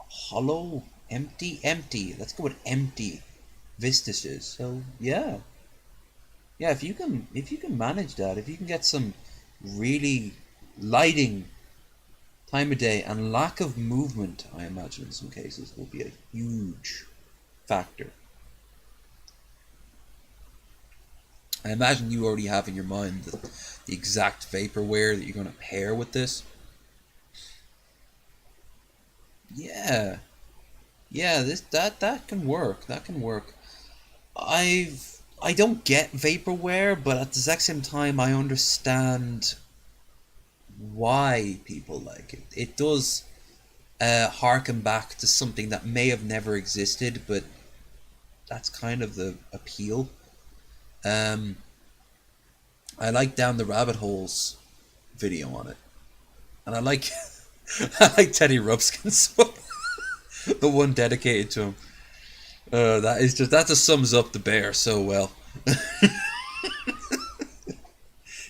hollow, empty. Let's go with empty vistas. So yeah, if you can manage that, if you can get some really lighting, time of day, and lack of movement, I imagine in some cases will be a huge factor. I imagine you already have in your mind the exact vaporware that you're going to pair with this. Yeah, that can work. That can work. I don't get vaporware, but at the exact same time, I understand why people like it. It does harken back to something that may have never existed, but that's kind of the appeal. I like Down the Rabbit Holes video on it, and I like I like Teddy Ruxpin's one, the one dedicated to him. That just sums up the bear so well. If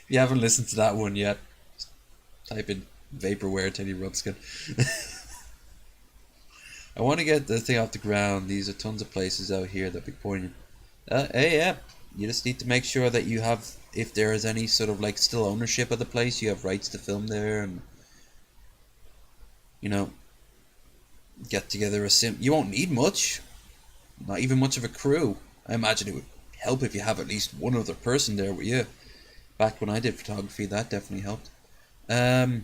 you haven't listened to that one yet, type in vaporware Teddy Ruxpin. I want to get the thing off the ground. These are tons of places out here that be pointing. Hey, yeah. You just need to make sure that you have, if there is any sort of like still ownership of the place, you have rights to film there, and you know, get together a sim. You won't need much, not even much of a crew. I imagine it would help if you have at least one other person there with you. Back when I did photography, that definitely helped. Yeah,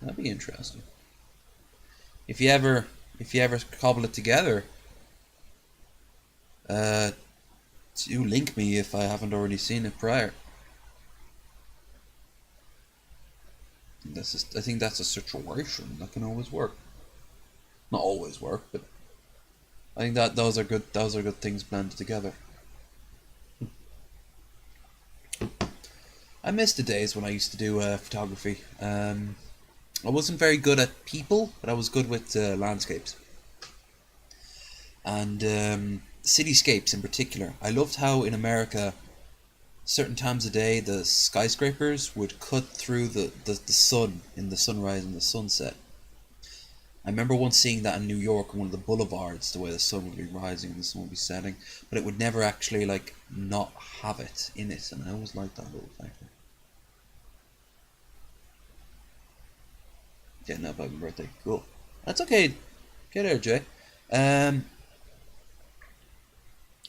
that'd be interesting. If you ever cobble it together, do link me if I haven't already seen it prior. I think that's a situation that can always work. Not always work, but I think that those are good. Those are good things blended together. I miss the days when I used to do photography. I wasn't very good at people, but I was good with landscapes and cityscapes in particular. I loved how in America, certain times of day, the skyscrapers would cut through the sun in the sunrise and the sunset. I remember once seeing that in New York on one of the boulevards, the way the sun would be rising and the sun would be setting, but it would never actually like not have it in it, and I always liked that little factor. Getting up, happy birthday, cool. That's okay. Get there, Jay.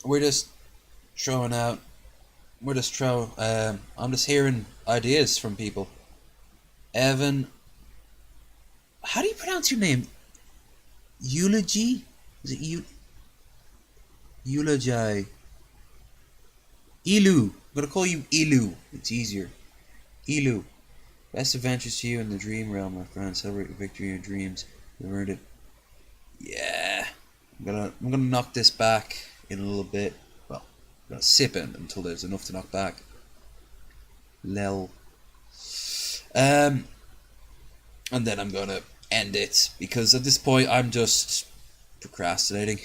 We're just throwing out. We're just throwing. I'm just hearing ideas from people. Evan. How do you pronounce your name? Eulogy? Is it Eulogy? Elu. I'm gonna call you Elu. It's easier. Elu. Best adventures to you in the dream realm, my friend. Celebrate your victory in your dreams. You've earned it. Yeah. I'm gonna knock this back in a little bit. Well, I'm gonna sip it until there's enough to knock back. Lel. And then I'm gonna end it because at this point I'm just procrastinating.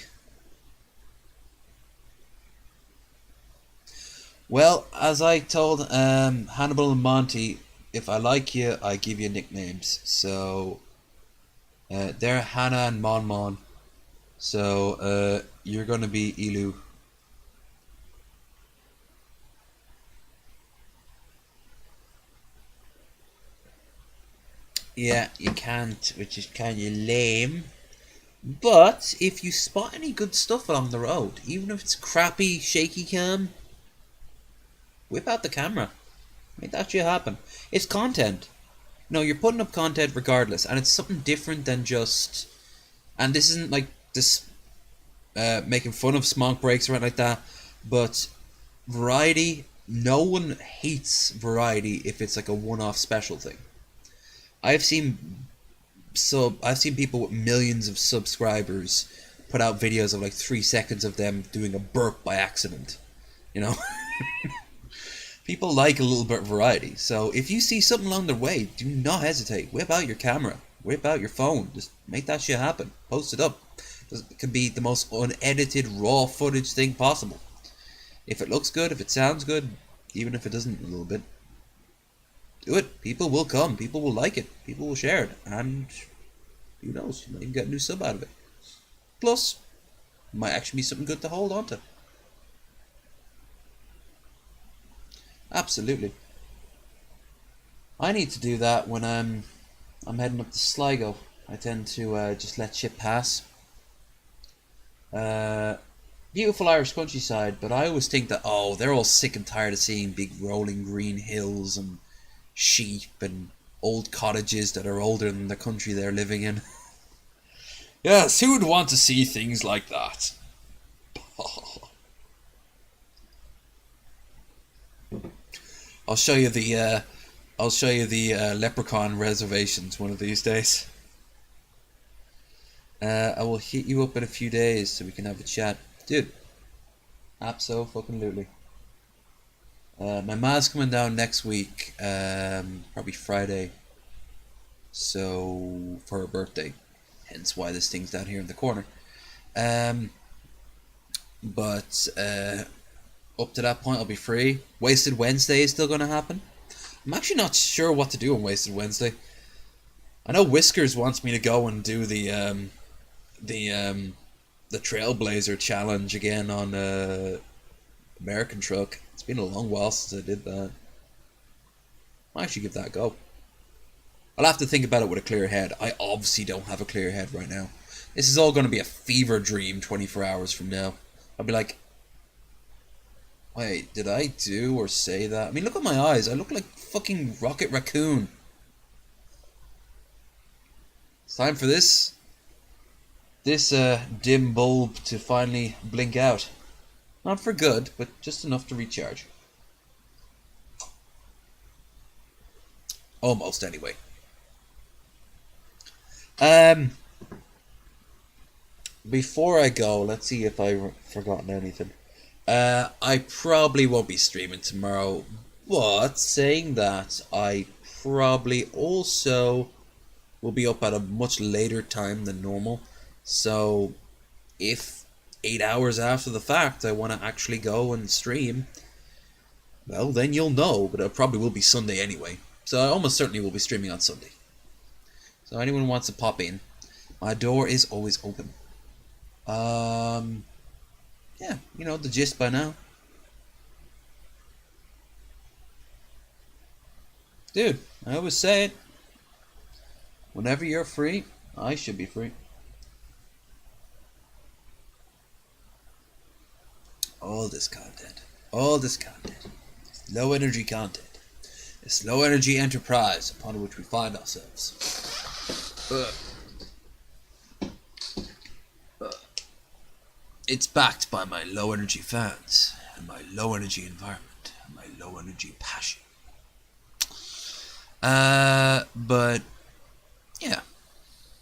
Well, as I told Hannibal and Monty, if I like you, I give you nicknames. So they're Hannah and Mon Mon. So you're gonna be Elu. Yeah, you can't, which is kind of lame. But if you spot any good stuff along the road, even if it's crappy, shaky cam, whip out the camera. Make that shit happen. It's content. No, you're putting up content regardless, and it's something different than just. And this isn't like this making fun of smonk breaks or anything like that, but variety. No one hates variety if it's like a one-off special thing. I've seen people with millions of subscribers put out videos of like 3 seconds of them doing a burp by accident. You know? People like a little bit of variety. So if you see something along the way, do not hesitate. Whip out your camera. Whip out your phone. Just make that shit happen. Post it up. It can be the most unedited, raw footage thing possible. If it looks good, if it sounds good, even if it doesn't a little bit, do it. People will come. People will like it. People will share it. And who knows? You might even get a new sub out of it. Plus, it might actually be something good to hold on to. Absolutely. I need to do that when I'm heading up to Sligo. I tend to just let shit pass. Beautiful Irish countryside, but I always think that, oh, they're all sick and tired of seeing big rolling green hills and sheep and old cottages that are older than the country they're living in. Yes, who would want to see things like that? I'll show you the Leprechaun reservations one of these days. I will hit you up in a few days so we can have a chat, dude. Abso-fucking-lutely. My ma's coming down next week, probably Friday. So for her birthday, hence why this thing's down here in the corner. But up to that point, I'll be free. Wasted Wednesday is still going to happen. I'm actually not sure what to do on Wasted Wednesday. I know Whiskers wants me to go and do the Trailblazer challenge again on American Truck. It's been a long while since I did that. I'll actually give that a go. I'll have to think about it with a clear head. I obviously don't have a clear head right now. This is all going to be a fever dream 24 hours from now. I'll be like, wait, did I do or say that? I mean, look at my eyes. I look like fucking Rocket Raccoon. It's time for this dim bulb to finally blink out. Not for good, but just enough to recharge. Almost, anyway. before I go, let's see if I've forgotten anything. I probably won't be streaming tomorrow, but saying that, I probably also will be up at a much later time than normal. So, if 8 hours after the fact I want to actually go and stream, well, then you'll know, but it probably will be Sunday anyway. So I almost certainly will be streaming on Sunday. So anyone who wants to pop in, my door is always open. Yeah, you know the gist by now. Dude, I always say it. Whenever you're free, I should be free. All this content. All this content. Low energy content. This low energy enterprise upon which we find ourselves. It's backed by my low energy fans and my low energy environment and my low energy passion. But yeah,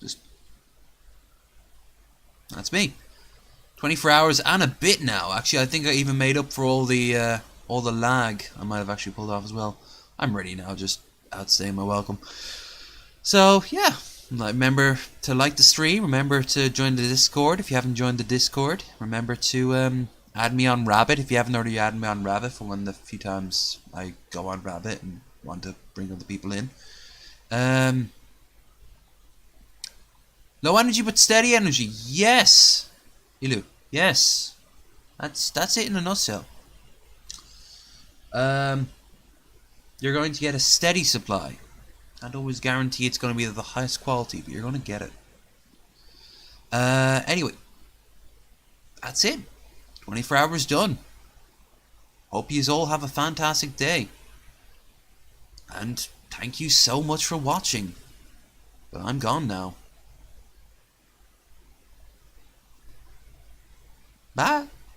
just that's me. 24 hours and a bit now. Actually, I think I even made up for all the lag I might have actually pulled off as well. I'm ready now, just out saying my welcome. So yeah, remember to like the stream. Remember to join the Discord if you haven't joined the Discord. Remember to add me on Rabbit if you haven't already added me on Rabbit, for one of the few times I go on Rabbit and want to bring other people in. Low energy but steady energy. Yes, Ilu. Yes, that's it in a nutshell. You're going to get a steady supply. Can't always guarantee it's going to be of the highest quality, but you're going to get it. Anyway, that's it. 24 hours done. Hope you all have a fantastic day. And thank you so much for watching. But I'm gone now.